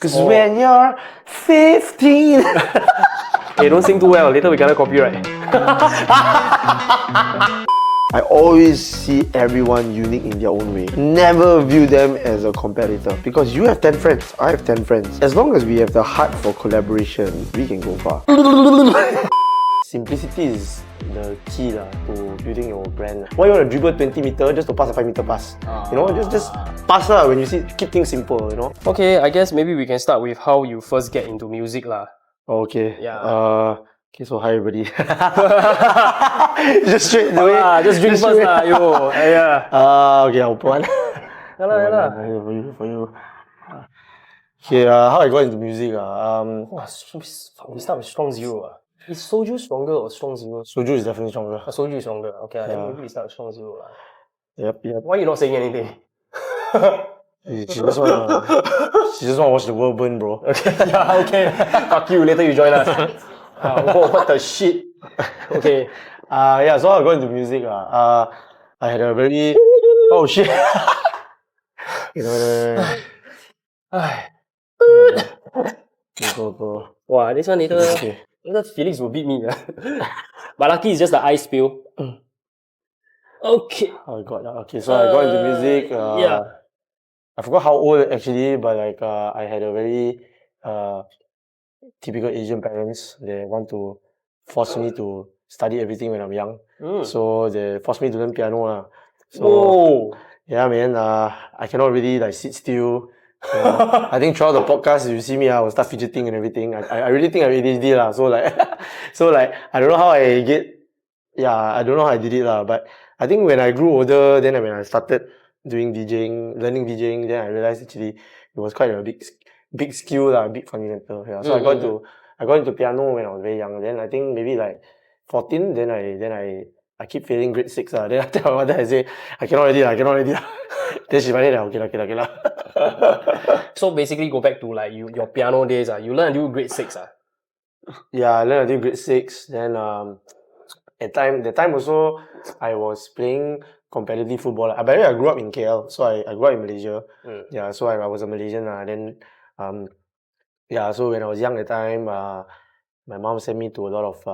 Cause when you're 15. Hey, don't sing too well, later we gonna copyright. I always see everyone unique in their own way. Never view them as a competitor. Because you have 10 friends, I have 10 friends. As long as we have the heart for collaboration, we can go far. Simplicity is the key to building your brand. Why you want to dribble 20 meter just to pass a 5 meter pass? You know, just pass when you see, keep things simple, you know. Okay, I guess maybe we can start with how you first get into music lah. Okay. Yeah. Okay, so hi everybody. Just straight away. Just drink first lah, yo. Yeah. Okay, I'll put one. Yeah. For you. Okay, how I got into music? We start with strong zero. Is soju stronger or strong zero? Soju is definitely stronger. Soju is stronger. Okay, then maybe we start with strong zero. Yep. Why are you not saying anything? She just wanna watch the world burn, bro. Okay, yeah, okay. Fuck you, later you join us. What the shit? Okay. So I got into music. I had a very... Oh shit. Go. Wow, this one later... Okay. Later Felix will beat me. But lucky it's just the ice spill. Okay. Oh god. Okay, so I got into music. Yeah. I forgot how old actually, but like I had a very typical Asian parents. They want to force me to study everything when I'm young. So they forced me to learn piano. So yeah, man. I cannot really like sit still. I think throughout the podcast, you see me, I will start fidgeting and everything. I really think I'm ADHD lah. So like, I don't know how I get. Yeah, I don't know how I did it lah. But I think when I grew older, then when I started doing DJing, learning DJing, then I realized actually it was quite a big skill lah, big fundamental. Yeah. So I got into piano when I was very young. Then I think maybe like 14. Then I keep failing grade 6 lah. Then I tell my mother, I say I cannot already. Then she finally okay lah. So basically go back to like your piano days. You learn until grade 6. Yeah, I learned until grade 6. Then that time also I was playing competitive football. By the way, I grew up in KL, so I grew up in Malaysia. Yeah, so I was a Malaysian. Then so when I was young that time, my mom sent me to a lot of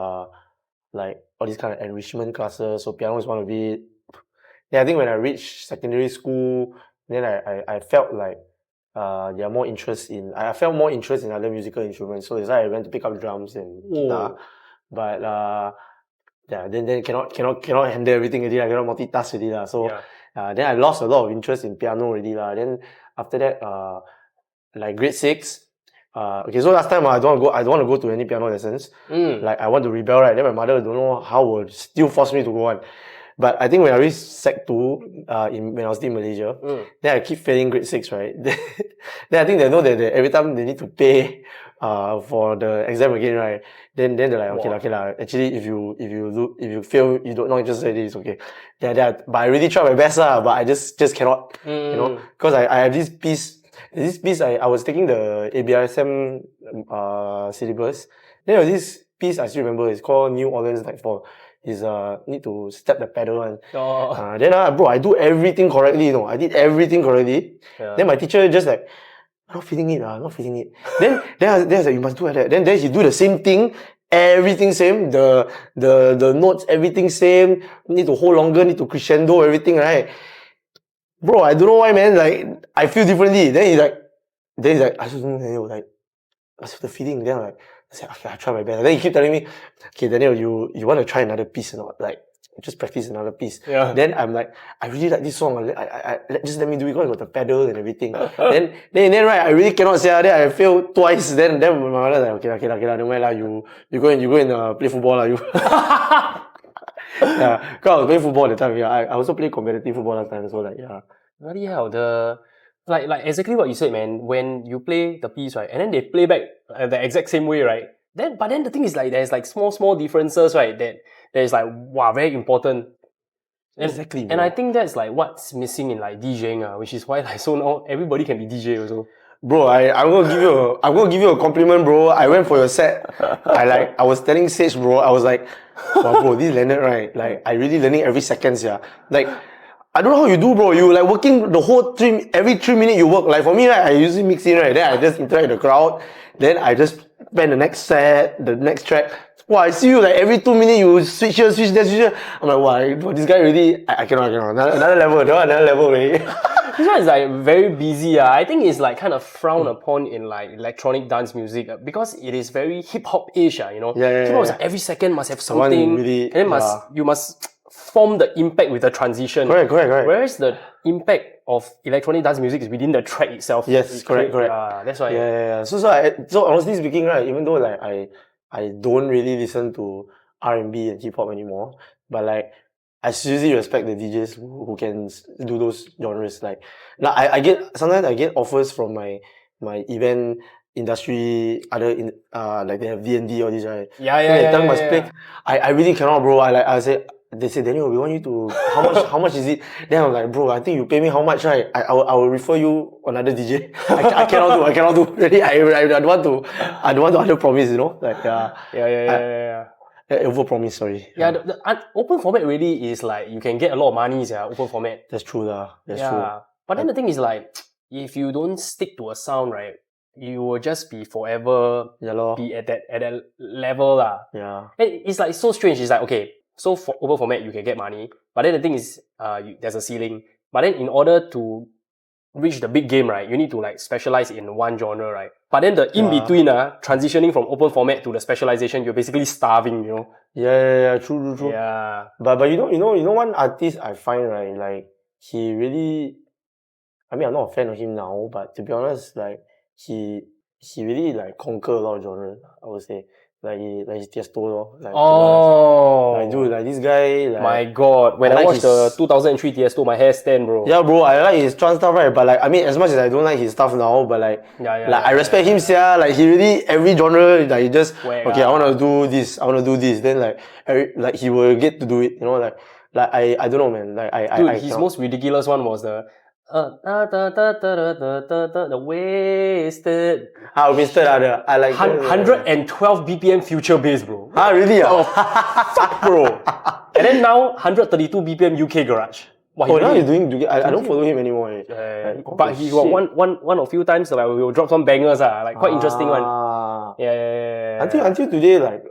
like all these kind of enrichment classes. So piano is one of it. Yeah, I think when I reached secondary school, then I felt like I felt more interest in other musical instruments. So that's why I went to pick up drums and guitar. But then cannot handle everything already. I cannot multitask already. So then I lost a lot of interest in piano already. Then after that, like grade 6. Okay, so last time I don't want to go to any piano lessons. Like I want to rebel, right? Then my mother don't know how will still force me to go on. But I think when I reached Sec 2, when I was still in Malaysia, then I keep failing grade 6, right? Then I think they know that every time they need to pay for the exam again, right? Then they're like, okay lah. Actually, if you fail, you don't know interested already, it's okay. But I really tried my best lah, but I just cannot, you know, because I have this piece. I was taking the ABRSM syllabus. Then there was this piece I still remember. It's called New Orleans Nightfall. Is need to step the pedal and then bro, I do everything correctly, you know. I did everything correctly. Then my teacher just like, not feeling it. Then I was like, you must do like that. Then he do the same thing, everything same, the notes, everything same, need to hold longer, need to crescendo, everything, right? Bro, I don't know why, man, like, I feel differently. Then he's like, I just don't know, like, what's the feeling? Then I'm like, I said, okay, I'll try my best. And then he keep telling me, okay, Daniel, you want to try another piece or not? Like, just practice another piece. Yeah. Then I'm like, I really like this song. Just let me do it because I got the pedal and everything. then right, I really cannot say that. I failed twice. Then my mother like, okay, don't mind lah. You go and play football lah. You. Yeah, because I was playing football at the time. Yeah, I also played competitive football last time. So like, yeah. Bloody hell, like exactly what you said, man. When you play the piece, right, and then they play back the exact same way, right? But then the thing is like there's like small differences, right? That is like very important. Exactly. And I think that's like what's missing in like DJing, which is why like so now everybody can be DJ also. Bro, I'm gonna give you a compliment, bro. I went for your set. I was telling Sage, bro. I was like, wow, bro, this LENERD, right? Like I really learning every second, yeah. Like I don't know how you do, bro. You like working the whole every 3 minutes you work. Like for me, right, I usually mix in, right? Then I just interact with the crowd. Then I just plan the next set, the next track. Wow, I see you like every 2 minutes you switch here, switch there, switch here. I'm like, wow, this guy really, I cannot. Another level, another level already. This one is like very busy. I think it's like kind of frowned upon in like electronic dance music because it is very hip hop-ish, you know. Yeah. Hip hop is like every second must have something, really, and then you must form the impact with the transition. Correct. Whereas the impact of electronic dance music is within the track itself. Yes, correct. Yeah, that's why. Yeah. So honestly speaking, right, even though like I don't really listen to R&B and hip hop anymore, but like I seriously respect the DJs who can do those genres. Like sometimes I get offers from my event industry, like they have D&D or this, right? Yeah. I really cannot, bro. They say, Daniel, we want you to, how much is it? Then I'm like, bro, I think you pay me how much, right? I will refer you another DJ. I cannot do. Really, I don't want to under promise, you know? Like, Yeah. Over promise, sorry. Yeah, the open format really is like, you can get a lot of money, open format. That's true, That's true. But then the thing is like, if you don't stick to a sound, right, you will just be forever be at that level. Yeah. It's like so strange. It's like, okay, so for open format, you can get money. But then the thing is, there's a ceiling. But then in order to reach the big game, right, you need to like specialize in one genre, right? But then the in-between, transitioning from open format to the specialization, you're basically starving, you know? Yeah, true. Yeah. But you know one artist I find, right, like, he really, I mean, I'm not a fan of him now, but to be honest, like, he really, like, conquer a lot of genres, I would say. Like he's Tiesto, like, like, dude, like this guy, like, my god, when I watched the 2003 Tiesto, my hair stand, bro. Yeah, bro, I like his trance stuff, right? But like, I mean, as much as I don't like his stuff now, but like, I respect him, like, he really, every genre, like, he just, okay, I wanna do this, then like he will get to do it, you know, like I don't know, man, like, dude, his most ridiculous one was the wasted. Wasted, I like 112 BPM future bass, bro. Really? Oh, fuck, bro. And then now 132 BPM UK garage. Now he's doing. I don't follow him anymore. But he got one a few times. Like, we will drop some bangers. Like, quite interesting one. Yeah. Until today, like,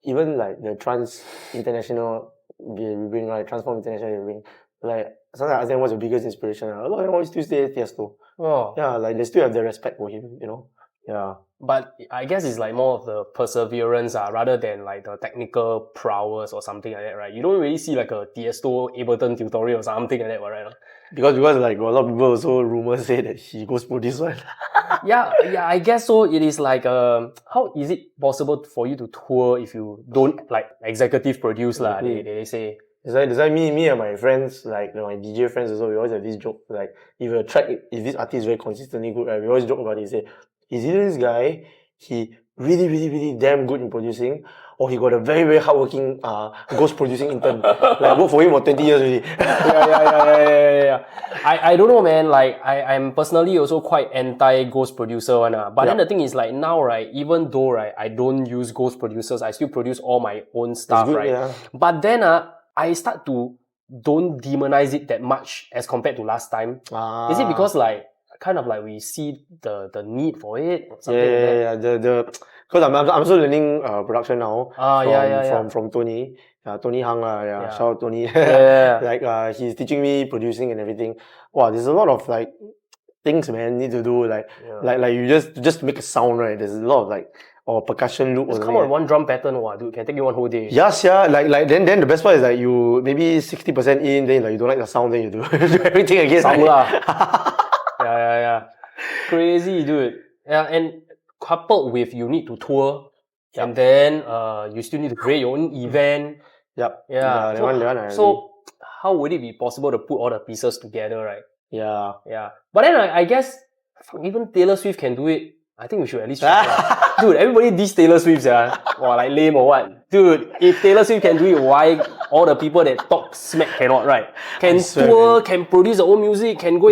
even like the Trance International, we bring, like, Transform International, we bring, like, sometimes I ask them what's your biggest inspiration. A lot of them always still say Tiesto. Oh. Yeah, like, they still have the respect for him, you know. Yeah. But I guess it's like more of the perseverance rather than like the technical prowess or something like that, right? You don't really see like a Tiesto Ableton tutorial or something like that, right? Because like, a lot of people also rumors say that he goes for this one. yeah, I guess so. It is like, how is it possible for you to tour if you don't like executive produce lah? They say. It's like me and my friends, like, you know, my DJ friends also, we always have this joke, like, if this artist is very consistently good, right, we always joke about it, say, is either this guy, he really, really, really damn good in producing, or he got a very, very hardworking ghost producing intern. Like, work for him for 20 years already. Yeah. I don't know, man. Like, I'm personally also quite anti-ghost producer one. But then the thing is, like, now, right, even though, right, I don't use ghost producers, I still produce all my own stuff, right? Yeah. But then, I start to don't demonize it that much as compared to last time. Is it because, like, kind of like we see the need for it or something like that? Yeah. Because I'm also learning production now from Tony. Tony Hang, shout out Tony. Like, he's teaching me producing and everything. Wow, there's a lot of like things, man, need to do. Like you just make a sound, right? There's a lot of like, or percussion loop. Just come on one drum pattern, dude, can take you one whole day. Yes, yeah. Like then the best part is like you maybe 60% in, then like you don't like the sound, then you do everything again. Yeah. Crazy, dude. Yeah, and coupled with you need to tour, and then you still need to create your own event. Yep. Yeah. So how would it be possible to put all the pieces together, right? Yeah. But then I guess even Taylor Swift can do it. I think we should at least try. Dude, everybody diss Taylor Swift, or like lame or what. Dude, if Taylor Swift can do it, why all the people that talk smack cannot, right? Can tour, can produce their own music, can go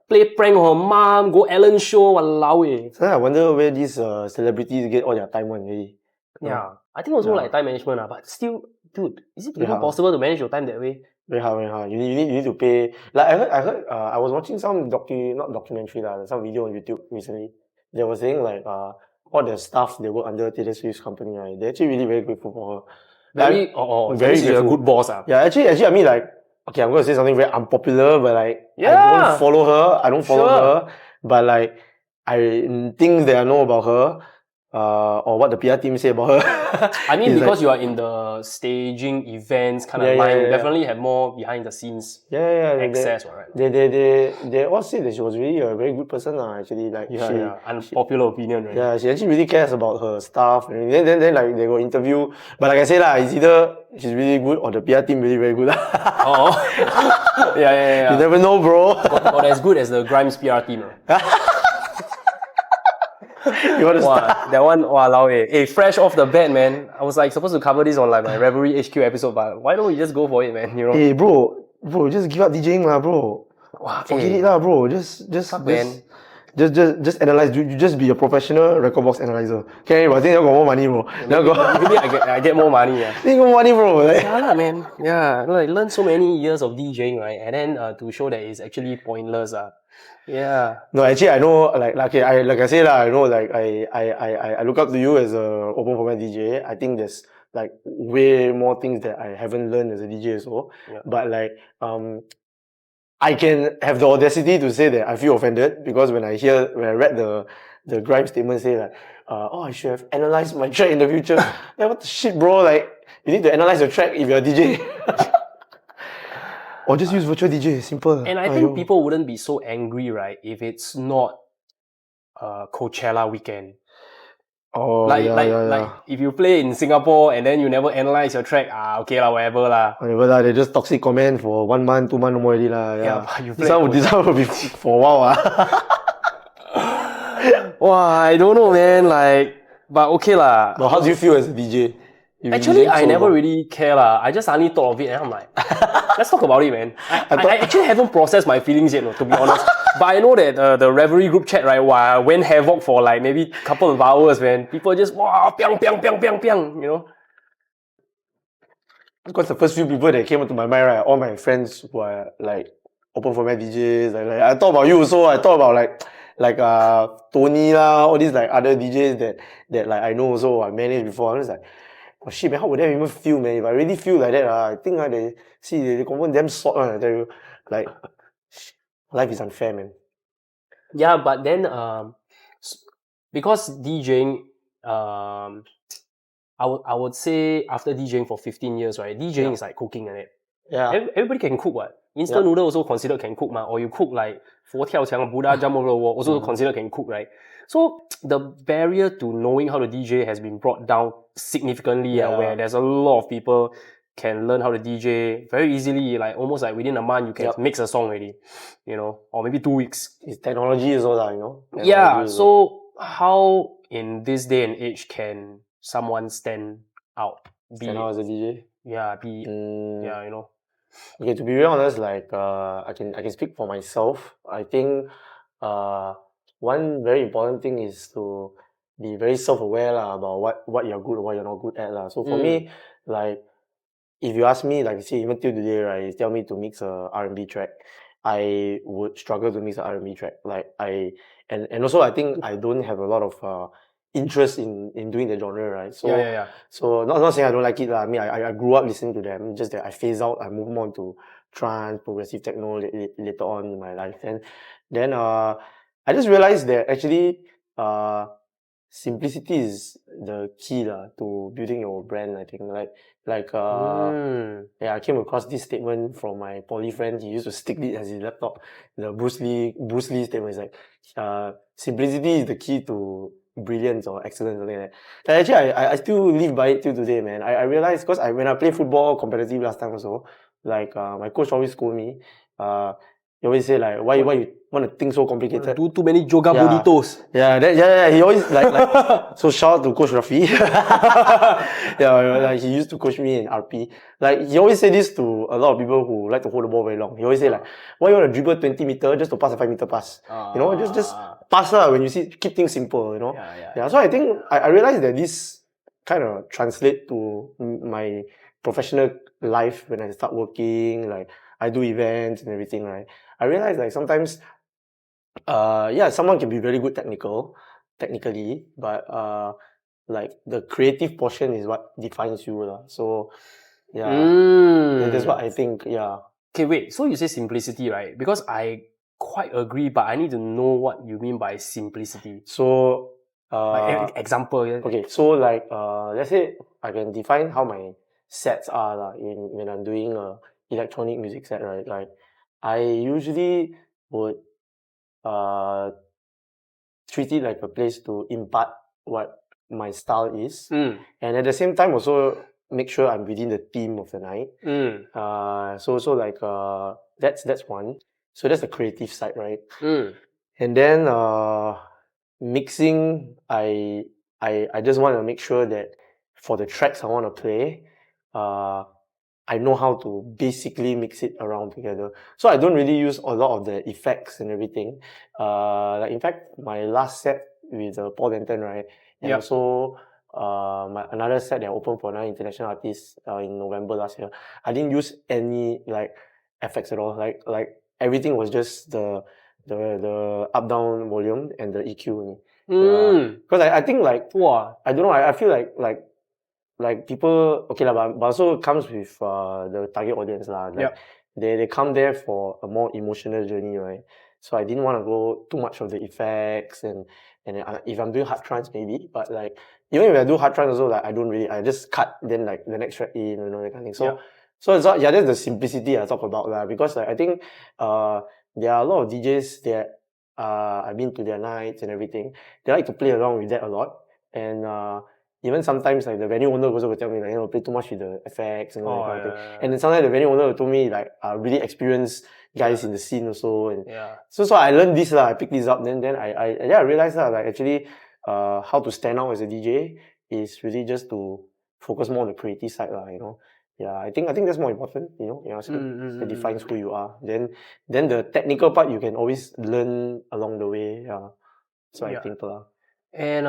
play prank on her mom, go Ellen show, walao eh. So I wonder where these celebrities get all their time on really. Yeah. I think also like time management, but still, dude, is it even possible to manage your time that way? Very hard, very hard. You need to pay. Like I heard. I was watching some not documentary lah, some video on YouTube recently. They were saying like all the staff they work under Taylor Swift's company, right? They're actually really very grateful for her. Very, Like, very very a grateful. good boss. Yeah, actually, I mean, like, okay, I'm gonna say something very unpopular, but like, I Yeah. don't follow her. I don't follow Sure. her, but like, things that I know about her, or what the PR team say about her. I mean, is because like, you are in the staging events kind of Yeah, line, yeah, you yeah. definitely have more behind the scenes yeah, access, right? they all say that she was really a very good person, actually. Like, Unpopular opinion, right? yeah, she actually really cares about her staff. And then like they go interview. But like I say lah, it's either she's really good or the PR team really very good. Yeah. You never know, bro. Or as good as the Grimes PR team. You want to start? That one, walao eh. Hey, fresh off the bat, man. I was like supposed to cover this on like my Revelry HQ episode, but why don't we just go for it, man? You know? Hey, bro, just give up DJing lah, bro. Forget it lah, bro. Just analyze. You just be a professional record box analyzer. Okay, but I think you got more money, bro. Maybe I get more money, yeah. You got more money, bro. Like. Yeah lah, man. Yeah, like learn so many years of DJing, right? And then to show that it's actually pointless, yeah. No, actually, I know, like I say lah, I know, like I look up to you as a open format DJ. I think there's like way more things that I haven't learned as a DJ as well. Yeah. But like I can have the audacity to say that I feel offended because when I read the Grimes statement say like, I should have analyzed my track in the future. Like, what the shit, bro? Like, you need to analyze your track if you're a DJ. Or just use virtual DJ, simple. And I think people wouldn't be so angry, right, if it's not Coachella weekend. Oh, like yeah. if you play in Singapore and then you never analyze your track, okay lah, whatever lah. Whatever lah, they just toxic comment for 1 month, 2 months, no more already lah. Yeah, but you this one will be for a while. Wow, I don't know, man. Like, but okay lah. But how do you feel as a DJ? Actually, I never really care lah. I just suddenly thought of it and I'm like, let's talk about it, man. I actually haven't processed my feelings yet, no, to be honest. But I know that the Revelry group chat, right, went havoc for like maybe a couple of hours, man. People just, piang, you know? Because the first few people that came into my mind, right, all my friends were like open format DJs. Like I thought about you also. I thought about like Tony lah, all these like other DJs that like I know also I managed before. I was like, oh shit, man, how would they even feel, man? If I really feel like that, I think they confirm damn sort, I tell you. Like, life is unfair, man. Yeah, but then because DJing, I would say after DJing for 15 years, right? DJing is like cooking, right? Yeah. Everybody can cook, what? Instant noodle also considered can cook, ma. Or you cook like 佛跳墙, Buddha jump over the wall, also considered can cook, right? So the barrier to knowing how to DJ has been brought down significantly, where there's a lot of people can learn how to DJ very easily, like almost like within a month you can mix a song already, you know, or maybe 2 weeks. It's technology as well, you know. Yeah, so how in this day and age can someone stand out? Stand out as a DJ? Yeah, yeah, you know. Okay, to be very honest, like I can speak for myself. I think one very important thing is to be very self-aware about what you're good or what you're not good at. So for me, like if you ask me, like you see, even till today, right, you tell me to mix a R&B track, I would struggle to mix an R&B track. Like and also I think I don't have a lot of interest in doing the genre, right? So yeah. So not saying I don't like it. I mean I grew up listening to them, just that I phased out, I moved on to trance, progressive techno later on in my life. And then I just realized that actually simplicity is the key to building your brand, I think. I came across this statement from my poly friend. He used to stick it as his laptop. The Bruce Lee statement is like, simplicity is the key to brilliance or excellence, something like that. And actually, I still live by it till today, man. I realized, because when I play football competitive last time also, like my coach always scold me. He always say like, why you want to think so complicated? Do too many joga bonitos. Yeah. He always like so shout out to Coach Rafi. Like he used to coach me in RP. Like he always say this to a lot of people who like to hold the ball very long. He always say like, why you want to dribble 20 meter just to pass a 5 meter pass? You know, just pass when you see, keep things simple, you know. Yeah. So I think I realized that this kind of translate to my professional life when I start working, like I do events and everything, right? I realize like sometimes, someone can be very good technically, but like the creative portion is what defines you, lah. So that's what I think. Yeah. Okay, wait. So you say simplicity, right? Because I quite agree, but I need to know what you mean by simplicity. So Like example. Yeah. okay, so like let's say I can define how my sets are lah when I'm doing a electronic music set, right? Like I usually would uh treat it like a place to impart what my style is, and at the same time also make sure I'm within the theme of the night. So like that's one. So that's the creative side, right? And then mixing, I just want to make sure that for the tracks I want to play, I know how to basically mix it around together. So I don't really use a lot of the effects and everything. Like in fact, my last set with Paul Denton, right, and also another set that I opened for another international artist in November last year, I didn't use any like effects at all. Like everything was just the up down volume and the EQ. Because I think like I don't know, I feel like people, okay lah, but also comes with the target audience lah. Like they come there for a more emotional journey, right? So I didn't want to go too much of the effects and if I'm doing hard trance maybe, but like even if I do hard trance also, like I just cut then like the next track in, that kind of thing. So it's not, that's the simplicity I talk about lah. Because like I think there are a lot of DJs that I've been to their nights and everything. They like to play around with that a lot, and even sometimes like the venue owner also will tell me like, play too much with the effects and all that kind of thing. And then sometimes the venue owner told me like really experienced guys in the scene also. And so I learned this lah. I picked this up. Then I realized that like actually how to stand out as a DJ is really just to focus more on the creative side lah. Yeah, I think that's more important. So it defines who you are. Then the technical part you can always learn along the way. Yeah, so I think lah. And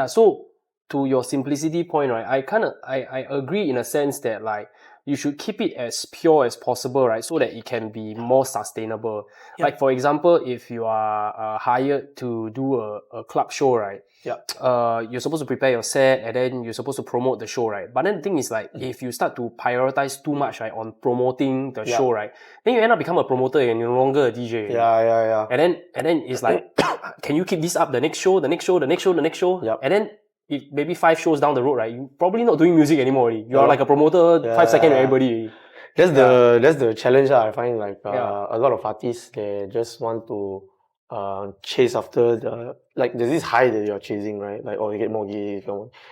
so to your simplicity point, right? I agree in a sense that like you should keep it as pure as possible, right? So that it can be more sustainable. Like for example, if you are hired to do a club show, right? You're supposed to prepare your set and then you're supposed to promote the show, right? But then the thing is like if you start to prioritize too much, right, on promoting the show, right, then you end up become a promoter and you're no longer a DJ. Yeah. And then it's like, can you keep this up the next show? And then maybe 5 shows down the road, right, you're probably not doing music anymore already. You are like a promoter, 5 seconds with everybody. That's the challenge I find. Like a lot of artists, they just want to chase after there's this high that you're chasing, right? Like, you get more gigs.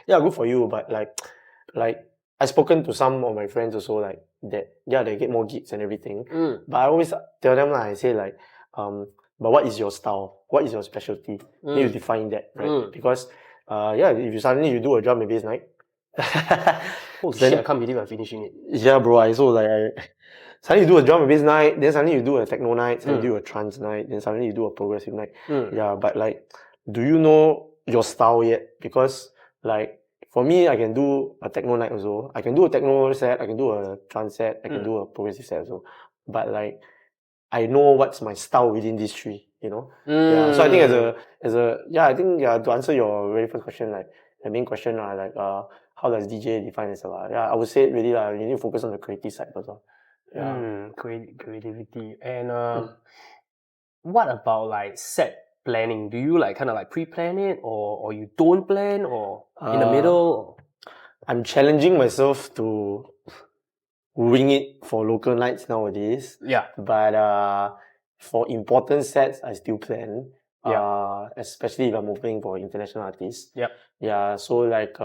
Yeah, good for you. But like I've spoken to some of my friends also, like that. Yeah, they get more gigs and everything. But I always tell them, I say like, but what is your style? What is your specialty? Then you define that, right? Because if you suddenly do a drum and bass night. Holy shit, I can't believe I'm finishing it. Yeah, bro. Suddenly you do a drum and bass night, then suddenly you do a techno night, suddenly you do a trance night, then suddenly you do a progressive night. Yeah, but like, do you know your style yet? Because like, for me, I can do a techno night also. I can do a techno set, I can do a trance set, I can do a progressive set also. But like, I know what's my style within these three, Yeah, so I think to answer your very first question, like the main question, like how does DJ define itself? Yeah, I would say really you need to focus on the creative side also. Yeah. Creativity. And what about like set planning? Do you like kind of like pre-plan it or you don't plan or in the middle? I'm challenging myself to wing it for local nights nowadays. Yeah. But for important sets, I still plan. Especially if I'm opening for international artists. Yeah. So like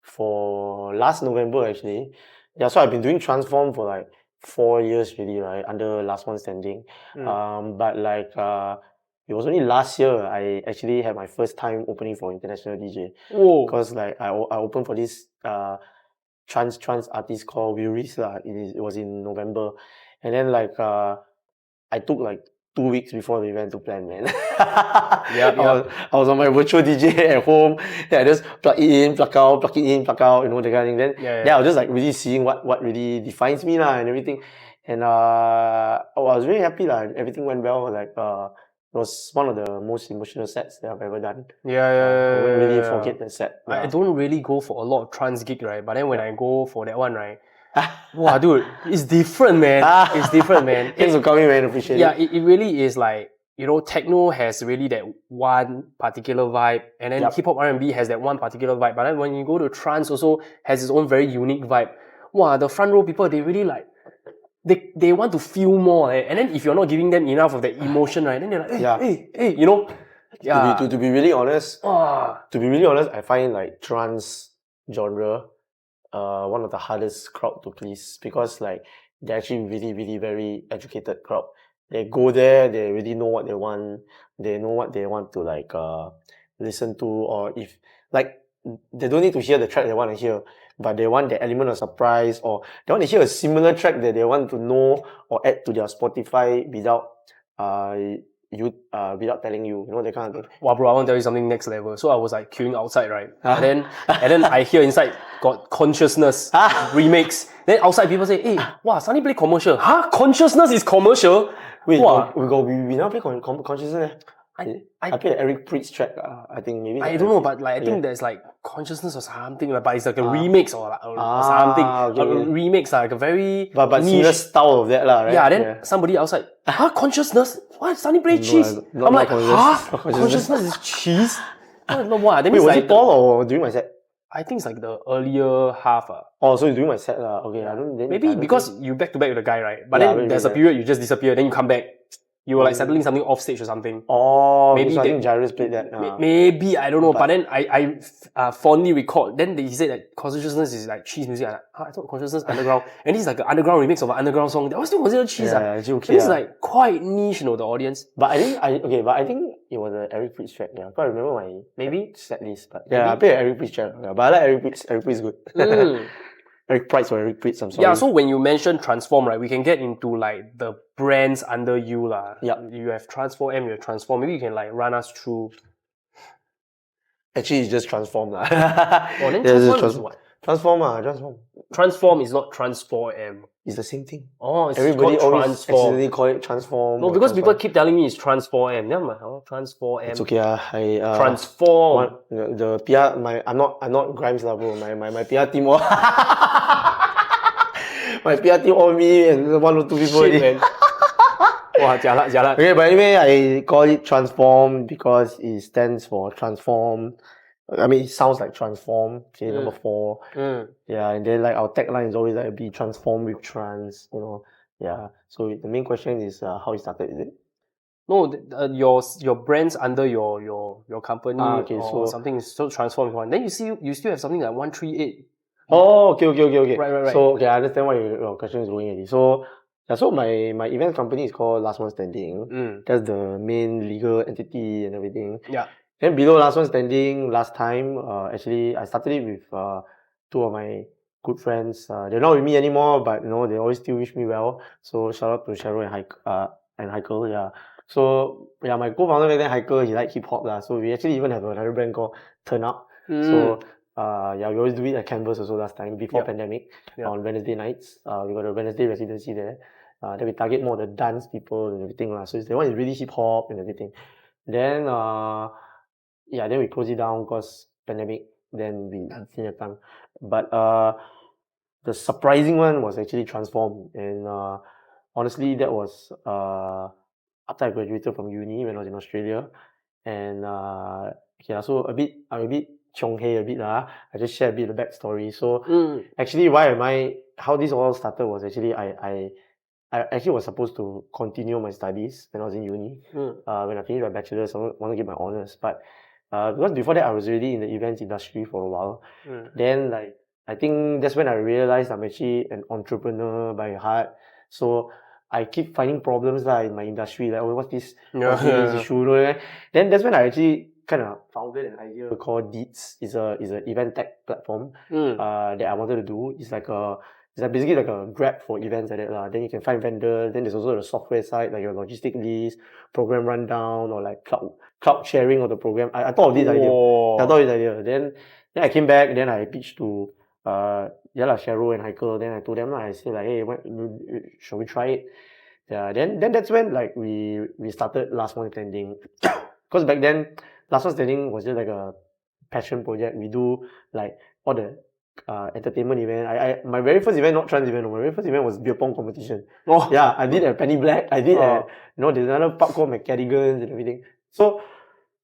for last November actually. Yeah. So I've been doing Transform for like 4 years really, right? Under Last One Standing. But like it was only last year I actually had my first time opening for international DJ. Because like I opened for this trance artist called Purist lah. It was in November, and then like I took like 2 weeks before the event to plan, man. Yep. I was on my virtual DJ at home. Then I just plug it in, plug out, plug it in, plug out, you know, the kind of thing. Then I was just like really seeing what really defines me and everything. And I was really happy everything went well. Like it was one of the most emotional sets that I've ever done. I won't really forget that set. I don't really go for a lot of trance gig, right? But then when I go for that one, right? Wow, dude, it's different, man. It's different, man. Thanks for coming, man. Appreciate it. Yeah, it really is like, you know, techno has really that one particular vibe, and then hip hop R&B has that one particular vibe. But then when you go to trance, also has its own very unique vibe. Wow, the front row people, they really like, they want to feel more, and then if you're not giving them enough of that emotion, right, then they're like, hey, you know. Yeah. To be really honest, I find like trance genre one of the hardest crowd to please, because like they're actually really, really very educated crowd. They go there, they really know what they want. They know what they want to like listen to, or if like they don't need to hear the track they want to hear, but they want the element of surprise, or they want to hear a similar track that they want to know or add to their Spotify without without telling you, you know, that kind of thing. Wow, bro, I want to tell you something next level. So I was like queuing outside, right? And then I hear inside got Consciousness remix. Then outside people say, hey, wow, Sunny play commercial. Huh? Consciousness is commercial? Wait, we now play Consciousness? I played Eric Priest track. I think maybe. I don't know, but like I think there's like Consciousness or something, but it's like a remix or something. A remix, like a very but niche similar style of that, right? Yeah, then somebody outside, Consciousness? What? Sunny play cheese? I'm like, Consciousness is cheese? What? Wait, was it Paul or during my set? I think it's like the earlier half. Oh, so you're doing my set okay. Maybe because you back to back with the guy, right? But then there's a period you just disappear, then you come back. You were like settling something off stage or something. Oh, maybe so I think Jairus played that. Maybe, I don't know. But then I fondly recall. Then he said that Consciousness is like cheese music. I thought Consciousness underground, and this is like an underground remix of an underground song. That was still considered cheese. It's like quite niche, you know, the audience. But I think it was an Eric Priest track. Yeah, I can't remember my set list. But I played Eric Priest track. Yeah, but I like Eric Priest. Eric Priest is good. Eric Price or Eric Priest, I'm sorry. Yeah, so when you mention Transform, right, we can get into like the brands under you lah. Yeah. You have TRANCE4M, you have Transform. Maybe you can like run us through. Actually, it's just Transform lah. Then Transform is what? Transform. Transform is not TRANCE4M. It's the same thing. Oh, it's everybody called always Transform. accidentally call it Transform. No, because people keep telling me it's TRANCE4M. Then I'm like, TRANCE4M. It's okay. Transform. The PR, I'm not Grimes level. My PR team all my PR team all me and one or two people. Shit, man. Wow, jalat. Okay, but anyway, I call it Transform because it stands for transform. I mean, it sounds like transform. Okay, number 4. Yeah, and then like our tagline is always like be transformed with trance. You know. Yeah. So the main question is how it started, is it? No, your brands under your company or something is so transformed one. Then you still have something like 138. Oh, okay. Right. So I understand what your question is going at. So my event company is called Last One Standing. That's the main legal entity and everything. Yeah. Then below Last One Standing, last time, actually I started it with 2 of my good friends. They're not with me anymore, but you know, they always still wish me well. So shout out to Cheryl and Heikel, yeah. So yeah, my co-founder back then, Heikel, he liked hip hop lah. So we actually even have another brand called Turn Up. So we always do it at Canvas also last time before pandemic on Wednesday nights. We got a Wednesday residency there. Then we target more the dance people and everything lah. So the one is really hip hop and everything. Then then we closed it down because pandemic. Then we didn't have time. But the surprising one was actually Transform, and honestly, that was after I graduated from uni when I was in Australia, and so I'm a bit Chonghei a bit lah. I just share a bit of the backstory. So actually, how this all started was actually I actually was supposed to continue my studies when I was in uni. When I finished my bachelor's, I want to get my honours, but because before that I was already in the events industry for a while. Then like I think that's when I realized I'm actually an entrepreneur by heart. So I keep finding problems in my industry, like what's this issue? Then that's when I actually kind of founded an idea called Deets. It's a event tech platform that I wanted to do. It's like it's like basically like a Grab for events like that lah. Then you can find vendors. Then there's also the software side, like your logistic list, program rundown, or like cloud sharing of the program. I thought of this idea. I thought of this idea. Then I came back. Then I pitched to Cheryl and Heikel. Then I told them I said like, hey, shall we try it? Yeah. Then that's when like we started Last One Standing. Because back then, Last One Standing was just like a passion project. We do like all the entertainment event. My very first event, not trance event. My very first event was beer pong competition. Oh. Yeah, I did at Penny Black. I did at there's another pub called McCadigans and everything. So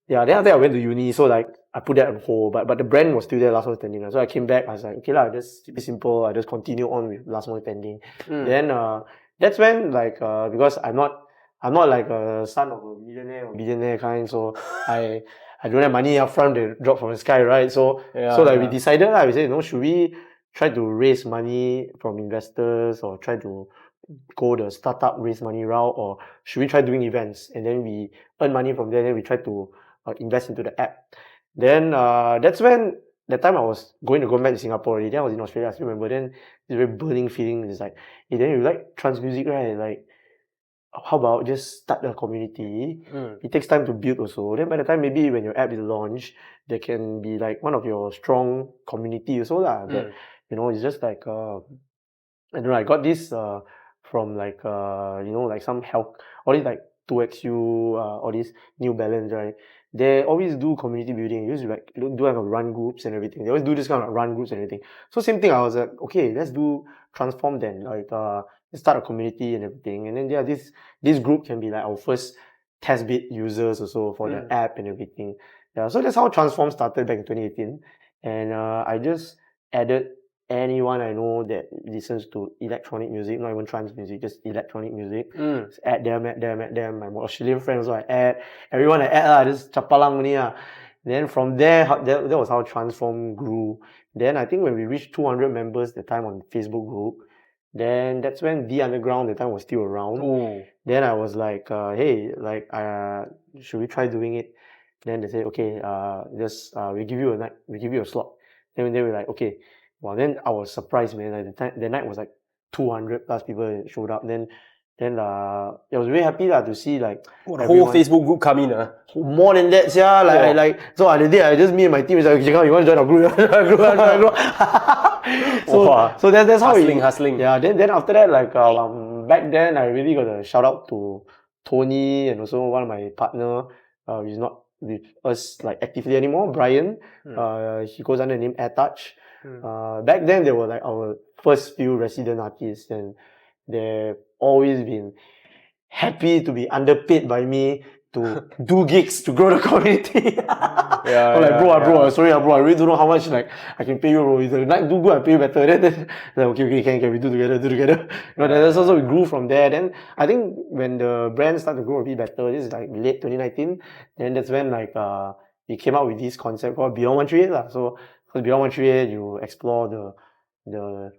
yeah, then after I went to uni, so like I put that on hold. But the brand was still there, Last One Standing. So I came back. I was like, okay lah, just keep it simple. I just continue on with Last One Standing. Then that's when like because I'm not like a son of a millionaire or billionaire kind, so I don't have money up front to drop from the sky, right? So we decided we said, should we try to raise money from investors or try to go the startup raise money route, or should we try doing events and then we earn money from there, then we try to invest into the app. Then that's when that time I was going to go back to Singapore already. Then I was in Australia, I still remember. Then this very burning feeling is like, hey, then you like trance music, right? Like, how about just start a community? It takes time to build also. Then by the time maybe when your app is launched, there can be like one of your strong community also lah. That it's just like I don't know. I got this from like like some health, all these like 2XU, all these New Balance, right? They always do community building. They used to like do like run groups and everything. They always do this kind of run groups and everything. So same thing. I was like, okay, let's do transform then. Like start a community and everything. And then this group can be like our first test bit users also for the app and everything. Yeah. So that's how Transform started back in 2018. And I just added anyone I know that listens to electronic music, not even trance music, just electronic music. Just add them. My Australian friends also I add. Everyone I add just chapalang only lah. Then from there, that was how Transform grew. Then I think when we reached 200 members the time on Facebook group, then that's when The Underground the time was still around. Then I was like, hey, like, should we try doing it? Then they said, okay, just we give you a slot. Then we were like, okay. Well, then I was surprised, man. Like the night was like 200 plus people showed up. Then I was really happy to see like the whole Facebook group come in. More than that, yeah. So the day I just me and my team is like, you want to join our group? So that's how hustling. Yeah. Then after that, like back then I really got a shout out to Tony and also one of my partner. He's not with us like actively anymore. Brian. He goes under the name AirTouch. Back then they were like our first few resident artists, and they've always been happy to be underpaid by me to do gigs to grow the community. I'm like, bro, sorry, bro, I really don't know how much like I can pay you, bro. If the night do good, I pay you better. Then like, okay, can we do together? That's also we grew from there. Then I think when the brand started to grow a bit better, this is like late 2019. Then that's when like we came out with this concept called Beyond 138 lah. So Beyond 138, you explore the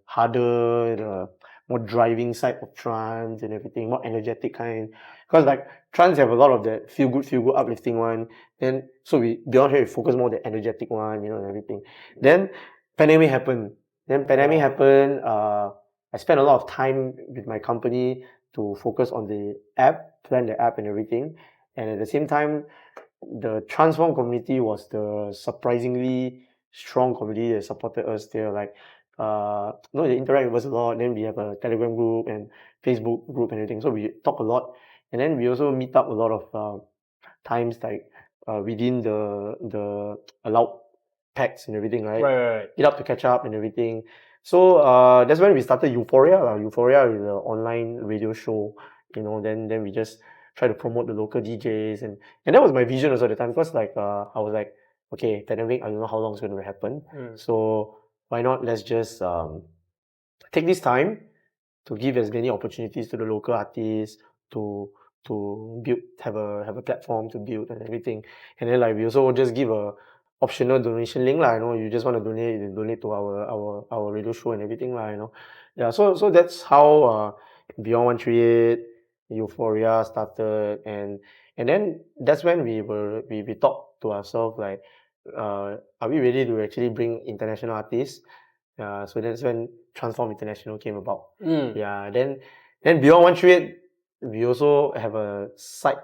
harder, the more driving side of trance and everything, more energetic kind. Because like trance have a lot of that feel good, uplifting one. Then so beyond here we focus more on the energetic one, and everything. Then pandemic happened. I spent a lot of time with my company to focus on the app, plan the app and everything. And at the same time, the Transform community was the surprisingly strong community that supported us. They're like they interact with us a lot. Then we have a Telegram group and Facebook group and everything. So we talk a lot, and then we also meet up a lot of times like within the allowed packs and everything, right? Right. Meet up to catch up and everything. So that's when we started Euphoria. Euphoria is an online radio show. Then we just try to promote the local DJs, and that was my vision also at the time, because like I was like, okay, pandemic, I don't know how long it's going to happen. So why not let's just take this time to give as many opportunities to the local artists to build, have a platform to build and everything. And then like we also just give a optional donation link lah. You just want to donate to our radio show and everything lah. Yeah. So that's how Beyond 138 Euphoria started, and then that's when we thought to ourselves like, are we ready to actually bring international artists? Yeah, so that's when Transform International came about. Mm. Yeah, then Beyond 138, we also have a side,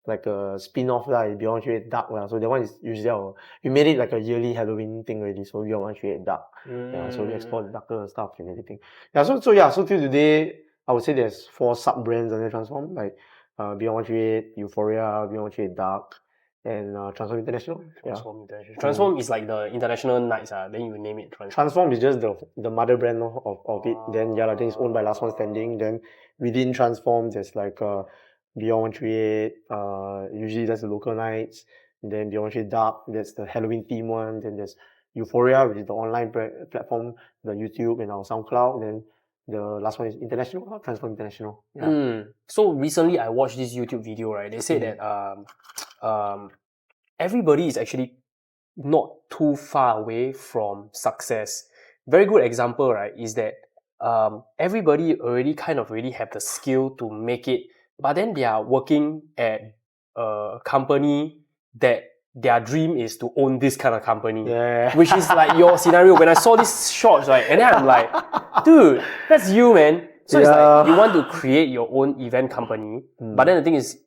like a spin-off lah, Beyond 138 Dark lah. So that one is usually we made it like a yearly Halloween thing already. So Beyond 138 Dark. Yeah, so we explore the darker stuff and everything. Yeah, so till today, I would say there's 4 sub-brands under Transform, like Beyond 138, Euphoria, Beyond 138 Dark, and Transform International. Transform International. Transform is like the international nights, then you name it Transform. Transform is just the mother brand of it. Then then it's owned by Last One Standing. Then within Transform, there's like Beyond 138. Usually that's the local nights. And then Beyond 138 Dark, that's the Halloween theme one. Then there's Euphoria, which is the online platform, the YouTube and our SoundCloud. Then the last one is International, Transform International. Yeah. So recently I watched this YouTube video, right? They say that everybody is actually not too far away from success. Very good example, right, is that everybody already have the skill to make it, but then they are working at a company that their dream is to own this kind of company. Yeah. Which is like your scenario. When I saw these shots, right, and then I'm like, dude, that's you, man. So it's like you want to create your own event company, but then the thing is,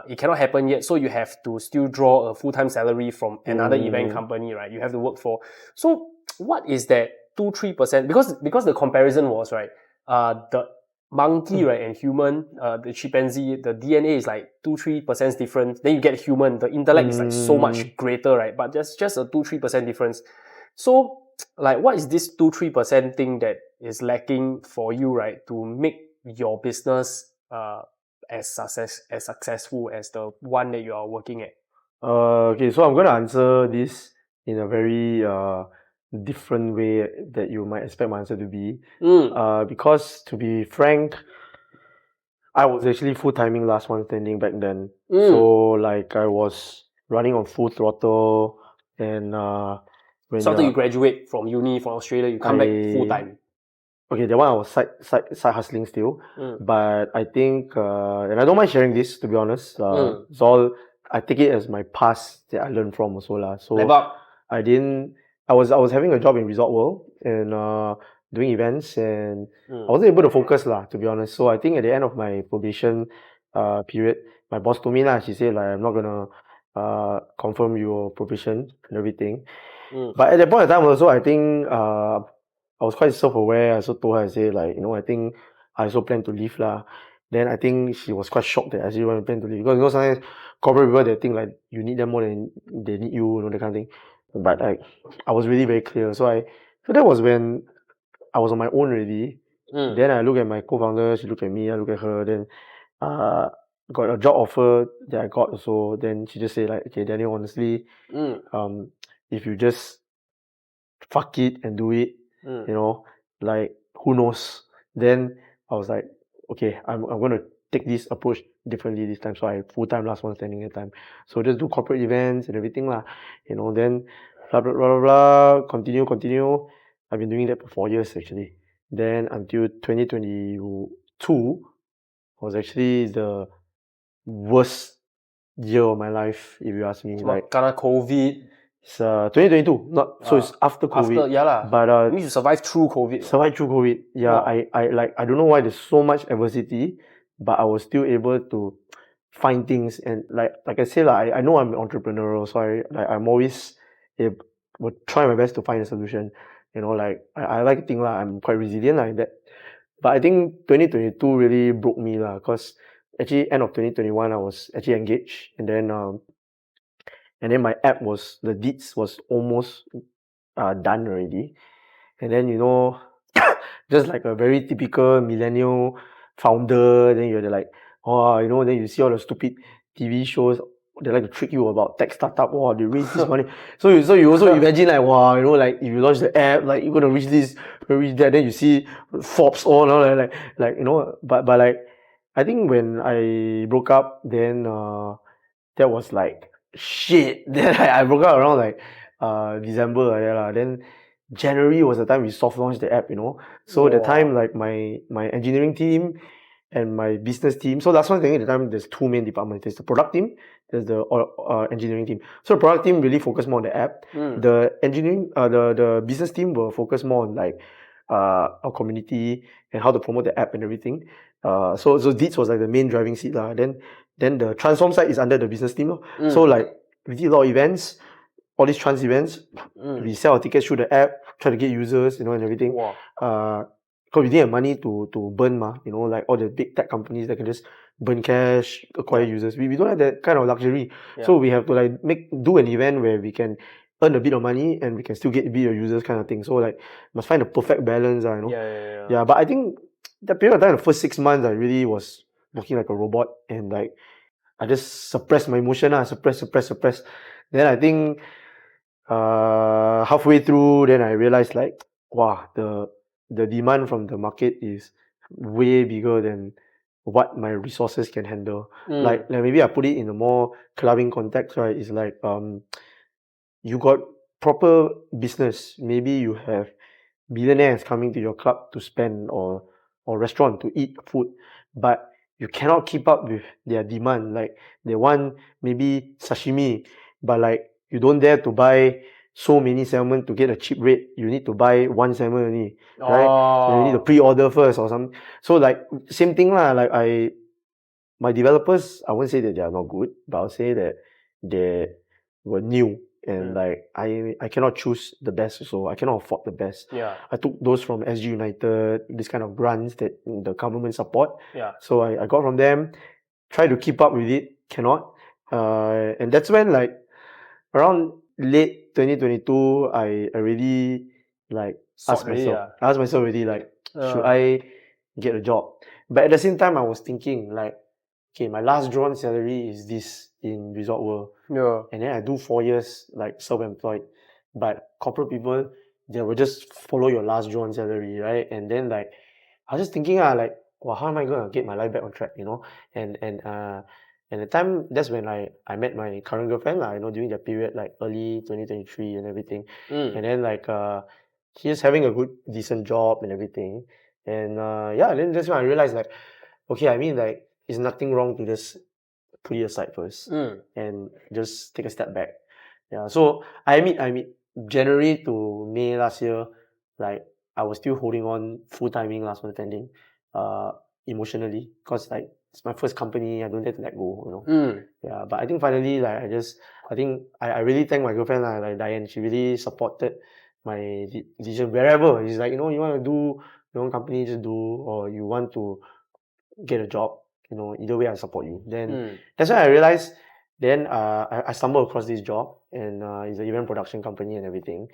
it cannot happen yet. So you have to still draw a full-time salary from another event company, right? You have to work for. So what is that 2-3%? Because the comparison was, right, the monkey, right, and human, the chimpanzee, the DNA is like 2-3% different. Then you get human, the intellect is like so much greater, right? But just a 2-3% difference. So like, what is this 2-3% thing that is lacking for you, right, to make your business as successful as the one that you are working at? Okay, so I'm gonna answer this in a very different way that you might expect my answer to be. Because to be frank, I was actually full-timing Last One Standing back then. So like I was running on full throttle, and when So after you graduate from uni from Australia, you come back full-time. Okay, that one I was side hustling still, but I think and I don't mind sharing this, to be honest. It's all, I take it as my past that I learned from also lah. So I was having a job in Resort World and doing events, and I wasn't able to focus lah, to be honest. So I think at the end of my probation period, my boss told me lah, she said like, I'm not gonna confirm your probation and everything. But at that point of time also, I think I was quite self-aware. I also told her, I say like, I think I also plan to leave lah. Then I think she was quite shocked that I actually want to plan to leave, because sometimes corporate people, they think like you need them more than they need you, that kind of thing. But like, I was really very clear. So that was when I was on my own already. Then I look at my co-founder, she look at me, I look at her. Then got a job offer that I got also. Then she just said like, okay, Daniel, honestly, if you just fuck it and do it, like, who knows? Then I was like, okay, I'm gonna take this approach differently this time. So I full-time Last One Standing at the time. So just do corporate events and everything lah. Then blah blah blah blah, continue. I've been doing that for 4 years actually. Then until 2022 was actually the worst year of my life, if you ask me. Like, kind of COVID. It's 2022, so it's after COVID. After, yeah lah. But you need to survive through COVID. Yeah. I don't know why there's so much adversity, but I was still able to find things. And like I say lah, I know I'm entrepreneurial, so I'm always will try my best to find a solution. Like I like to think lah, I'm quite resilient like that. But I think 2022 really broke me lah, because actually end of 2021 I was actually engaged, and then my app the deeds was almost done already. And then, just like a very typical millennial founder, then you're like, then you see all the stupid TV shows, they like to trick you about tech startup, they raise this money. So you also imagine like, like if you launch the app, like you're gonna reach this, reach that, then you see Forbes all, but like, I think when I broke up, then that was like, shit. Then I broke out around like December like that lah. Then January was the time we soft launched the app, So the time like my engineering team, and my business team. So last one thing at the time, there's two main departments. There's the product team, there's the engineering team. So the product team really focus more on the app. The engineering, the business team will focus more on like our community and how to promote the app and everything. So this was like the main driving seat lah. Then the transform side is under the business team lor. So like we did a lot of events, all these trance events. We sell our tickets through the app, try to get users, and everything. Because we didn't have money to burn like all the big tech companies that can just burn cash, acquire users. We don't have that kind of luxury. So we have to like do an event where we can earn a bit of money and we can still get a bit of users kind of thing. So like must find the perfect balance, Yeah, but I think that period of time, the first 6 months, I really was working like a robot and like I just suppressed my emotion, suppress. Then I think halfway through, then I realized like, wow, the demand from the market is way bigger than what my resources can handle. Like maybe I put it in a more clubbing context, right? It's like you got proper business. Maybe you have billionaires coming to your club to spend or restaurant to eat food, but you cannot keep up with their demand. Like they want maybe sashimi, but like you don't dare to buy so many salmon to get a cheap rate. You need to buy one salmon only, right? You need to pre-order first or something. So like same thing lah. Like my developers, I won't say that they are not good, but I'll say that they were new. And like I cannot choose the best, so I cannot afford the best. I took those from SG United, this kind of grants that the government support. So I got from them, try to keep up with it, cannot. And that's when like around late 2022, I already like asked myself already like, should I get a job? But at the same time, I was thinking like, okay, my last drawn salary is this in Resort World. And then I do 4 years like self-employed. But corporate people, they will just follow your last drawn salary, right? And then like, I was just thinking like, well, how am I going to get my life back on track, And the time, that's when I met my current girlfriend, during that period, like early 2023 and everything. And then like, she's having a good, decent job and everything. And then that's when I realized like, okay, I mean like, there's nothing wrong to just put it aside first and just take a step back. Yeah, so I admit, January to May last year, like I was still holding on full timing last month pending, emotionally, because like it's my first company, I don't dare to let go, Yeah, but I think finally, like I really thank my girlfriend, like Diane. She really supported my decision wherever. It's like, you want to do your own company, just do, or you want to get a job, either way I support you. Then that's when I realized. Then I stumbled across this job, and it's an event production company and everything.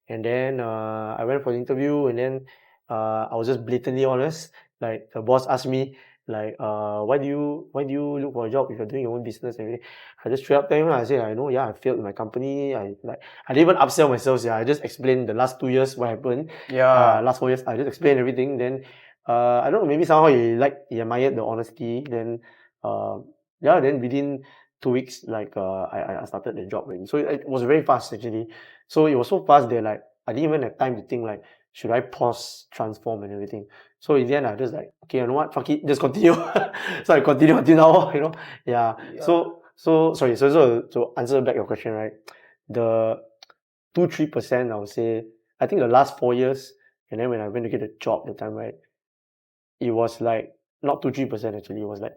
And then I went for the interview, and then I was just blatantly honest. Like the boss asked me, like, why do you look for a job if you're doing your own business and everything? I just straight up tell him, I said, I know, I failed in my company. I didn't even upsell myself. I just explained the last 2 years what happened. Last 4 years, I just explained everything. Then I don't know, maybe somehow he admired the honesty. Then then within 2 weeks, like I started the job already. So it was very fast actually. So it was so fast that like I didn't even have time to think like, should I pause, transform and everything. So in the end, I just like, okay, you know what, fuck it, just continue. So I continue until now, Yeah. So sorry. So to answer back your question, right? The 2-3%, I would say, I think the last 4 years, and then when I went to get a job at the time, right, it was like not 2-3% actually. It was like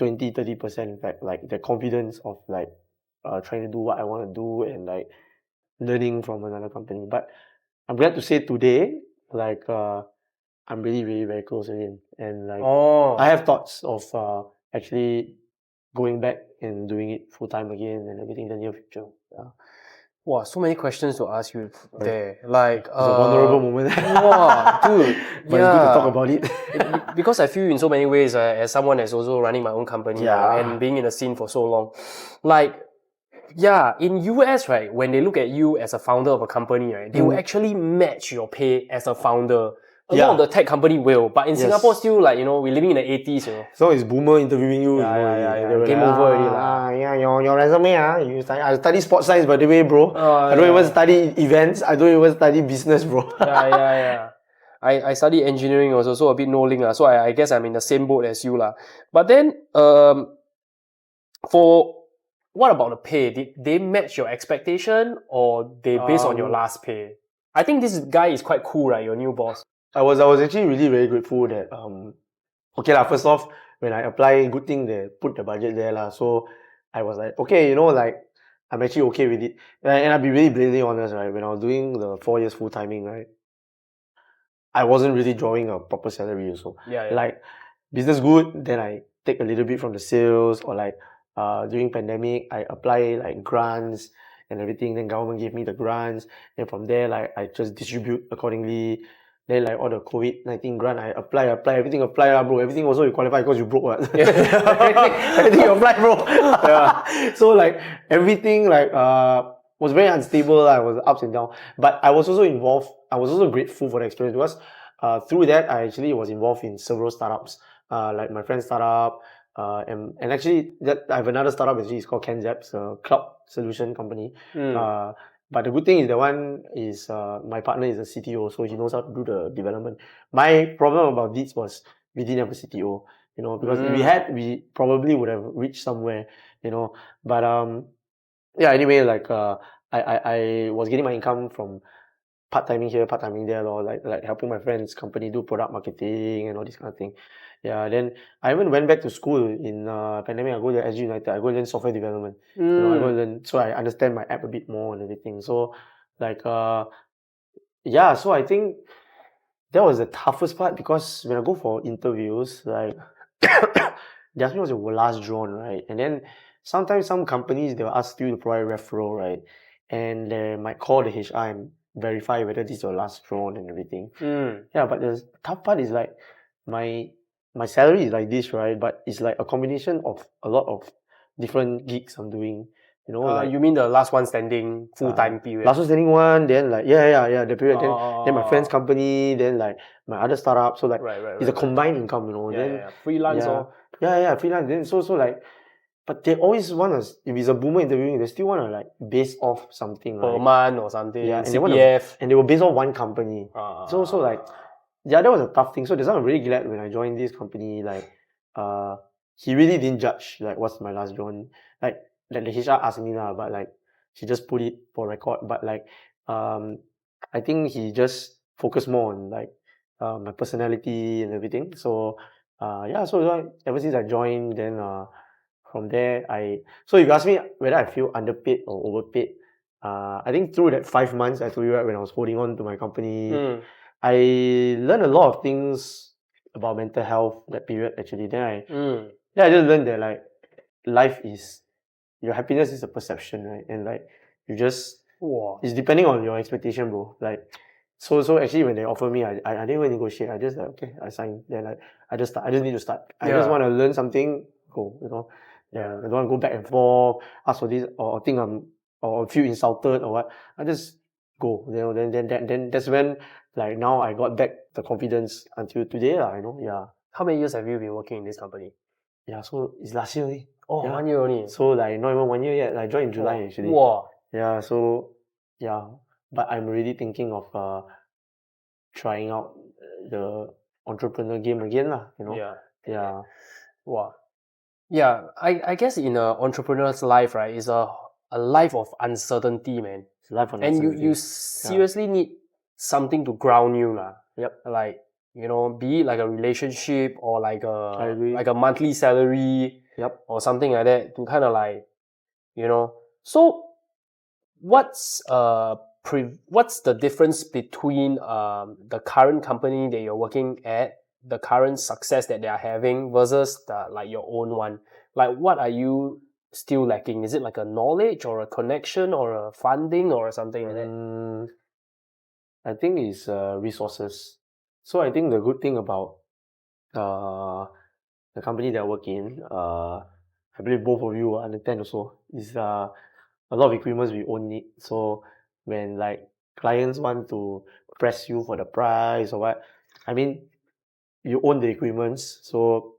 20-30%, in fact, like the confidence of like trying to do what I want to do and like learning from another company. But I'm glad to say today, like I'm really, really very close with him, and like I have thoughts of actually going back and doing it full time again and everything in the near future. Yeah. Wow, so many questions to ask you there. Like it's a vulnerable moment. Wow, dude. But it's good to talk about it. Because I feel in so many ways, as someone that's also running my own company and being in the scene for so long, like in US, right, when they look at you as a founder of a company, right, they will actually match your pay as a founder. A lot of the tech company will, but in Singapore still like, we're living in the 80s, So it's boomer interviewing you, game over already. Your resume, I study sports science, by the way, bro. I don't even study events. I don't even study business, bro. I study engineering also, so a bit no link. So I guess I'm in the same boat as you. But then, for what about the pay? Did they match your expectation or they based on your last pay? I think this guy is quite cool, right? Your new boss. I was actually really very grateful that okay lah. First off, when I apply, good thing they put the budget there lah. So I was like, okay, you know, like I'm actually okay with it. And I'll be really blatantly honest, right? When I was doing the 4 years full timing, right, I wasn't really drawing a proper salary also. Yeah. Like business good, then I take a little bit from the sales, or like during pandemic I apply like grants and everything. Then government gave me the grants. Then from there, like I just distribute accordingly. Then like all the COVID-19 grant, I apply, everything apply bro. Everything also you qualify because you broke what. everything you apply, bro. Yeah. So like everything like was very unstable. I was ups and downs. But I was also involved. I was also grateful for the experience because through that I actually was involved in several startups. Like my friend's startup, and actually that I have another startup actually, it's called Kenzaps, a cloud solution company. But the good thing is that one is my partner is a CTO, so he knows how to do the development. My problem about this was we didn't have a CTO, you know, because if we had, we probably would have reached somewhere, you know. But yeah, anyway, like I was getting my income from part-timing here, part-timing there, or like helping my friend's company do product marketing and all this kind of thing. Yeah, then I even went back to school in pandemic. I go to SG United. I go learn software development. You know, I go learn, so I understand my app a bit more and everything. So like yeah, so I think that was the toughest part, because when I go for interviews, like they ask me what's your last drawn, right? And then sometimes some companies they'll ask you to provide referral, right? And they might call the HR and verify whether this is your last drawn and everything. Yeah, but the tough part is like my salary is like this, right? But it's like a combination of a lot of different gigs I'm doing. You know, like you mean the last one standing full-time period? last one standing one, then like the period, then my friend's company, then like my other startup. So like it's a combined income, you know. Then freelance or freelance. Then so like, but they always want us, if it's a boomer interviewing, they still want to like base off something, per right? month or something. Yeah, and CPF. they will base off one company. So like, yeah, that was a tough thing. So that's why I'm really glad when I joined this company. Like, he really didn't judge like what's my last join. Like the HR asked me lah, but like he just put it for record. But like, I think he just focused more on like my personality and everything. So yeah, so like, ever since I joined, then from there so if you ask me whether I feel underpaid or overpaid, I think through that 5 months I told you, right, when I was holding on to my company, I learned a lot of things about mental health that period actually. Then I just learned that like life is, your happiness is a perception, right? And like you just it's depending on your expectation, bro. Like so actually when they offer me, I didn't even negotiate. I just like, okay, I signed. Then like I just need to start. I just want to learn something. Go, you know. Yeah, I don't want to go back and forth, ask for this, or think or feel insulted or what. I just go, you know. Then that's when like now I got back the confidence until today, lah. You know, yeah. How many years have you been working in this company? Yeah, so it's last year only. Oh, 1 year only. So like not even 1 year yet. I joined in July actually. Wow. Yeah, so yeah, but I'm already thinking of trying out the entrepreneur game again, lah. You know. Yeah. Wow. Yeah, I guess in an entrepreneur's life, right, is a life of uncertainty, man. It's a life of and uncertainty. you seriously need something to ground you, lah. Yep. Like, you know, be it like a relationship or like I agree. a monthly salary. Yep. Or something like that to kind of like, you know. So what's the difference between the current company that you're working at, the current success that they are having, versus the like your own one? Like, what are you still lacking? Is it like a knowledge or a connection or a funding or something like that? I think it's resources. So I think the good thing about the company that I work in, I believe both of you understand also, is a lot of equipments we own it. So when like clients want to press you for the price or what, I mean, you own the equipments, so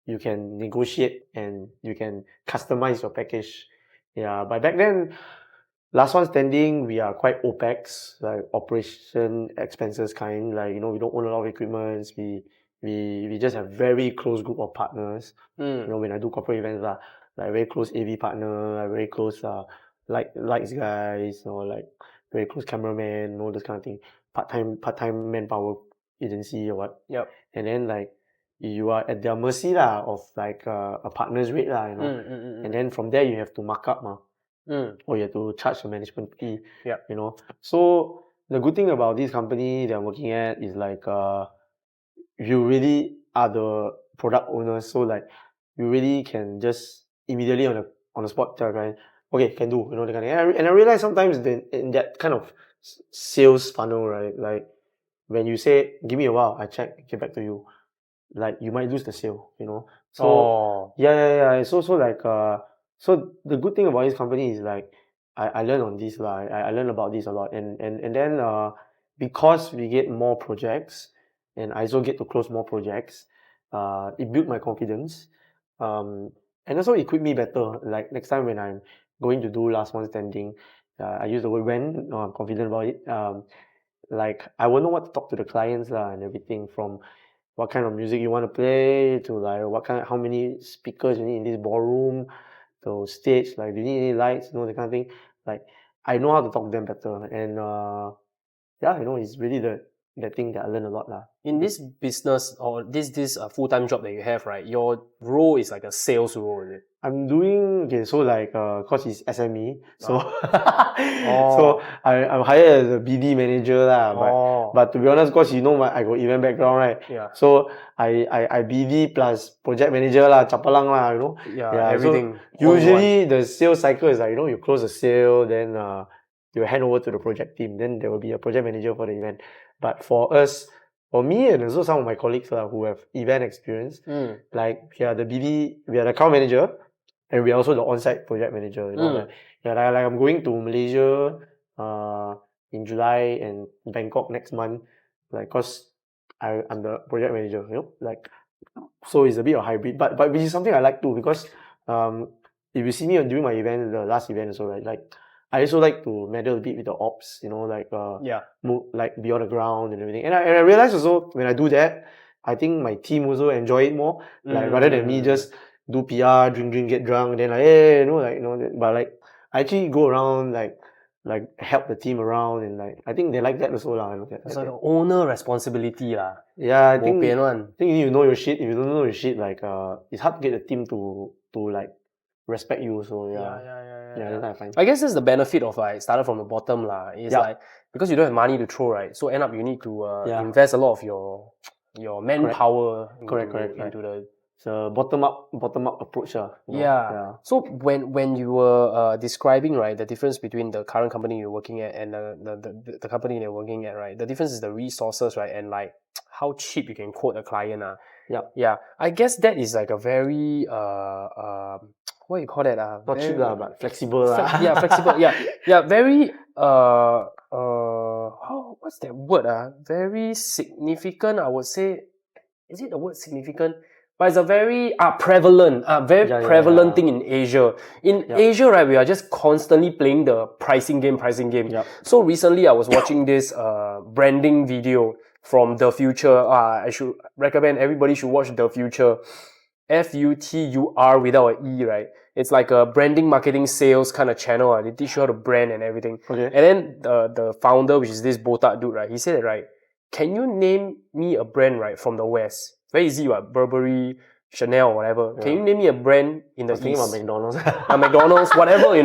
you can negotiate and you can customize your package. Yeah, but back then, last one standing, we are quite OPEX, like operation expenses kind. Like, we don't own a lot of equipment. We just have very close group of partners. When I do corporate events, like very close AV partner, like very close lights guys, like very close cameraman, those kind of thing. Part-time manpower agency or what. Yep. And then like you are at their mercy lah of like a partner's rate lah, And then from there you have to mark up or you have to charge the management fee. Yep. So the good thing about this company that I'm working at is like you really are the product owner, so like you really can just immediately on the spot tell a client, okay, can do, that kind of thing. And I realize sometimes in that kind of sales funnel, right, like when you say give me a while, I check, get back to you, like you might lose the sale, So yeah. So like so the good thing about this company is like I learn on this lah. I learn about this a lot, and then because we get more projects, and I also get to close more projects, it built my confidence, and also equip me better. Like next time when I'm going to do last one standing, I use the word when, I'm confident about it. Like I will know what to talk to the clients lah and everything, from what kind of music you want to play to like how many speakers you need in this ballroom, to stage, like do you need any lights, that kind of thing. Like I know how to talk to them better, and it's really the thing that I learned a lot lah. In this business or this full-time job that you have, right, your role is like a sales role, is it? I'm doing so like cause it's SME, so so I'm hired as a BD manager lah. But to be honest, cause I got event background, right? Yeah. So I BD plus project manager lah, chapalang lah, Yeah, everything. So usually the sales cycle is like you close the sale, then you hand over to the project team, then there will be a project manager for the event. But for me and also some of my colleagues who have event experience, like we are the BD, we are the account manager, and we are also the on-site project manager. Like I'm going to Malaysia in July and Bangkok next month, like cause I'm the project manager. Like so it's a bit of hybrid, but which is something I like too, because if you see me during my event, the last event also, right, like I also like to meddle a bit with the ops, like like be on the ground and everything. And I realize also when I do that, I think my team also enjoy it more. Like rather than me just do PR, drink, get drunk, then like hey, but like I actually go around like help the team around, and like I think they like that also lah. It's like an owner responsibility lah. Yeah, I think you need to know your shit. If you don't know your shit, like it's hard to get the team to like respect you. So that's what I find. I guess that's the benefit of like started from the bottom lah. It's like because you don't have money to throw, right? So end up you need to invest a lot of your manpower into the bottom up approach. So when you were describing, right, the difference between the current company you're working at and the company you're working at, right, the difference is the resources, right, and like how cheap you can quote a client. I guess that is like a very what do you call that? Not cheap lah, but flexible flexible. Very what's that word? Very significant, I would say. Is it the word significant? But it's a very prevalent, prevalent thing in Asia. In Asia, right, we are just constantly playing the pricing game. So recently, I was watching this branding video from The Future. I should recommend everybody should watch The Future. FUTUR without an E, right? It's like a branding, marketing, sales kind of channel. They teach you how to brand and everything. Okay. And then the founder, which is this botak dude, right? He said, right, can you name me a brand, right, from the West? Very easy, what? Burberry, Chanel, whatever. Can you name me a brand in the East? Thinking about McDonald's. McDonald's, whatever,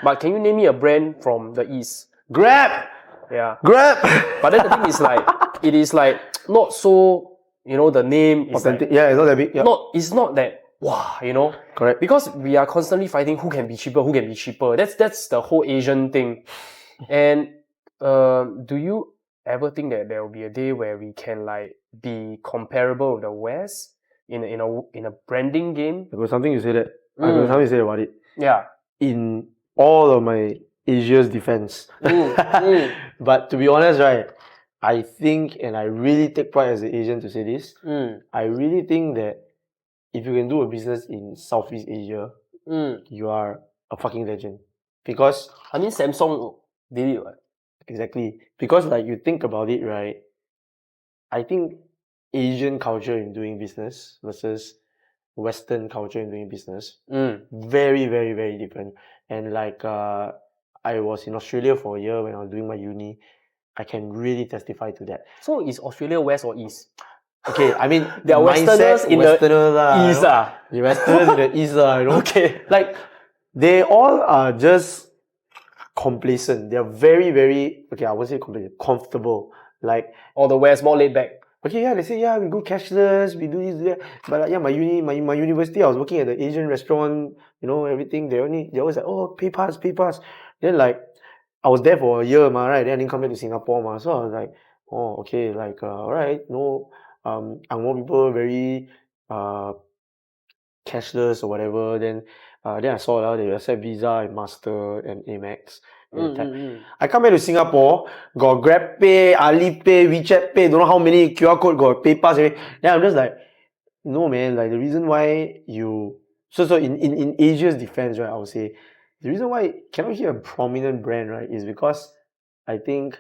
But can you name me a brand from the East? Grab! Yeah. Grab! But then the thing is like, it is like not so, the name is authentic. Like, it's not that big. It's not that, wow, Correct. Because we are constantly fighting who can be cheaper. That's the whole Asian thing. And do you ever think that there will be a day where we can like be comparable with the West in a branding game? There was something you said about it. Yeah. In all of my Asia's defense. But to be honest, right, I think, and I really take pride as an Asian to say this, I really think that if you can do a business in Southeast Asia, you are a fucking legend. because I mean, Samsung did it, what? exactly because like you think about it, right? I think Asian culture in doing business versus Western culture in doing business, very, very, very different. And like I was in Australia for a year when I was doing my uni. I can really testify to that. So is Australia west or east? Okay, I mean, They are Westerners in Westerners the east, The Westerners in the east, Okay. Like, they all are just complacent. They are very, very, okay, I won't say complacent, comfortable. Like, Or the west, more laid back. okay, yeah, they say, yeah, we go cashless, we do this, that. But like, yeah, my university, I was working at the Asian restaurant, everything. They always like, oh, pay pass. Then like, I was there for a year, right? Then I didn't come back to Singapore, So I was like, oh, okay, like, all right, no, Angmo people very cashless or whatever. Then I saw they accept Visa and Master and Amex. I come back to Singapore, got GrabPay, Alipay, WeChat Pay, don't know how many QR code, got PayPass. Then I'm just like, no man, like the reason why you so in Asia's defense, right, I would say the reason why cannot hear a prominent brand, right, is because I think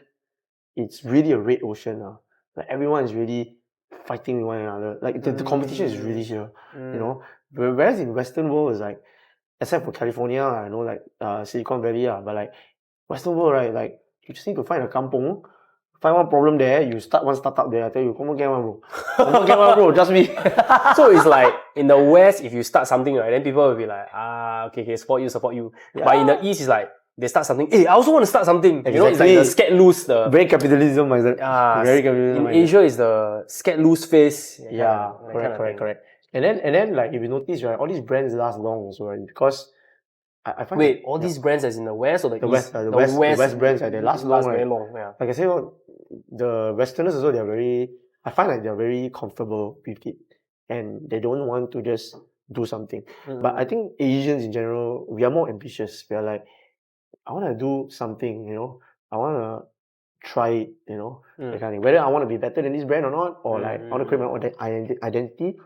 it's really a red ocean now. Like everyone is really fighting with one another. Like the competition is really here, Whereas in Western world is like, except for California, I know like Silicon Valley, but like Western world, right, like you just need to find a kampong, find one problem there, you start one startup there, I tell you, come on, get one, bro. Come on, get one, bro, just me. So it's like, in the West, if you start something, right, then people will be like, okay, support you. Yeah. But in the East, it's like, they start something, hey, I also want to start something. Exactly. You know, it's like the scared loose. Very capitalism, very capitalism. In Asia, is the scared loose face. Yeah, correct. And then like, if you notice, right, all these brands last long also, right, because I find wait, all these brands as in the West or the East? The West brands, they last long, right? Very long, yeah. Like I say, the Westerners also, I find like they're very comfortable with it. And they don't want to just do something. But I think Asians in general, we are more ambitious. We are like, I want to do something, I want to try it, that kind of thing. Whether I want to be better than this brand or not, or like I want to create my own identity.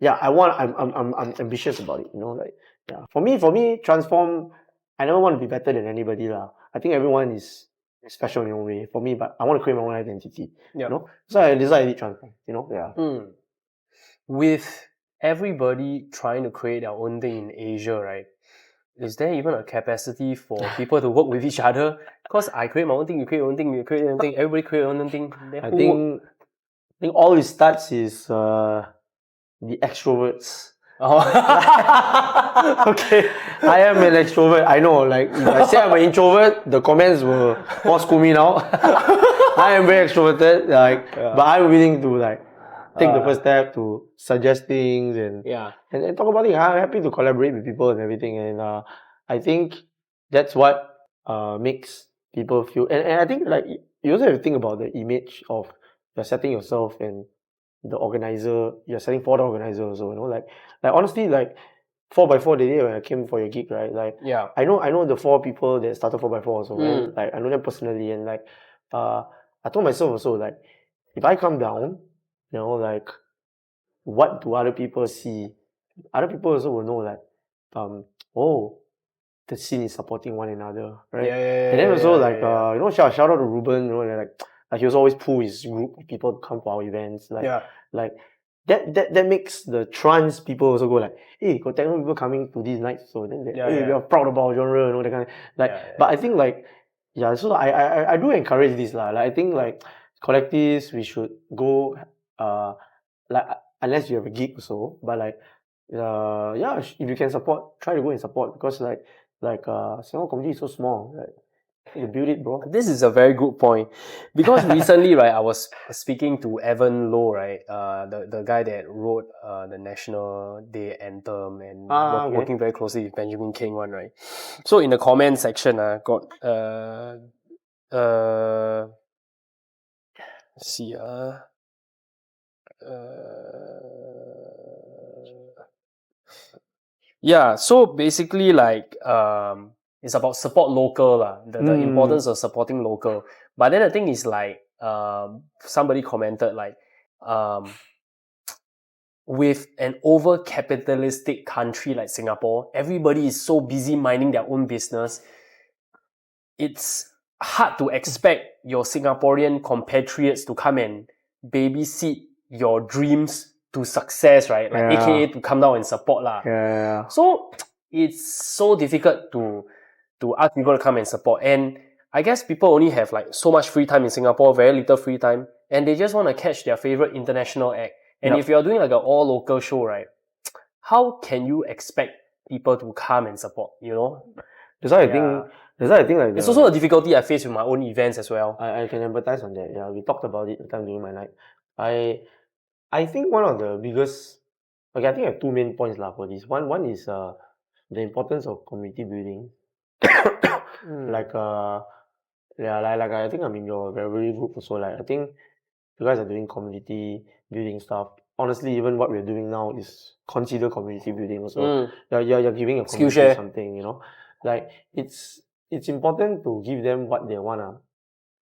Yeah, I'm ambitious about it, like, yeah. For me, TRANCE4M, I never want to be better than anybody lah. I think everyone is special in their own way. For me, but I want to create my own identity. So I decided TRANCE4M, yeah. With everybody trying to create their own thing in Asia, right? Is there even a capacity for people to work with each other? Because I create my own thing, you create your own thing, you create your own thing, everybody create their own thing. I think all it starts is the extroverts. Oh. Okay. I am an extrovert. I know, like, if I say I'm an introvert, the comments will all school me now. I am very extroverted, but I'm willing to like take the first step to suggest things and talk about it. I'm happy to collaborate with people and everything, and I think that's what makes people feel. And I think like you also have to think about the image of you're setting yourself and the organizer. You're setting for the organizer also. Like honestly, like 4x4 the day when I came for your gig, right? Like I know the 4 people that started 4x4 also, right? Like I know them personally, and like I told myself also, like, if I come down, like, what do other people see? Other people also will know, like, oh, the scene is supporting one another, right? And then also shout out to Ruben, like he was always pull his group of people to come for our events, like that makes the trance people also go like, hey, got techno people coming to these nights, so then we are proud about our genre, that kind of like. But I think like so I do encourage this lah. Like I think like collectives, we should go like unless you have a gig also, but like if you can support, try to go and support, because like Singapore community is so small, like you build it, bro. This is a very good point, because recently, right, I was speaking to Evan Low, right, the guy that wrote the National Day Anthem and working very closely with Benjamin King one, right. So in the comment section, got let's see, yeah, so basically like it's about support local lah, the importance of supporting local. But then the thing is like somebody commented like with an over capitalistic country like Singapore, everybody is so busy minding their own business. it's hard to expect your Singaporean compatriots to come and babysit your dreams to success, right? Like AKA to come down and support lah. Yeah. So it's so difficult to ask people to come and support. And I guess people only have like so much free time in Singapore, very little free time, and they just want to catch their favorite international act. And if you're doing like an all local show, right, how can you expect people to come and support, you know? That's why I think like it's also a difficulty I face with my own events as well. I can empathize on that. Yeah, we talked about it the time during my night. I think one of the biggest, okay, I think I have two main points lah for this. One is the importance of community building. Like I think I'm in your revelry group also. Like I think you guys are doing community building stuff. Honestly, even what we're doing now is consider community building also. You're giving a community something, you know. Like it's important to give them what they wanna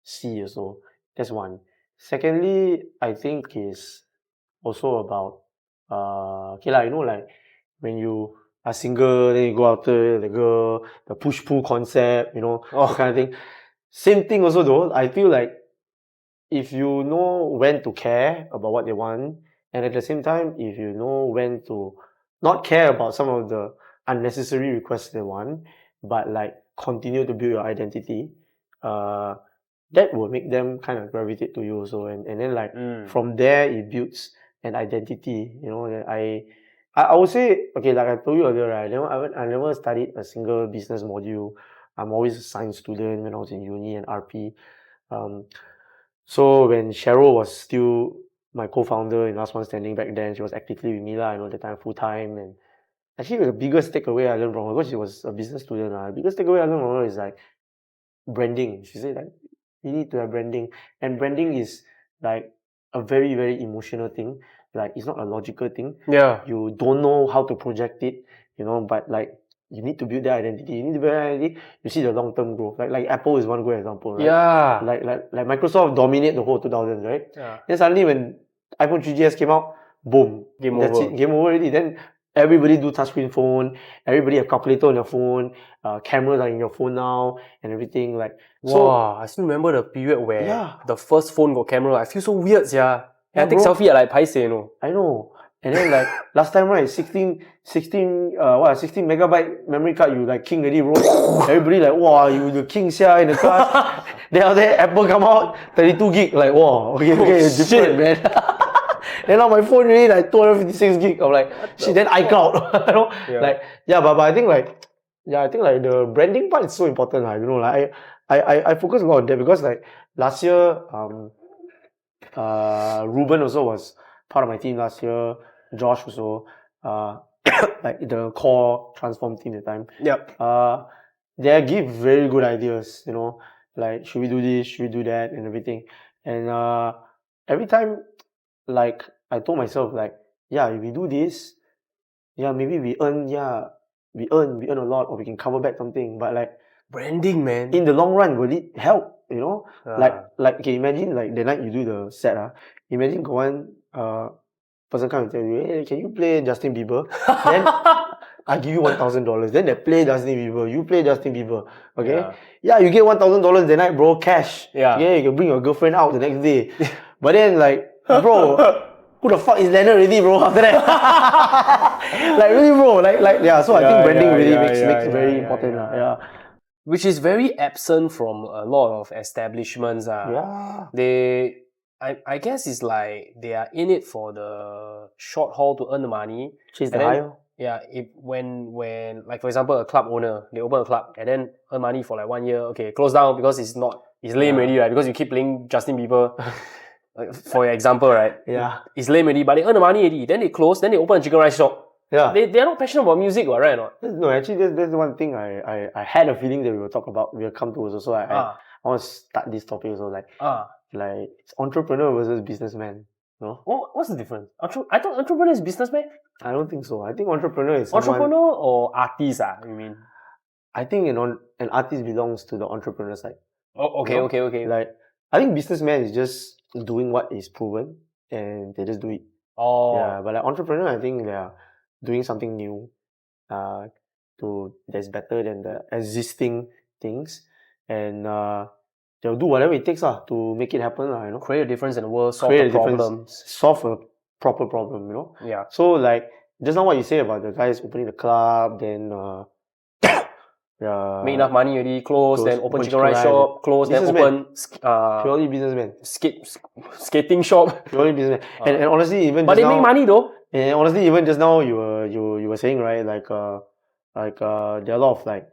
see also. That's one. Secondly, I think is also about okay lah, you know, like when you are single, then you go after the girl, the push-pull concept, you know, that kind of thing. Same thing also though. I feel like if you know when to care about what they want, and at the same time, if you know when to not care about some of the unnecessary requests they want, but like continue to build your identity, that will make them kind of gravitate to you also. And then like from there, it builds an identity, you know. That I would say, okay, like I told you earlier, right, I never studied a single business module. I'm always a science student when I was in uni and RP. So when Cheryl was still my co-founder in Last One Standing back then, she was actively with me lah, you know, the time full time. And actually the biggest takeaway I learned from her, because she was a business student, the biggest takeaway I learned from her is like branding. She said like you need to have branding, and branding is like a very, very emotional thing. Like it's not a logical thing. Yeah. You don't know how to project it, you know, but like you need to build that identity. You need to build that identity. You see the long-term growth. Like Apple is one good example, right? Yeah. Like Microsoft dominate the whole 2000s, right? Yeah. Then suddenly when iPhone 3GS came out, boom, that's over. it, game over already. Then everybody do touchscreen phone. Everybody have calculator on their phone. Cameras are in your phone now and everything. Like wow, I still remember the period where the first phone got camera. I feel so weird, yeah. I take selfie at like paise, you know. I know. And then like last time, right, 16 megabyte memory card, you like king already, bro. Everybody like, wow, you the king sia in the class. Then after that, Apple come out, 32 gig, like, wow, okay, different, man. Then now my phone really like 256 gig. I'm like, shit, then iCloud. You know? Yeah. Like, yeah, but I think like, the branding part is so important. You know, like I focus a lot on that because like last year, Ruben also was part of my team last year. Josh also, like the core transform team at the time. Yep. They give very good ideas, you know, like should we do this, should we do that, and everything. And every time, like I told myself, like, yeah, if we do this, yeah, maybe we earn a lot, or we can cover back something. But like branding, man, in the long run, will it help? You know, like okay, imagine like the night you do the set, imagine go one person come and tell you, hey, can you play Justin Bieber? Then I give you $1,000. Then they play Justin Bieber. You play Justin Bieber. Okay? Yeah, you get $1,000 the night, bro. Cash. Yeah. You can bring your girlfriend out the next day. But then like, bro, who the fuck is LENERD already, bro? After that, like really, bro. Like yeah. So I think branding really makes very important. Yeah. Which is very absent from a lot of establishments. Yeah. I guess it's like they are in it for the short haul to earn the money. Chase the high. Yeah, when like for example a club owner, they open a club and then earn money for like 1 year. Okay, close down because it's lame already, right? Because you keep playing Justin Bieber. For example, right? Yeah. It's lame already, but they earn the money already. Then they close, then they open a chicken rice shop. Yeah. They're not passionate about music, right? Or not? No, actually that's one thing I had a feeling that we will talk about, we'll come to also. So I want to start this topic also, like it's entrepreneur versus businessman. No? Oh, what's the difference? I thought entrepreneur is businessman? I don't think so. I think entrepreneur is entrepreneur or artist, you mean? I think an artist belongs to the entrepreneur side. Oh, okay, you know? Okay. Like, I think businessman is just doing what is proven and they just do it. Oh. Yeah, but like entrepreneur, I think they are doing something new that's better than the existing things. and they'll do whatever it takes to make it happen, you know. Create a difference in the world, solve Create the a difference, problems. solve a proper problem, you know. Yeah. So like just now what you say about the guys opening the club, then make enough money already, close, then open chicken rice shop, close, then open purely businessman. Skating shop. Purely businessman. And honestly, even but just they now, make money though. And honestly, even just now you were saying, right, like there are a lot of like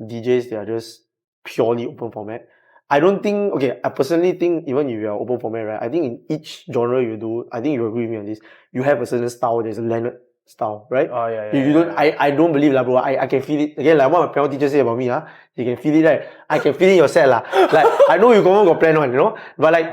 DJs, they are just purely open format. I don't think, okay, I personally think even if you are open format, right, I think in each genre you do, I think you agree with me on this, you have a certain style, there's a LENERD style, right? Oh yeah, you don't, I don't believe bro, I can feel it. Again, like what my piano teacher say about me, you can feel it, right? I can feel it in your set, like, I know you got plan one, you know? But like,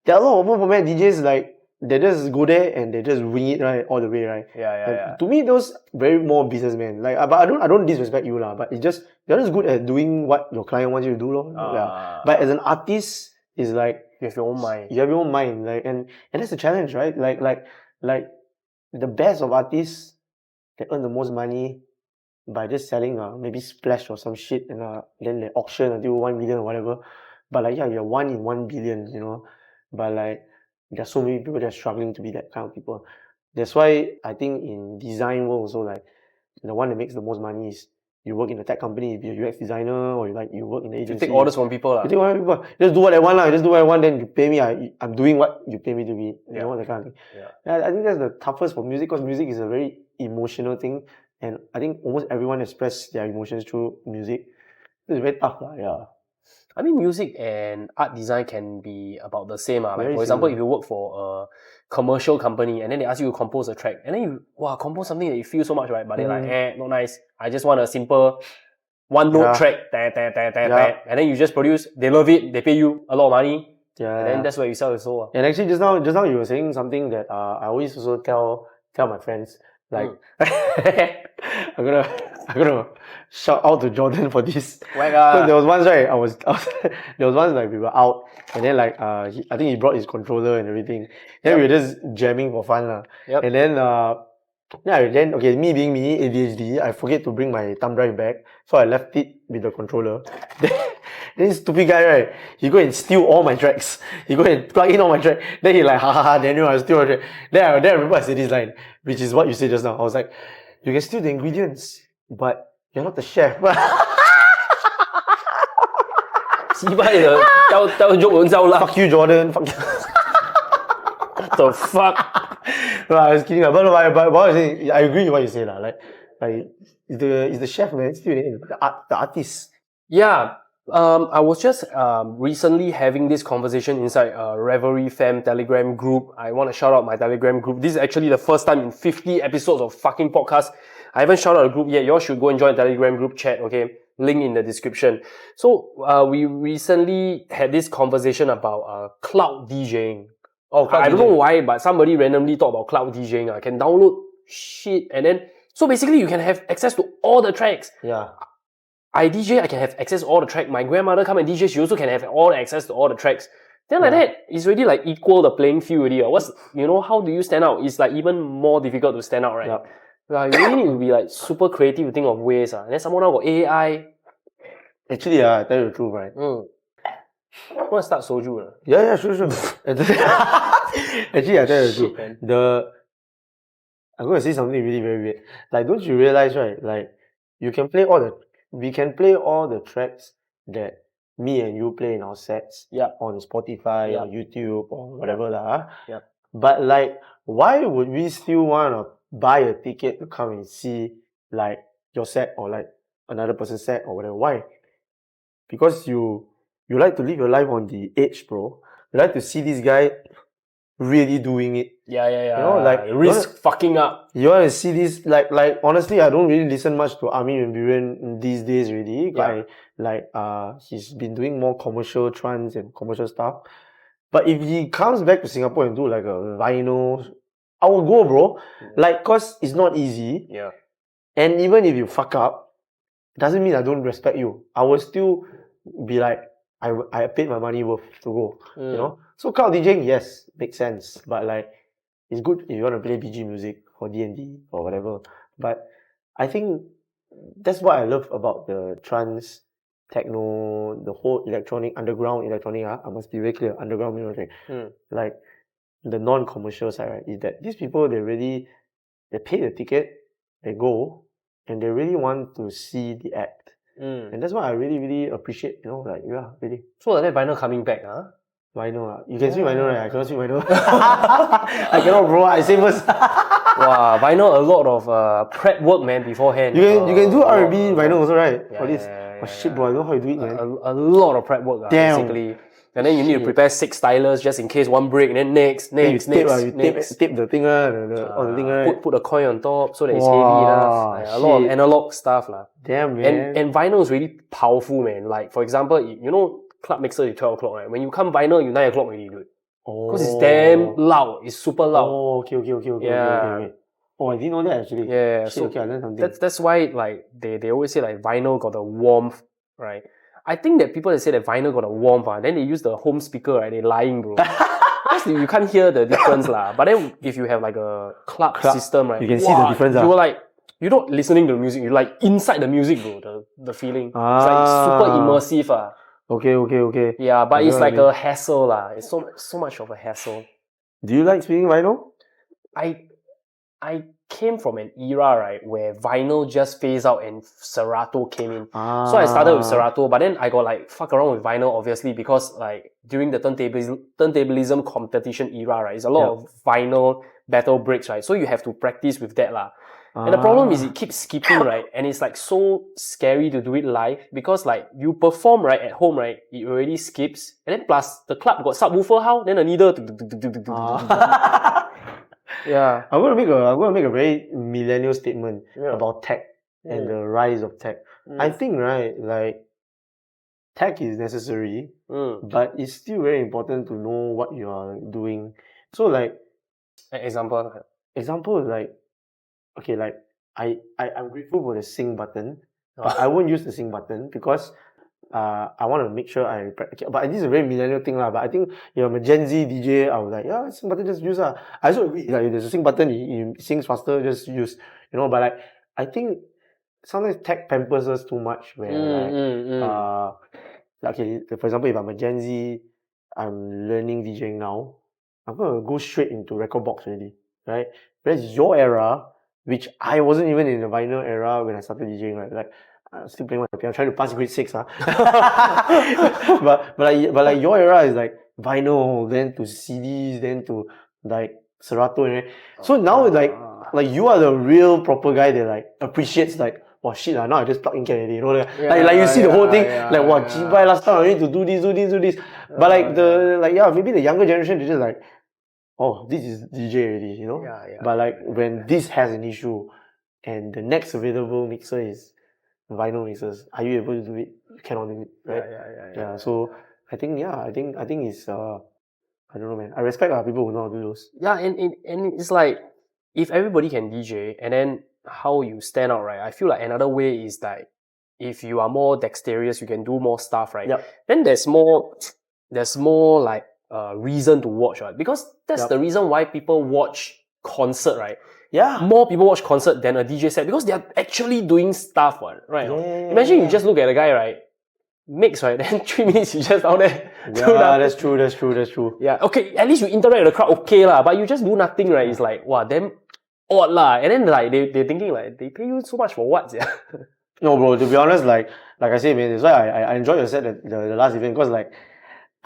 there are a lot of open format DJs, like, they just go there and they just wing it right all the way, right? Yeah. To me, those very more businessmen. Like, but I don't disrespect you but it's just you're just good at doing what your client wants you to do, yeah. But as an artist, it's like you have your own mind. You have your own mind, like, and that's the challenge, right? Like the best of artists, they earn the most money by just selling maybe Splash or some shit, and then they auction until 1 million or whatever. But like, yeah, you're 1 in 1 billion, you know. But like, there's so many people that are struggling to be that kind of people. That's why I think in design world also, like, the one that makes the most money is you work in a tech company, be a UX designer, or you work in an agency. You take orders from people. You take orders from people. Just do what I want, just do what I want, then you pay me. I'm doing what you pay me to be. You know, that kind of thing. Yeah. I think that's the toughest for music, because music is a very emotional thing. And I think almost everyone express their emotions through music. It's very tough, yeah. I mean, music and art design can be about the same. Like, Very for example, similar. if you work for a commercial company and then they ask you to compose a track, and then you compose something that you feel so much, right? But they're like, not nice. I just want a simple one note track, and then you just produce. They love it. They pay you a lot of money. Yeah. And then that's where you sell your soul. And actually, just now you were saying something that I always also tell my friends, like, I'm gonna shout out to Jordan for this. Because there was once, right, there was once like we were out, and then like I think he brought his controller and everything. Then we were just jamming for fun And then then okay, me being me, ADHD, I forget to bring my thumb drive back, so I left it with the controller. Then this stupid guy, right, he go and steal all my tracks. He go and plug in all my tracks. Then he like, ha, Daniel, I steal all my track. Then I remember I said this line, which is what you said just now. I was like, you can steal the ingredients, but you're not the chef. 鸡巴的，叫中文招啦。Fuck you, Jordan. Fuck you. What the fuck? No, I was kidding. But what I say, I agree with what you say. Like is the chef, man, still the artist. Yeah. I was just recently having this conversation inside Revelry fam Telegram group. I want to shout out my Telegram group. This is actually the first time in 50 episodes of fucking podcast I haven't shouted out the group yet. You all should go and join the Telegram group chat, okay? Link in the description. So we recently had this conversation about cloud DJing. Oh, I don't know why, but somebody randomly talked about cloud DJing. I can download shit, and then so basically you can have access to all the tracks. Yeah. I DJ, I can have access to all the tracks. My grandmother come and DJ, she also can have all the access to all the tracks. Then like that, it's already like equal the playing field already. How do you stand out? It's like even more difficult to stand out, right? Yep. Like, you really need to be like super creative to think of ways. And then someone now got AI. Actually, I tell you the truth, right? I want to start soju. Yeah, sure. Actually, I tell you the truth. I'm going to say something really very weird. Like, don't you realize, right? Like, we can play all the tracks that me and you play in our sets on Spotify or YouTube or whatever But like, why would we still want to buy a ticket to come and see like your set or like another person's set or whatever? Why? Because you like to live your life on the edge, bro. You like to see this guy really doing it. Yeah. You know, like risk fucking up. You want to see this, like honestly, I don't really listen much to Armin and Veering these days really. He's been doing more commercial trance and commercial stuff. But if he comes back to Singapore and do like a vinyl, I will go, bro. Like, cause it's not easy. Yeah. And even if you fuck up, doesn't mean I don't respect you. I will still be like, I paid my money worth to go. You know? So cloud DJing, yes, makes sense. But like, it's good if you want to play BG music or D&D or whatever. But I think that's what I love about the trance techno, the whole underground electronic, I must be very clear, underground music. Like the non-commercial side, right, is that these people, they pay the ticket, they go, and they really want to see the act. And that's what I really, really appreciate, really. So like that vinyl coming back, huh? Vinyl, you can see vinyl, right? I cannot see vinyl. I cannot, bro. I say first. Wow, vinyl, a lot of prep work, man, beforehand. You can do R&B vinyl also, right? Yeah, For this. Shit, bro, I don't know how you do it, man. A lot of prep work, basically. And then you need to prepare 6 stylers just in case one break, and then next. Tape the thing, all the thing, right? Put a coin on top so that it's heavy enough. A lot of analog stuff, lah. Damn, man. And vinyl is really powerful, man. Like, for example, club mixer is 12 o'clock, right? When you come vinyl, you 9 o'clock already, dude. Because it's damn loud. It's super loud. Oh, okay. Okay. Oh, I didn't know that actually. Yeah, shit, so okay, I learned something. That's why like they always say like vinyl got the warmth, right? I think that people that say that vinyl got a warmth, then they use the home speaker, right? They're lying, bro. You can't hear the difference, lah. But then if you have like a club system, right? You can see the difference. You were like, you're not listening to the music, you're like inside the music, bro. The feeling. It's like super immersive, Okay. Yeah, but it's like a hassle, lah. It's so much of a hassle. Do you like spinning vinyl? I came from an era, right, where vinyl just phased out and Serato came in. So I started with Serato, but then I got like fuck around with vinyl, obviously, because like during the turntablism competition era, right, it's a lot of vinyl battle breaks, right? So you have to practice with that, lah. And the problem is it keeps skipping, right? And it's like so scary to do it live because like you perform, right, at home, right, it already skips. And then plus the club got subwoofer, how? Then the needle. Yeah. I'm gonna make a very millennial statement about tech and the rise of tech. I think, right, like tech is necessary, but it's still very important to know what you are doing. So like example is like, okay, like I'm grateful for the sync button, but I won't use the sync button because I want to make sure I practice. But this is a very millennial thing, lah. But I think I'm a Gen Z DJ. I was like, yeah, sync button, just use. I also agree. Like, if there's a sync button, it syncs faster, just use. But like, I think sometimes tech pampers us too much. Where okay, for example, if I'm a Gen Z, I'm learning DJing now. I'm gonna go straight into record box already, right? Whereas your era, which I wasn't even in the vinyl era when I started DJing, right? Like, I'm still playing my piano. I'm trying to pass grade 6, but like your era is like vinyl, then to CDs, then to like Serato, and so now like you are the real proper guy that like appreciates like, wow, shit, now I just plug in already, like you see the whole thing, like wow, jibai, last time I need to do this. But like maybe the younger generation, they just like, oh, this is DJ already, But like when this has an issue, and the next available mixer is vinyl mixers, are you able to do it? You cannot do it, right? Yeah. So I think it's I don't know, man. I respect people who know how to do those. Yeah, and it's like if everybody can DJ, and then how you stand out, right? I feel like another way is that if you are more dexterous, you can do more stuff, right? Yep. Then there's more like reason to watch, right? Because that's the reason why people watch concert, right? Yeah. More people watch concert than a DJ set because they are actually doing stuff, right? Yeah. Imagine you just look at a guy, right? Mix, right? Then 3 minutes you just down there. Yeah, that's true. Yeah. Okay, at least you interact with the crowd, okay lah. But you just do nothing, right? It's like, wow, damn odd lah. And then like they're thinking like, they pay you so much for what? Yeah. No, bro. To be honest, like I say, man, that's why I enjoyed your set at the last event because like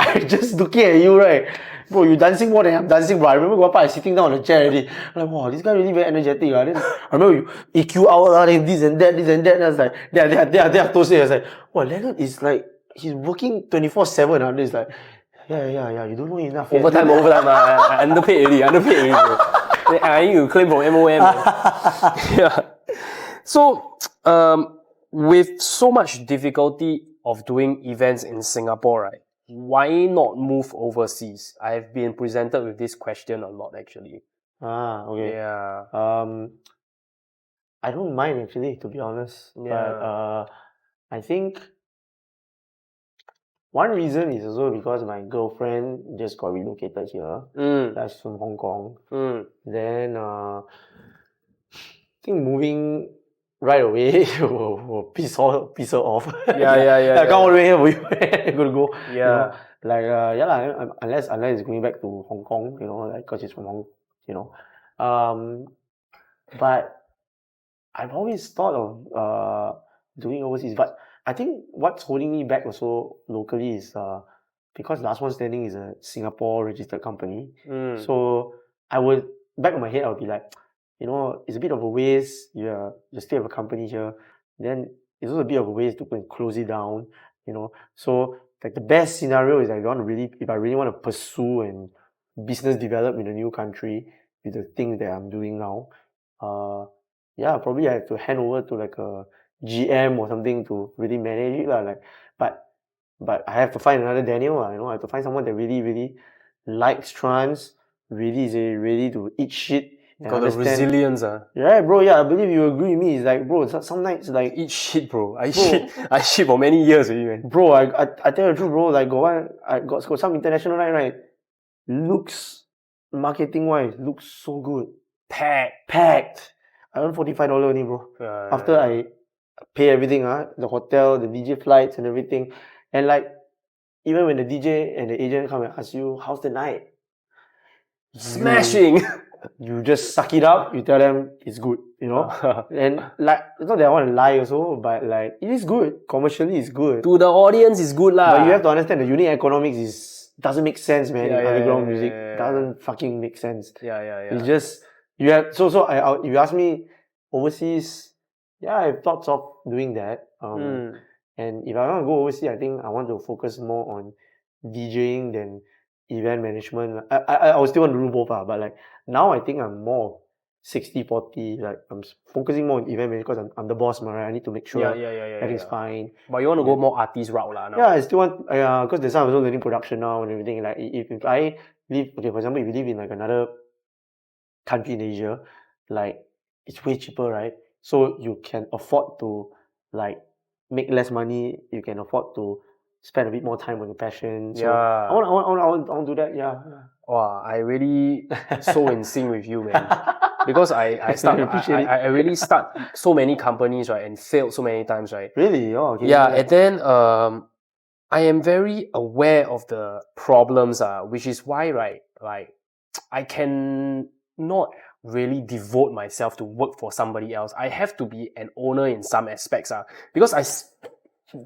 I just looking at you, right? Bro, you dancing more than I'm dancing, bro. I remember one part I sitting down on the chair already. I'm like, wow, this guy really very energetic. Then I remember you EQ out, then this and that. And I was like, they have to say, I was like, wow, LENERD is like, he's working 24/7. And it's like, yeah, you don't know enough. Overtime. I underpaid already, bro. I need to claim from MOM. Yeah. So, with so much difficulty of doing events in Singapore, right? Why not move overseas? I've been presented with this question a lot, actually. Okay. Yeah. I don't mind actually, to be honest. Yeah. But I think one reason is also because my girlfriend just got relocated here. That's from Hong Kong. Then I think moving right away will piss her off. Yeah. I come all the way here, we gonna go. Yeah. You know, like yeah lah. Unless it's going back to Hong Kong, you know, like because it's from Hong, you know, but I've always thought of doing overseas, but I think what's holding me back also locally is because Last One Standing is a Singapore registered company. So I would back of my head I would be like, you know, it's a bit of a waste. You still have a company here, then it's also a bit of a waste to go and close it down. You know, so like the best scenario is if I really want to pursue and business develop in a new country with the things that I'm doing now. Yeah, probably I have to hand over to like a GM or something to really manage it lah. Like, but I have to find another Daniel lah. You know, I have to find someone that really likes trance, really is ready to eat shit. Got the resilience, Yeah, bro. Yeah, I believe you agree with me. It's like, bro, some nights like eat shit, bro. I shit for many years already, man. Bro, I tell you the truth, bro. Like, I got some international night, right? Looks marketing wise, looks so good. Packed. I earn $45 only, bro. After I pay everything, the hotel, the DJ flights and everything. And like, even when the DJ and the agent come and ask you, how's the night? Smashing! You just suck it up, you tell them it's good, you know? And like, it's not that I want to lie also, but like, it is good. Commercially, it's good. To the audience, it's good lah. But you have to understand the unit economics doesn't make sense, man. In underground music, doesn't fucking make sense. Yeah. It's just, you have, so if you ask me overseas, yeah, I have thoughts of doing that. And if I want to go overseas, I think I want to focus more on DJing than event management. I will still want to do both, but like now I think I'm more 60-40. Like I'm focusing more on event management because I'm the boss, right? I need to make sure everything's fine. But you want to go more artist route lah. Yeah, I still want, because there's some also learning production now and everything. Like if I live, okay, for example, if you live in like another country in Asia, like it's way cheaper, right? So you can afford to like make less money. You can afford to spend a bit more time on your passion. So I want to do that. Yeah. Wow, I really so in sync with you, man. Because I really start so many companies, right, and failed so many times, right. Really? Oh, okay. Yeah, and then I am very aware of the problems, which is why, right, like I can not really devote myself to work for somebody else. I have to be an owner in some aspects, because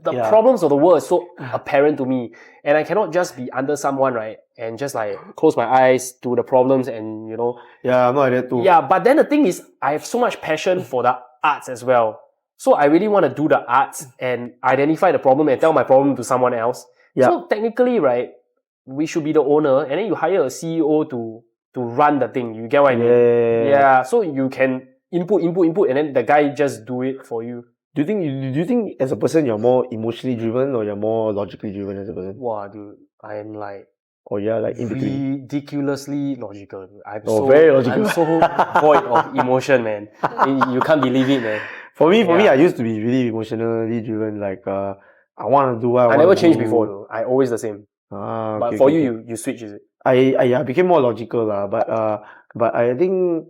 the problems of the world is so apparent to me, and I cannot just be under someone, right, and just like close my eyes to the problems and, you know. Yeah, I'm not like that too. Yeah, but then the thing is, I have so much passion for the arts as well. So I really want to do the arts and identify the problem and tell my problem to someone else. Yeah. So technically, right, we should be the owner, and then you hire a CEO to run the thing. You get what I mean? Yeah. So you can input, and then the guy just do it for you. Do you think as a person you're more emotionally driven or you're more logically driven as a person? Wow, dude, I'm like, like in between. Ridiculously logical. Very logical. I'm so void of emotion, man. You can't believe it, man. For me, I used to be really emotionally driven. Like, I want to do what I never changed before, though. I always the same. But for you switch, is it? I became more logical, but I think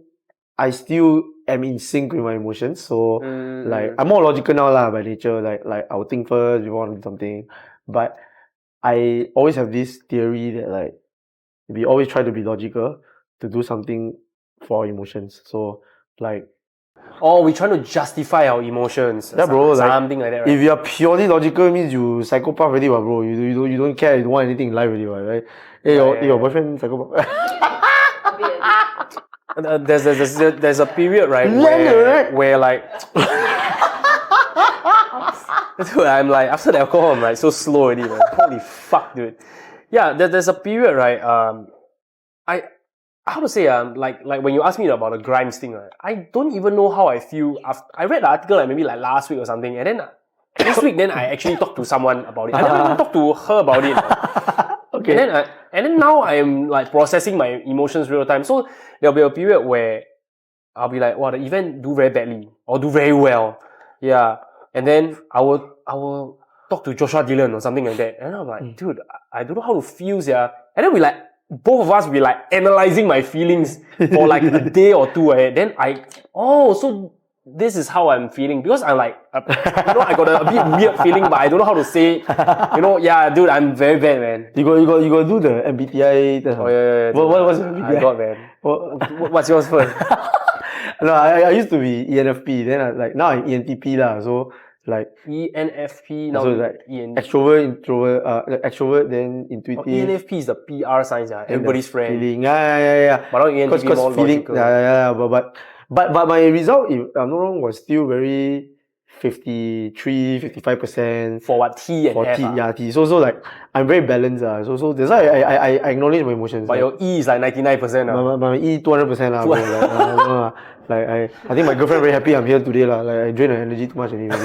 I still am in sync with my emotions. So like I'm more logical now by nature. Like I'll think first before I want to do something. But I always have this theory that like we always try to be logical to do something for our emotions. So like we're trying to justify our emotions. Yeah, bro. Something like that, right? If you're purely logical, it means you psychopath already, bro. You don't care. You don't want anything in life already, right? Hey, your boyfriend psychopath. There's a period, right, where like dude, I'm like, after the alcohol, I'm like so slow already, man. Holy fuck, dude. Yeah, there's a period, right? How to say, like when you ask me about the Grimes thing, right? I don't even know how I feel. I read the article like maybe like last week or something, and then this week, then I actually talked to someone about it. I never even talked to her about it. Okay. And then now I am like processing my emotions real time. So there'll be a period where I'll be like, wow, the event do very badly or do very well. Yeah. And then I will talk to Joshua Dillon or something like that. And I'm like, dude, I don't know how to feel, yeah. And then both of us be like analyzing my feelings for like a day or two. Then so this is how I'm feeling, because I'm like, I got a bit weird feeling, but I don't know how to say it. Yeah, dude, I'm very bad, man. You got do the MBTI test. Oh yeah. What's your MBTI? I got, man. What's yours first? No, I used to be ENFP. Then now I'm ENTP lah. So like ENFP now. So like EN... extrovert, introvert, extrovert, then intuitive. ENFP is the PR signs, everybody's friend. Feeling, yeah. But now ENTP Cause more feeling, logical. yeah. But my result, if I'm not wrong, was still very 53-55%. For what? T and for F? T, yeah, T. So like I'm very balanced. So that's why I acknowledge my emotions. But your E is like 99%. My E 200% lah. I think my girlfriend very happy I'm here today lah. Like I drain her energy too much anyway.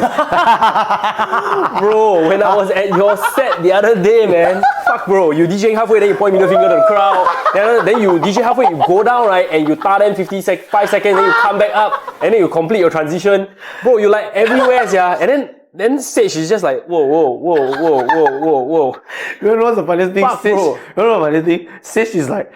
Bro, when I was at your set the other day, man, fuck bro, you DJing halfway, then you point middle finger to the crowd. Then you DJ halfway, you go down, right, and you tar them 5 seconds, then you come back up, and then you complete your transition. Bro, you like everywhere, yeah. And then Sage is just like, whoa. You know what's the funniest thing? Fuck, Sage, bro. you know what the funniest thing? Sage is like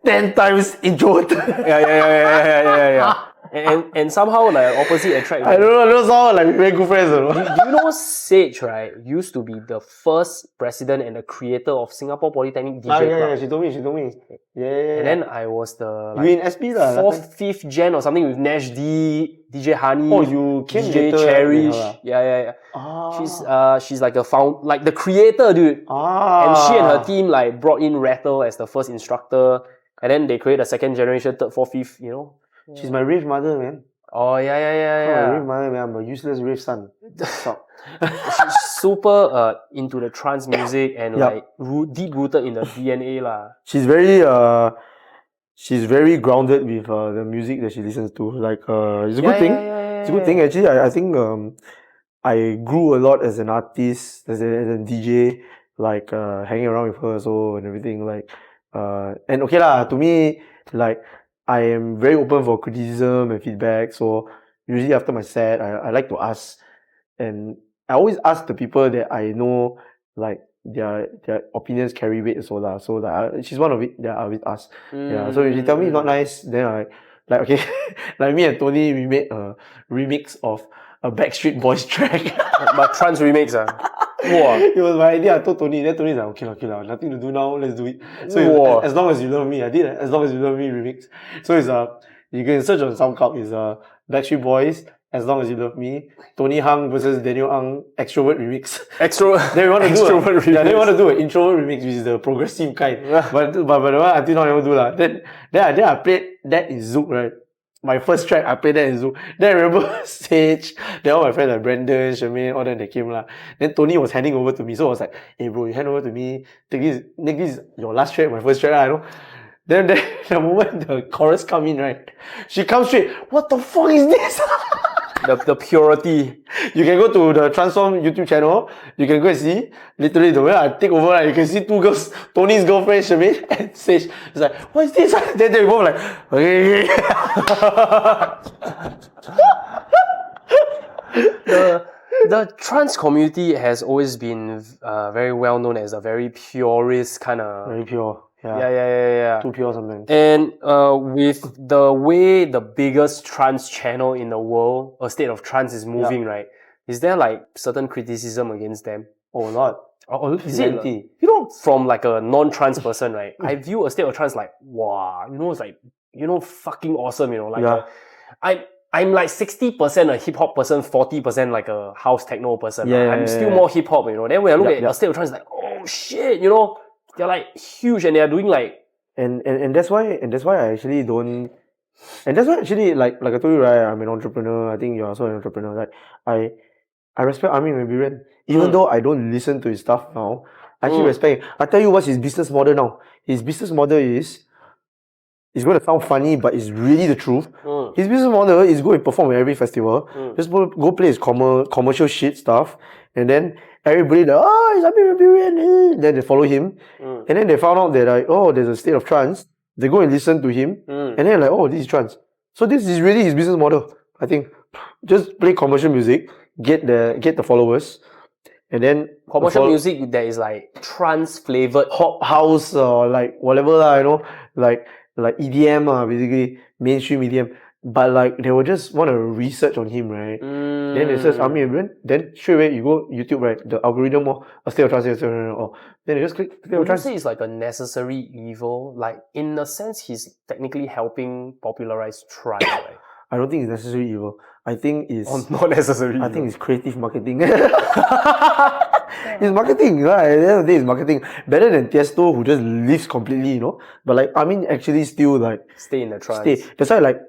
10 times introverted. Yeah. And somehow like opposite attract. I don't know somehow like very good friends. Do you know Sage, right, used to be the first president and the creator of Singapore Polytechnic DJ Club. Yeah, she told me. Yeah. And then I was the you in SP lah. 4th, 5th gen or something with Nash D, DJ Honey. Oh, you came DJ later, Cherish. yeah. She's like the like the creator, dude. And she and her team like brought in Rattle as the first instructor, and then they created a second generation, 3rd, 4th, 5th, She's my rave mother, man. Oh yeah. My rave mother, man. I'm a useless rave son. Stop. She's super into the trance music and like deep rooted in the DNA lah. She's very grounded with the music that she listens to. Like it's a good thing. It's a good thing actually. I think I grew a lot as an artist, as a DJ, like hanging around with her so and everything. Like and okay lah. To me, like I am very open for criticism and feedback. So usually after my set, I like to ask, and I always ask the people that I know, like their opinions carry weight so lah. So like she's one of it that I always ask. Yeah. So if she tell me it's not nice, then I like okay, like me and Tony, we made a remix of a Backstreet Boys track. But trance remix Wow. It was my idea. I told Tony. Then Tony's like, okay lah, nothing to do now. Let's do it. So as long as you love me, I did. As long as you love me remix. So it's you can search on SoundCloud. It's Backstreet Boys. As long as you love me. Tony Hung versus Daniel Ang extrovert remix. Then we want to do they want to do an introvert remix, which is the progressive kind. But the one until now I never do lah. Then I played that in Zouk, right? My first track, I played that in Zoom. Then I remember Sage, then all my friends like Brandon, Charmaine, all that they came lah. Then Tony was handing over to me. So I was like, hey bro, you hand over to me. Make this your last track, my first track lah, you know. Then the moment the chorus come in, right? She comes straight, what the fuck is this? The purity. You can go to the TRANCE4M YouTube channel. You can go and see. Literally, the way I take over, right, you can see 2 girls, Tony's girlfriend, Charmaine, and Sage. It's like, what is this? Then they both like, okay. The trance community has always been very well known as a very purist kind of... Very pure. Yeah. Too pure sometimes. And with the way the biggest trance channel in the world, A State of Trance, is moving, right? Is there like certain criticism against them? Oh, a lot. Is it? From like a non-trance person, right? I view A State of Trance like, wow, it's like, fucking awesome, like I'm like 60% a hip-hop person, 40% like a house techno person. I'm still more hip-hop, Then when I look at A State of Trance, like, oh shit, they're like huge and they're doing like... And that's why I actually don't... And that's why actually, like I told you, right, I'm an entrepreneur. I think you're also an entrepreneur. Like, I respect Armin van Buuren. Even though I don't listen to his stuff now, I actually respect him. I tell you what's his business model now. His business model is... It's going to sound funny, but it's really the truth. His business model is go and perform at every festival. Just go play his commercial shit stuff. And then everybody like, oh, it's Armin van Buuren. Then they follow him. And then they found out that like, oh, there's a State of Trance. They go and listen to him. And then like, oh, this is trance. So this is really his business model. I think just play commercial music, get the followers. And then commercial music that is like trance flavored, hop house or like whatever lah, like EDM basically mainstream EDM. but like they will just want to research on him, right? Then they search army and then straight away you go YouTube, right? The algorithm or a state of trance, or then they just click state of Would you trance. say it's like a necessary evil? Like, in a sense, he's technically helping popularize trance, right? I don't think it's necessarily evil. I think it's Not necessary I evil. think it's creative marketing. It's marketing, right? At the end of the day, it's marketing. Better than Tiesto, who just lives completely, But like, I mean, actually, still like Stay in the trance. stay. That's why, like,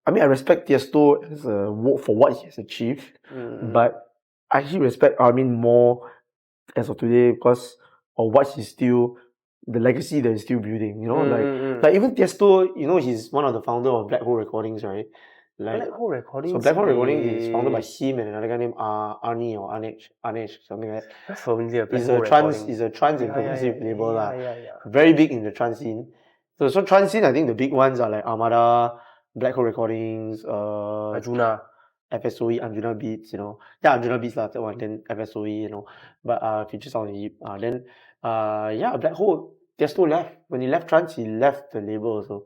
I mean, I respect Tiesto as for what he has achieved, but I actually respect Armin more as of today because of what he's still, the legacy that he's still building. Like even Tiesto, he's one of the founder of Black Hole Recordings, right? Like, Black Hole Recordings. so Black Hole Recordings is founded by him and another guy named Arnie or Anesh, something like that. That's familiar. Black It's Hole a trance, Recordings. it's a trance and progressive label lah. Yeah. Very big in the trance scene. So trance scene, I think the big ones are like Armada, Black Hole Recordings, Arjuna. FSOE, Anjunabeats, Yeah, Anjunabeats lah, that one. Then FSOE, But features on the then Black Hole. Tiesto left. When he left trance, he left the label also.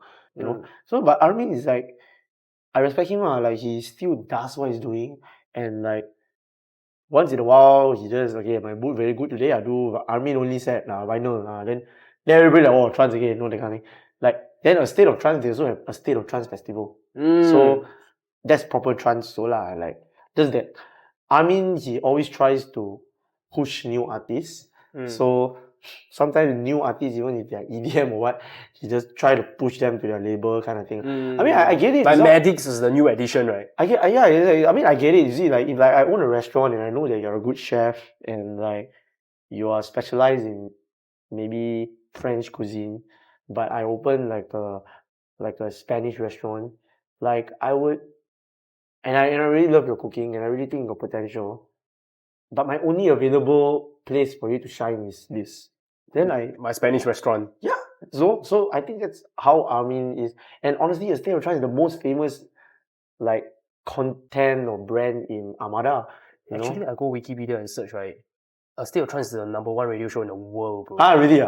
So but Armin is like, I respect him like he still does what he's doing, and like once in a while he just my mood very good today, I do Armin only set vinyl, then everybody like trance again, that kind of thing. Like then a state of trance, they also have a state of trance festival. So that's proper trance so lah. Like just that Armin, he always tries to push new artists. So sometimes new artists, even if they're EDM or what, he just try to push them to their label kind of thing. I mean, I get it. Like Madix is the new edition, right? I mean, I get it. You see, like if like I own a restaurant and I know that you're a good chef and like you are specialized in maybe French cuisine, but I open like a Spanish restaurant, like I would, and I really love your cooking and I really think you got potential, but my only available place for you to shine is this. Then my Spanish restaurant. Yeah. So I think that's how Armin is. And honestly, a State of Trance is the most famous like content or brand in Armada. Actually, I go Wikipedia and search, right? A State of Trance is the #1 radio show in the world, bro. Ah, really?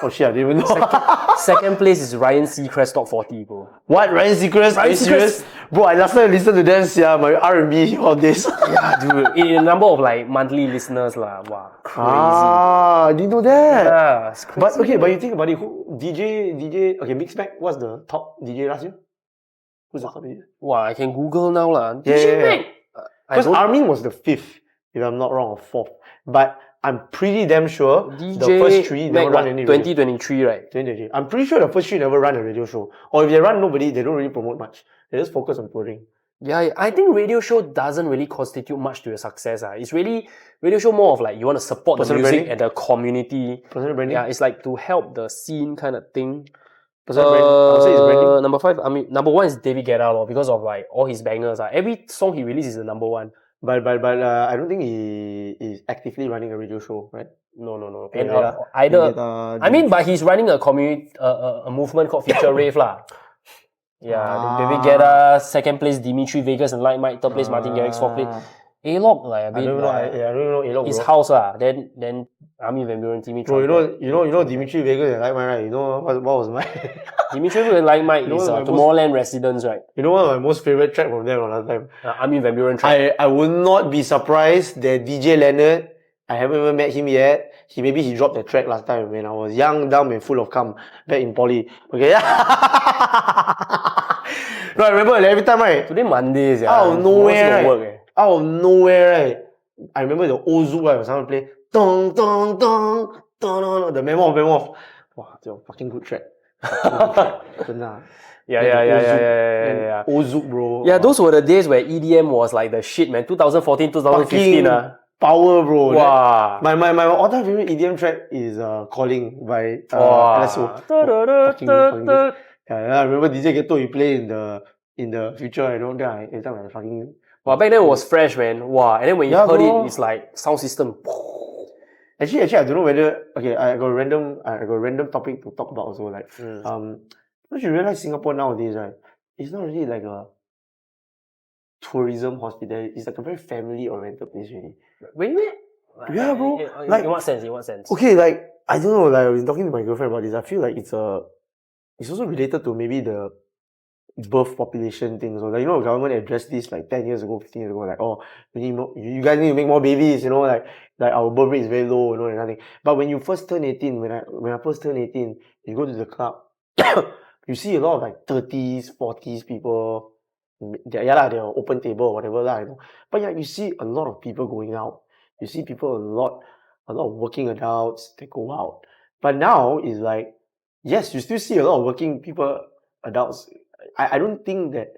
Oh shit, I didn't even know. Second place is Ryan Seacrest Top 40, bro. What? Ryan Seacrest? Are you serious? Bro, I last time listened to them, my R&B, all this. Yeah, dude. In a number of like monthly listeners, lah. Wow, crazy. I didn't know that. Yeah, it's crazy. But you think about it, who DJ, okay, Mixback, what's the top DJ last year? Who's the top DJ? Wow, I can Google now, lah. Yeah. Because Armin was the 5th, if I'm not wrong, or 4th. But I'm pretty damn sure DJ the first 3 never run any radio. 2023, right? 2023. I'm pretty sure the first 3 never run a radio show. Or if they run nobody, they don't really promote much. They just focus on touring. Yeah, I think radio show doesn't really constitute much to your success. It's really, radio show more of like you want to support the music branding? and the community. Personal branding? Yeah, it's like to help the scene kind of thing. Personal branding? I would say it's branding. Number 5, #1 is David Guetta, because of like all his bangers. Every song he releases is the #1. But I don't think he is actively running a radio show, right? No. And But he's running a community, a movement called Future Rave lah. Yeah, David Guetta, second place Dimitri Vegas and Light Mike, third place Martin Garrix, fourth place A-Log, like a bit. I don't know A-Log. His house lah. Then Armin van Buuren, Dimitri. Bro, you know Dimitri Vegas and Light Mike, right? You know what was my Dimitri Vegas and Light Mike is Tomorrowland Residents, right? You know what my most favorite track from them last time? Armin van Buuren track. I would not be surprised that DJ LENERD, I haven't even met him yet. Maybe he dropped the track last time when I was young, dumb, and full of cum back in poly. Okay, No, I remember every time, right? Today Mondays, yeah. Out of nowhere, right? Work, Out of nowhere, right? I remember the Ozu, right? Someone play dong dong dong dong, the Memoff. Wow, it's a fucking good track. Yeah. Ozu, bro. Yeah, those were the days where EDM was like the shit, man. 2014, 2015, power, bro. Wow. My all-time favorite EDM track is Calling by LSO. Fucking good. Yeah, I remember DJ Ghetto, he play in the future, I don't die. Every time I fucking. Wow, back then it was fresh, man. Wow. And then when you heard it, it's like sound system. Actually, I don't know whether I got a random topic to talk about also. Like, don't you realize Singapore nowadays, right? It's not really like a tourism hospitality. It's like a very family-oriented place, really. Really? Yeah, bro. Like, in what sense? Okay, like I don't know. Like I've been talking to my girlfriend about this. I feel like it's also related to maybe the birth population things. So, like, you know, the government addressed this like 10 years ago, 15 years ago, like, oh, we need more, you guys need to make more babies, you know, like our birth rate is very low, you know, and nothing. But when you first turn 18, when I first turned 18, you go to the club, you see a lot of like 30s, 40s people. They're open table or whatever, you know. But yeah, you see a lot of people going out. You see people a lot of working adults, they go out. But now is like, yes, you still see a lot of working people, adults. I don't think that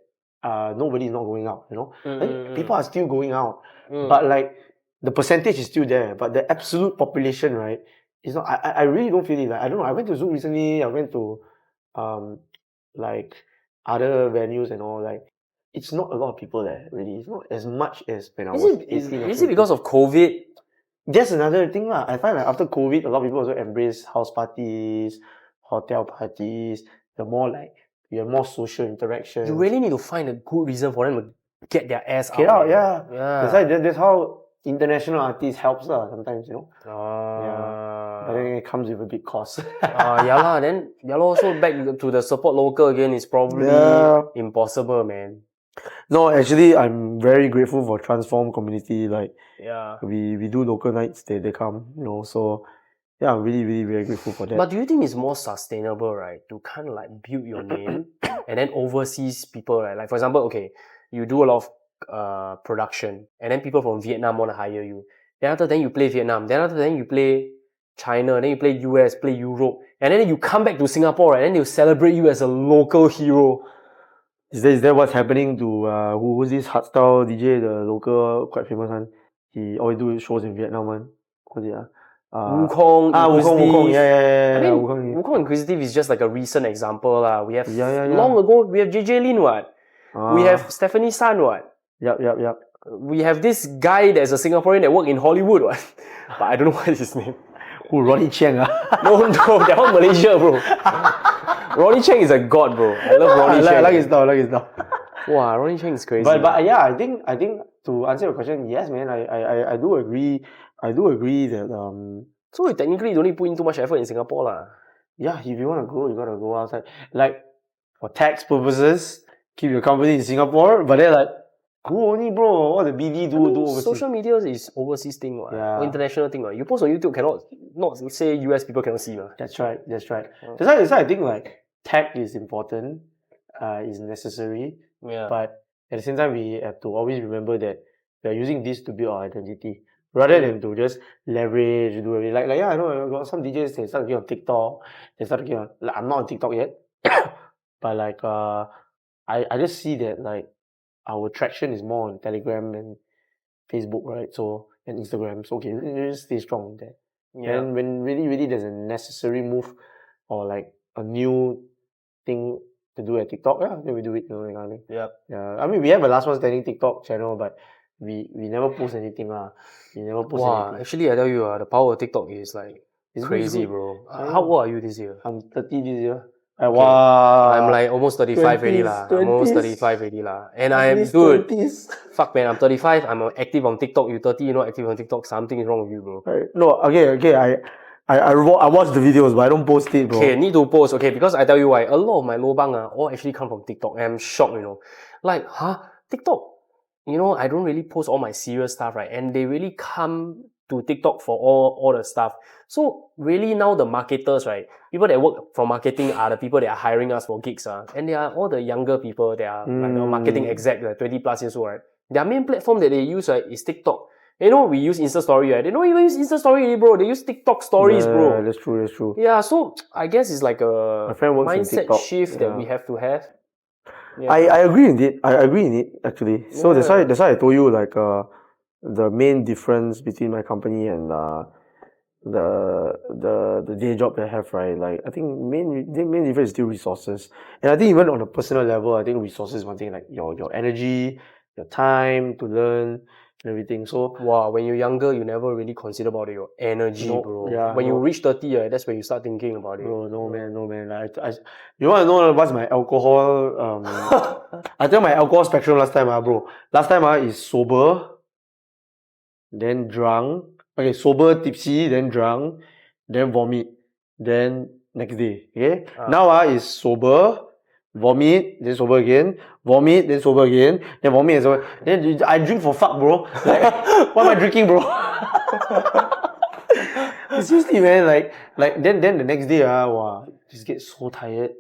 nobody's not going out, you know. I think people are still going out, but like the percentage is still there. But the absolute population, right, is not. I really don't feel it. Like, I don't know. I went to Zoom recently. I went to like other venues and all. Like, it's not a lot of people there. Really, it's not as much as when I was 18 or Is 20. it because of COVID? That's another thing lah. I find like after COVID, a lot of people also embrace house parties, hotel parties. The more like you have more social interaction. You really need to find a good reason for them to get their ass Get out. out, yeah. That's why that's how international artists helps lah. Sometimes, you know. Yeah. But then it comes with a big cost. Yeah lah. Then so back to the support local again is probably impossible, man. No, actually, I'm very grateful for TRANCE4M community. Like, yeah, we do local nights. They come, you know. So, yeah, I'm really, really very grateful for that. But do you think it's more sustainable, right, to kind of like build your name and then overseas people, right? Like for example, okay, you do a lot of production, and then people from Vietnam want to hire you. Then after then you play Vietnam. Then after then you play China. Then you play US, play Europe, and then you come back to Singapore, right? And then they'll celebrate you as a local hero. Is that what's happening to who's this hardstyle DJ, the local quite famous one? He always do shows in Vietnam one. What's it? Wukong, Wukong, yeah. I mean, Wukong Inquisitive is just like a recent example lah. We have long ago, we have JJ Lin what? We have Stephanie San what? Yep. We have this guy that's a Singaporean that worked in Hollywood what? But I don't know what is his name. Who, Ronnie Cheng No, that one Malaysia bro. Ronnie Cheng is a god bro. I love Ronnie Cheng. I like his style. Wow, Ronnie Cheng is crazy. But yeah, I think to answer your question, yes man, I do agree. I do agree that so technically you don't need to put in too much effort in Singapore lah. Yeah, if you want to grow, you gotta go outside. Like for tax purposes, keep your company in Singapore, but then like go only bro, all the BD do overseas. Social media is overseas thing or international thing. You post on YouTube cannot not say US people cannot see. That's right. That's why I think like tech is important, is necessary. Yeah. But at the same time we have to always remember that we are using this to build our identity. Rather than to just leverage, do everything. Like I know I got some DJs, they start getting on TikTok. They start getting on, like, I'm not on TikTok yet. But like I just see that like our traction is more on Telegram and Facebook, right? So, and Instagram. So okay, just stay strong there. Yeah. And when really there's a necessary move or like a new thing to do at TikTok, then we do it, you know, that kind of thing. Yeah. I mean, we have a Last One Standing TikTok channel, but we never post anything lah. We never post anything. Actually, I tell you, the power of TikTok is like crazy, bro. How old are you this year? I'm 30 this year. Okay. Wow. I'm like almost 35 already lah. I'm almost 35 already lah. And I'm dude. 20s. Fuck man, I'm 35. I'm active on TikTok. You 30, you're not active on TikTok. Something is wrong with you, bro. Right. No, okay. I watch the videos, but I don't post it, bro. Okay, need to post. Okay, because I tell you why. A lot of my lobang all actually come from TikTok. And I'm shocked, you know. Like, TikTok? You know, I don't really post all my serious stuff, right? And they really come to TikTok for all the stuff. So really now the marketers, right? People that work for marketing are the people that are hiring us for gigs. And they are all the younger people. They are like the marketing exec, like 20 plus years old, right? Their main platform that they use, right, is TikTok. You know, we use Insta Story, right? They don't even use Insta Story, bro. They use TikTok Stories, bro. That's true. Yeah, so I guess it's like a mindset shift that we have to have. Yeah. I agree in it actually. So that's why I told you like the main difference between my company and the day job that I have, right? Like I think main difference is still resources. And I think even on a personal level, I think resources is one thing, like your energy, your time to learn and everything. So when you're younger, you never really consider about your energy, bro. Yeah, when you reach 30, that's when you start thinking about it. Bro, no man. Like, you want to know what's my alcohol? I tell my alcohol spectrum last time, bro. Last time is sober, then drunk. Okay, sober, tipsy, then drunk, then vomit, then next day. Okay. Now is sober, vomit, then sober again, vomit, then sober again, then vomit and sober. Then I drink for fuck, bro. Like, what am I drinking, bro? Seriously, man. Like then the next day, wow, just get so tired,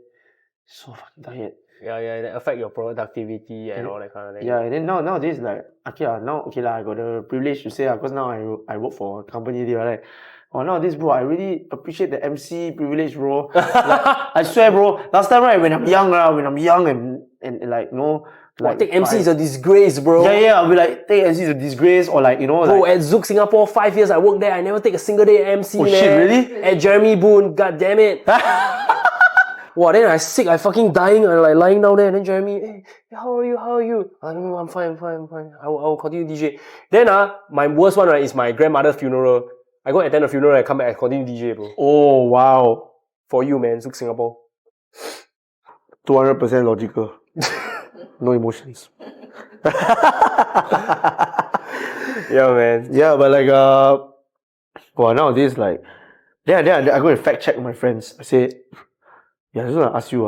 so fucking tired. Yeah, that affect your productivity and all that kind of thing. Yeah, and then nowadays like I got the privilege to say because now I work for a company there, right? Oh, nowadays, bro, I really appreciate the MC privilege, bro. Like, I swear, bro. Last time, right, when I'm young and like, like take MC is a disgrace, bro. Yeah, I'll be like, take MC is a disgrace, or like, Bro, like, at Zouk Singapore, 5 years I worked there, I never take a single day MC. Oh shit, really? At Jeremy Boone, god damn it. Wow, then I sick, I fucking dying, I like lying down there, and then Jeremy, hey, how are you? I'm fine. I will continue DJ. Then my worst one, right, is my grandmother's funeral. I go attend the funeral and come back and continue DJ, bro. Oh, wow. For you, man, Zouk Singapore. 200% logical. No emotions. Yeah, man. Yeah, but like, well, nowadays, like, then I go and fact check my friends. I say, yeah, I just want to ask you,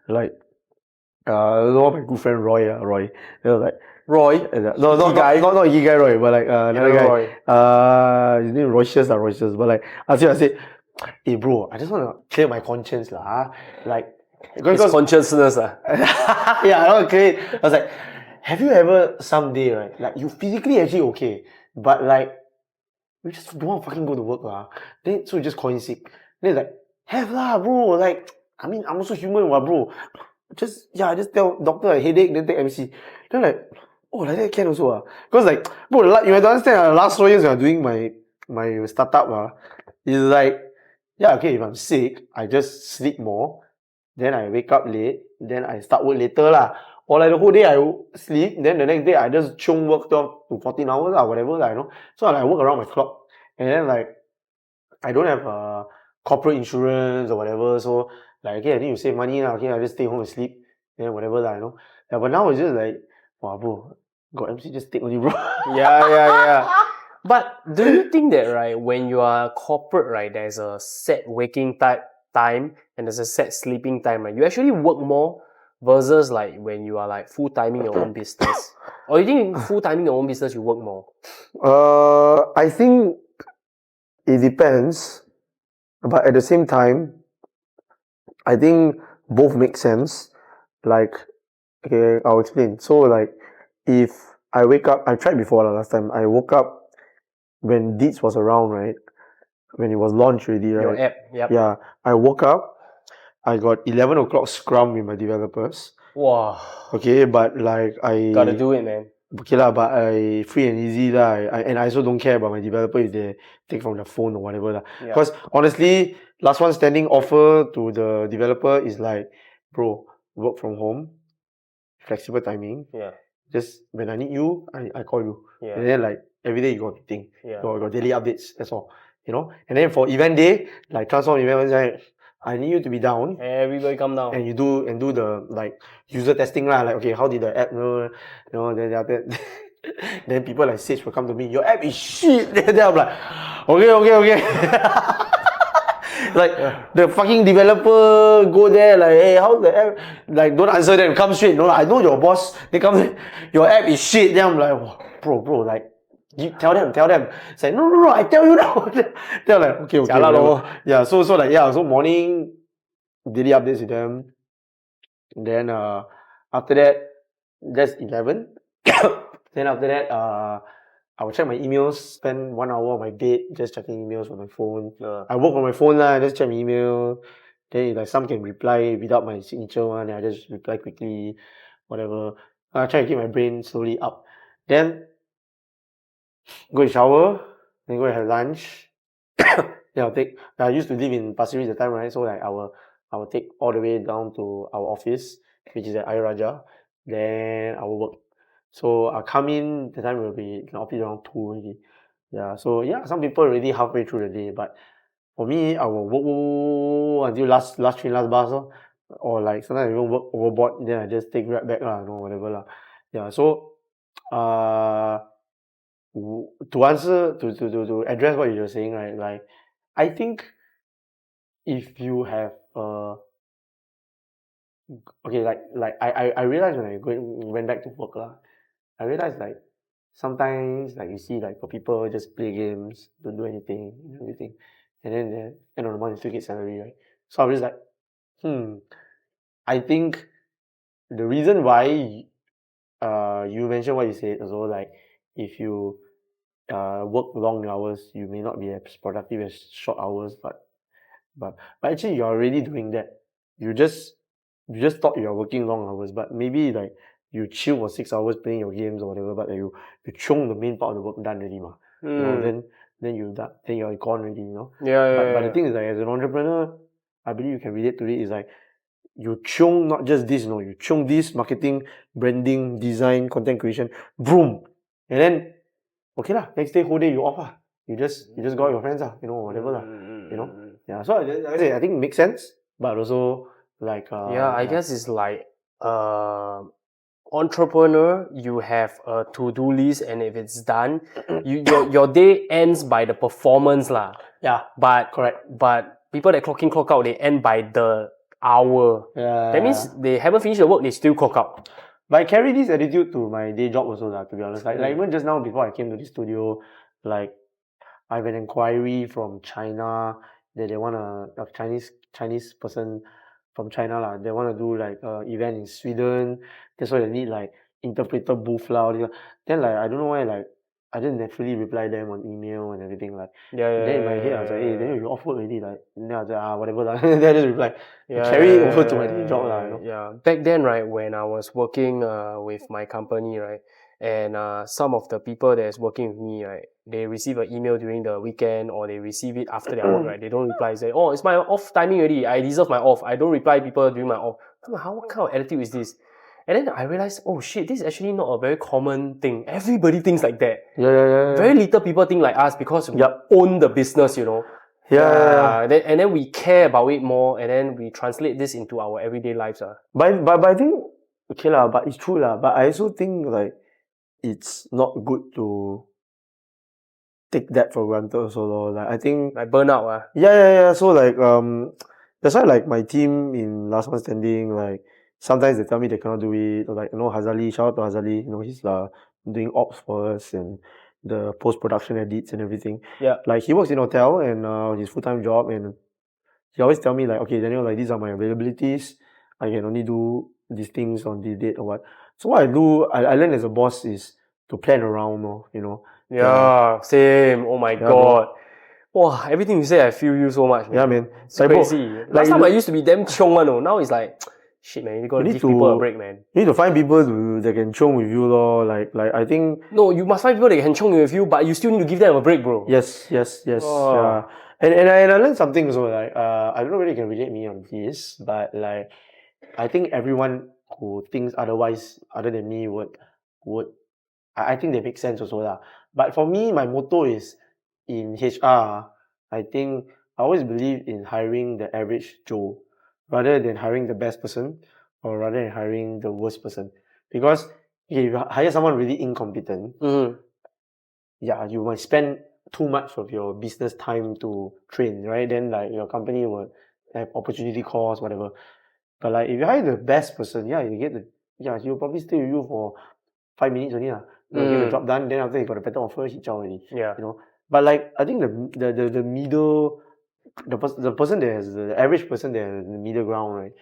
like, my good friend Roy, they were like, Roy? No, not Iggy guy Roy, but like, another guy. Roy. His name Roycious, but like, I said, hey bro, I just want to clear my conscience, like, His consciousness, yeah, I don't clear it. I was like, have you ever someday, right, like, you physically actually okay, but like, you just don't want to fucking go to work, then so you just call in sick. Then it's like, have lah, bro, like, I mean, I'm also human, bro. Just tell doctor a headache, then take MC. Then like, oh, like that can also. Because like, bro, you have to understand, the last 4 years when I'm doing my startup, is like, yeah, okay, if I'm sick, I just sleep more, then I wake up late, then I start work later lah. Or like the whole day I sleep, then the next day I just chung work 12 to 14 hours whatever you know. So I work around my clock. And then like, I don't have corporate insurance or whatever, so like, okay, I need to save money lah. Okay, I just stay home and sleep, then whatever lah, you know. Yeah, but now it's just like, wow, bro, got MC just take only, bro. Yeah. But do you think that, right, when you are corporate, right, there's a set waking time and there's a set sleeping time, right? You actually work more versus like when you are like full timing your own business. Or you think full timing your own business you work more? I think it depends, but at the same time, I think both make sense. Like, okay, I'll explain. So like, if I wake up, I tried before last time. I woke up when Deets was around, right? When it was launched already, right? Your app, yep. Yeah, I woke up. I got 11 o'clock scrum with my developers. Wow. Okay, but like I gotta do it, man. Okay lah, but I free and easy lah. And I also don't care about my developer if they take from the phone or whatever lah. Because honestly, last one standing offer to the developer is like, bro, work from home, flexible timing. Yeah. Just when I need you, I call you. Yeah. And then like every day you got meeting. Yeah. You got daily updates. That's all. You know. And then for event day, like TRANCE4M event, like, I need you to be down. Everybody come down. And you do the like user testing lah. Like, okay, how did the app then after that, then people like Sage will come to me, your app is shit. Then I'm like, okay. Like the fucking developer go there like, hey, how's the app? Like, don't answer them, come straight. No, I know your boss. They come, your app is shit. Then I'm like, bro, like, you tell them. It's like, no, I tell you now. They're like, okay. Yeah, so like, yeah, so morning daily updates with them. Then after that, that's 11. Then after that, I will check my emails, spend 1 hour on my bed just checking emails on my phone. I work on my phone lah, just check my email. Then like some can reply without my signature one, then I just reply quickly, whatever. I try to keep my brain slowly up. Then go and shower, then go and have lunch. Then I used to live in Pasir Ris at the time, right? So like I will take all the way down to our office, which is at Ayer Rajah. Then I will work. So I come in, the time will be in the office around 2 already. Yeah, so yeah, some people already halfway through the day, but for me, I will work until last train, last bus, or like sometimes I even work overboard, then I just take Grab back lah, whatever lah. Yeah, so to answer to address what you're saying, right? Like, I think if you have okay, I realized when went back to work lah, I realized like sometimes like you see like for people just play games, don't do anything, and everything, and then end of the month you still get salary, right? So I was just like, I think the reason why you mentioned what you said also, like if you work long hours, you may not be as productive as short hours, but actually you're already doing that. You just thought you're working long hours, but maybe like you chill for 6 hours playing your games or whatever, but like you chiong the main part of the work done already, you know, then you're gone already, you know. But the thing is like as an entrepreneur, I believe you can relate to it, is like you chiong not just this, you know, you chiong this marketing, branding, design, content creation, boom, and then okay lah, next day whole day you off lah. You just go out with your friends lah, you know, whatever lah, you know. Yeah, so like I say, I think it makes sense, but also like I guess it's like entrepreneur, you have a to-do list, and if it's done, your day ends by the performance lah. yeah, But correct. But people that clock in, clock out, they end by the hour. Yeah. That means they haven't finished the work, they still clock out. But I carry this attitude to my day job also lah, to be honest. Like even just now before I came to the studio, like I have an inquiry from China that they want a Chinese person from China lah. They want to do like a event in Sweden. That's why they need like interpreter booth lah. All this. Then like I don't know why like I didn't naturally reply them on email and everything like. Then in my head I was like, hey, then you off work already like. Then I was like, whatever lah. Then I just reply. Carry it over to my day job lah. You know? Yeah. Back then, right, when I was working with my company, right, and some of the people that's working with me, right, they receive an email during the weekend or they receive it after their work, right, they don't reply. Say, oh, it's my off timing already. I deserve my off. I don't reply people during my off. What kind of attitude is this? And then I realized, oh shit, this is actually not a very common thing. Everybody thinks like that. Yeah. Very little people think like us because we own the business, you know. Yeah. And then we care about it more, and then we translate this into our everyday lives. But I think okay lah, but it's true lah. But I also think like it's not good to take that for granted also lor. Like I think Like burnout. yeah. So like that's why like my team in Last One Standing, like sometimes they tell me they cannot do it. Or like, you know, Hazali, shout out to Hazali, you know, he's doing ops for us and the post-production edits and everything. Yeah. Like he works in hotel and his full-time job, and he always tell me like, okay, Daniel, like these are my availabilities. I can only do these things on this date or what. So what I do, I learn as a boss is to plan around more, you know. Yeah, same. Oh my god. Wow, everything you say, I feel you so much, man. Yeah, man. It's crazy. Last time I used to be damn chiong one, oh. Now it's like, shit, man, you gotta give people a break, man. You need to find people that can chiong with you, lor. Like I think. No, you must find people that can chiong with you, but you still need to give them a break, bro. Yes. Yeah. And I learned something also. Like I don't know whether you can relate me on this, but like I think everyone who thinks otherwise, other than me, would I think they make sense also lah. But for me, my motto is in HR. I think I always believe in hiring the average Joe rather than hiring the best person or rather than hiring the worst person. Because if you hire someone really incompetent, yeah, you might spend too much of your business time to train, right? Then like your company would have opportunity cost, whatever. But like if you hire the best person, he'll probably stay with you for 5 minutes only lah. Get the job done, then after he got a better offer, he chow already. Yeah. You know. But like I think the middle, the person that has the average person that has the middle ground, right,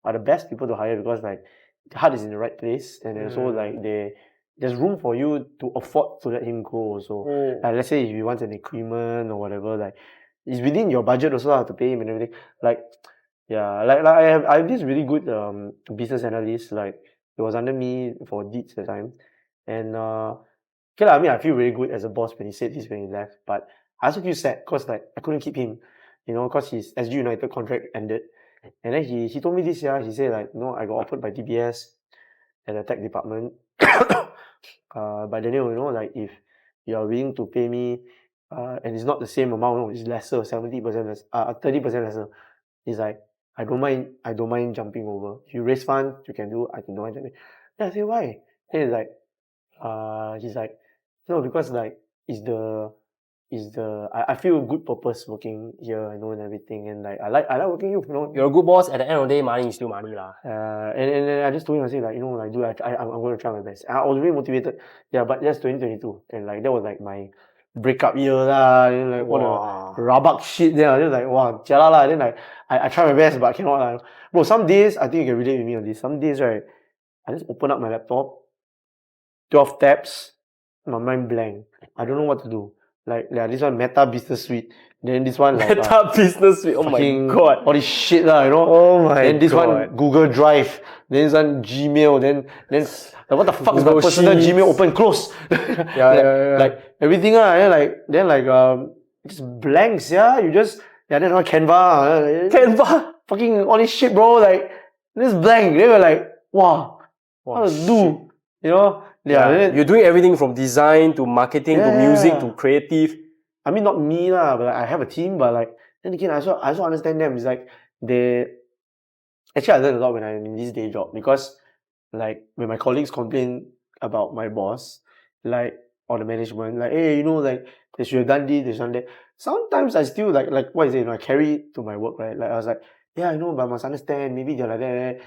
are the best people to hire because like the heart is in the right place, and also like there's room for you to afford to let him go also. Like let's say if you want an equipment or whatever, like it's within your budget also lah to pay him and everything. Like like I have this really good business analyst, like he was under me for Deeds at the time. And okay lah, I mean I feel really good as a boss when he said this when he left, but I also feel sad because like I couldn't keep him, you know, because his SG United contract ended. And then he told me this year, he said like, no, I got offered by DBS at the tech department. But Daniel, you know, like if you are willing to pay me and it's not the same amount, no, it's lesser, 70% less, 30% lesser. He's like, I don't mind jumping over. If you raise funds, you can do, I can do it. Then I say, why? Then he's like, no, because like it's the I feel a good purpose working here, you know, and everything, and like I like working here, you know. You're a good boss. At the end of the day, money is still money, lah. And I just told him, I said, like, you know, like, dude, I'm going to try my best. And I was really motivated. Yeah, but that's 2022, and like that was like my breakup year lah. You know, like what a rabak shit. Then I was just like, wow, jialat lah. Then like I try my best, but I cannot lah. Bro, some days I think you can relate with me on this. Some days, right, I just open up my laptop, 12 tabs, my mind blank. I don't know what to do. Like, yeah, this one Meta Business Suite. Then this one like Meta Business Suite. Oh my god. all this shit lah, you know. Oh my Then this god. one Google Drive. Then this one Gmail. Then like, what the fuck is my Google personal Sheets. Gmail open close? Yeah. Like everything lah. Then just blanks. Yeah, you just then on Canva. Canva. Fucking all this shit, bro. Like this blank. They were like, wow, what to do? You know. Yeah, you're doing everything from design to marketing to music to creative. I mean, not me lah, but like, I have a team. But like, then again, I also understand them. It's like actually I learned a lot when I'm in this day job, because like when my colleagues complain about my boss, like, or the management, like, hey, you know, like they should have done this, they should have done that. Sometimes I still like what is it? You know, I carry it to my work, right? Like I was like, yeah, I know, but I must understand. Maybe they're like that.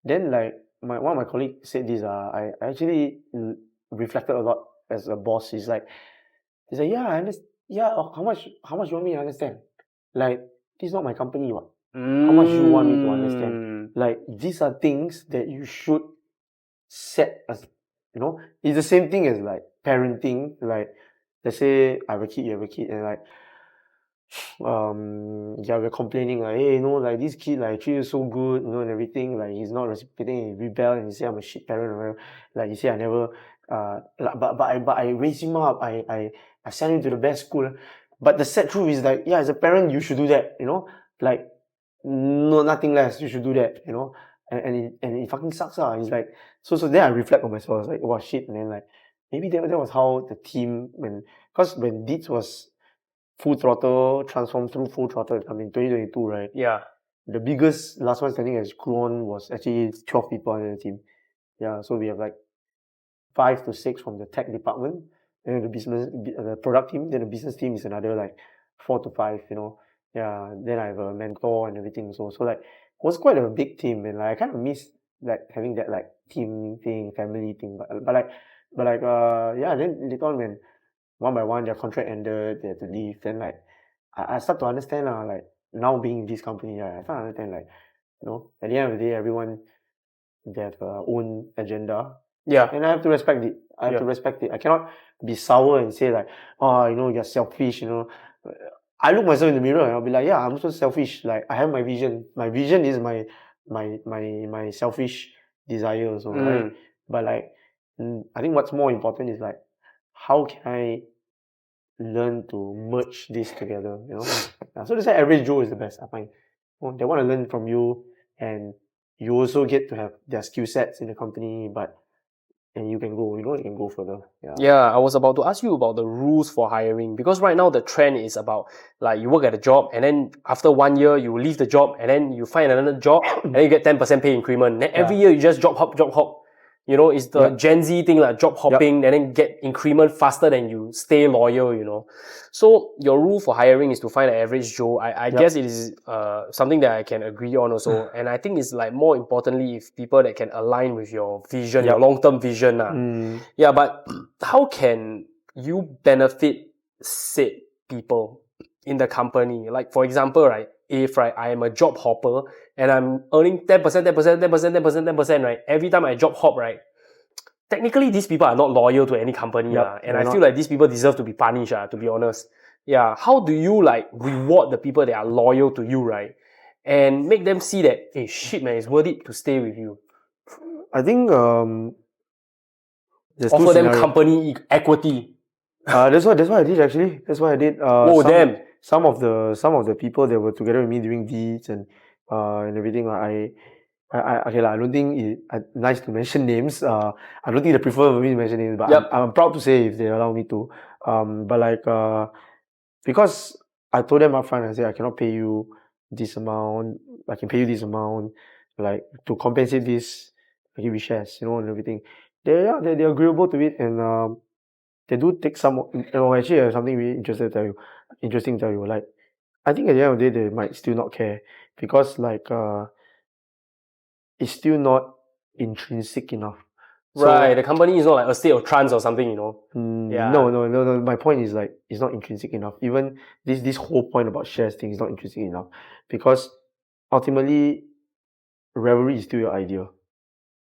Then like one of my colleagues said this. I actually reflected a lot as a boss. He's like, yeah, I understand. Yeah, how much you want me to understand? Like, this is not my company, what? How much you want me to understand? Like, these are things that you should set as, you know. It's the same thing as like parenting. Like, let's say I have a kid, you have a kid, and like, we're complaining like, hey, you know, like this kid like treat you so good, you know, and everything. Like he's not reciprocating, he rebel, and he say I'm a shit parent or whatever. Like he say I never, but I raised him up. I sent him to the best school. But the sad truth is like, yeah, as a parent, you should do that, you know, like no, nothing less. You should do that, you know, and it fucking sucks. It's like so then I reflect on myself. I was like, oh shit, and then like maybe that was how the team when Deeds was full throttle, transformed through full throttle in 2022, right? Yeah. The biggest last one standing as Kruon was actually 12 people on the team. Yeah, so we have like 5 to 6 from the tech department, and the product team, then the business team is another like 4 to 5, you know. Yeah, then I have a mentor and everything. So like it was quite a big team, and like I kind of miss like having that like team thing, family thing. But yeah, then later on when one by one their contract ended, they had to leave. Then like I start to understand like now being in this company, I start to understand like, you know, at the end of the day, everyone they have their own agenda. Yeah. And I have to respect it. I cannot be sour and say like, oh, you know, you're selfish, you know. I look myself in the mirror and I'll be like, yeah, I'm also selfish. Like I have my vision. My vision is my selfish desire also, right? But like I think what's more important is like how can I learn to merge this together, you know? So that's why average Joe is the best, I find. They want to learn from you, and you also get to have their skill sets in the company, and you can go further. Yeah, I was about to ask you about the rules for hiring, because right now the trend is about like you work at a job and then after 1 year you leave the job and then you find another job and then you get 10% pay increment. Then every year you just job hop. You know, it's the Gen Z thing, like job hopping, and then get increment faster than you stay loyal, you know. So your rule for hiring is to find an average Joe. I guess it is something that I can agree on also. And I think it's like more importantly if people that can align with your vision, your long-term vision. Yeah, but how can you benefit said people in the company? Like for example, right, if I am a job hopper and I'm earning 10%, right, every time I job hop, right, technically these people are not loyal to any company, and I feel like these people deserve to be punished, to be honest. Yeah, how do you like reward the people that are loyal to you, right, and make them see that, hey, shit, man, it's worth it to stay with you? I think offer them company equity. That's what I did actually. That's what I did. Damn. Some of the people that were together with me during Deeds and everything. I don't think it's nice to mention names. I don't think they prefer for me to mention names, but I'm proud to say if they allow me to. But like because I told them upfront, I said I cannot pay you this amount. I can pay you this amount, like to compensate this. I give you shares, you know, and everything. They're agreeable to it, and they do take some. Actually, I have something really interesting to tell you. Like, I think at the end of the day, they might still not care because like it's still not intrinsic enough. Right, the company is not like a state of trance or something, Yeah. No. My point is like it's not intrinsic enough. Even this whole point about shares thing is not intrinsic enough because ultimately, revelry is still your idea.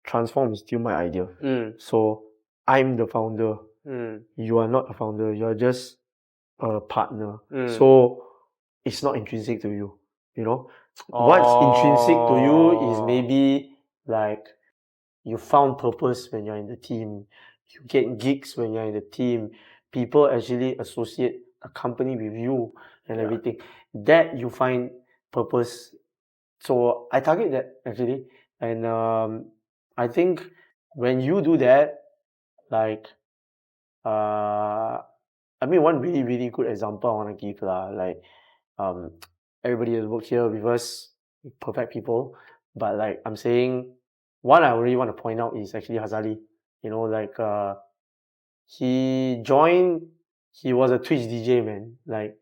Transform is still my idea. So I'm the founder. You are not a founder. You are just a partner. So it's not intrinsic to you. What's intrinsic to you is maybe like you found purpose when you're in the team. You get gigs when you're in the team. People actually associate a company with you and everything. That you find purpose. So I target that actually. And I think when you do that, like one really, really good example I want to give like everybody has worked here with us, perfect people. But like I'm saying, one I really want to point out is actually Hazali. He joined. He was a Twitch DJ, man. Like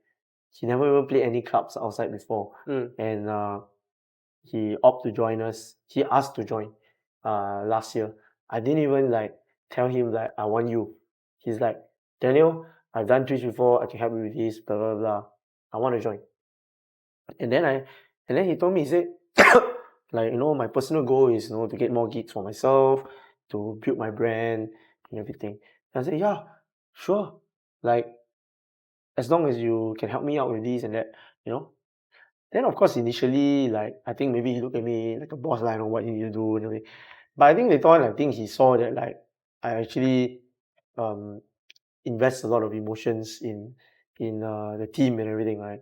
he never even played any clubs outside before, and he opted to join us. He asked to join last year. I didn't even like tell him like I want you. He's like, Daniel, I've done Twitch before. I can help you with this. Blah blah blah. I want to join. And then he told me, he said, like my personal goal is to get more gigs for myself, to build my brand and everything. And I said, yeah, sure. Like as long as you can help me out with this and that, Then of course initially like I think maybe he looked at me like a boss line on what you need to do and everything. But I think later on I think he saw that like I actually um invest a lot of emotions in the team and everything, right?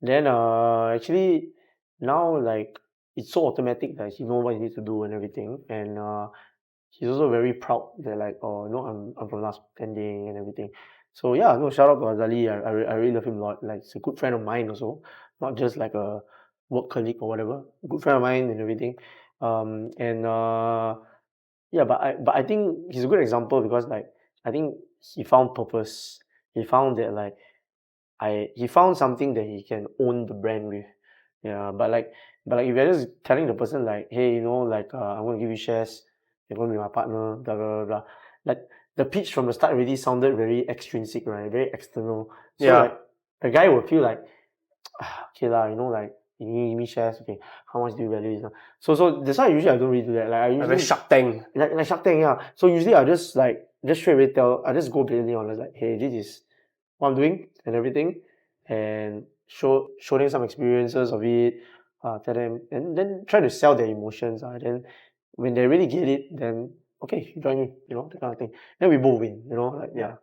Then actually now like it's so automatic that he know what he needs to do and everything. And he's also very proud that like, oh no, I'm from last pending and everything. So yeah, no, shout out to Azali. I really love him a lot. Like he's a good friend of mine also, not just like a work colleague or whatever. Good friend of mine and everything. And yeah, but I think he's a good example because like I think he found purpose. He found that like he found something that he can own the brand with. Yeah, but like if you're just telling the person like, hey, like I'm gonna give you shares, you're gonna be my partner, blah blah blah blah. Like the pitch from the start already sounded very extrinsic, right? Very external. So like the guy would feel like, okay lah, like you give me shares, okay, how much do you value this? So that's why usually I don't really do that. Like I usually Shark Tank. Like Shark Tank, yeah. So usually I just straight away I just go blatantly honest, like, hey, this is what I'm doing and everything, and show them some experiences of it, tell them, and then try to sell their emotions. Then when they really get it, then okay, join me, that kind of thing. Then we both win, like yeah.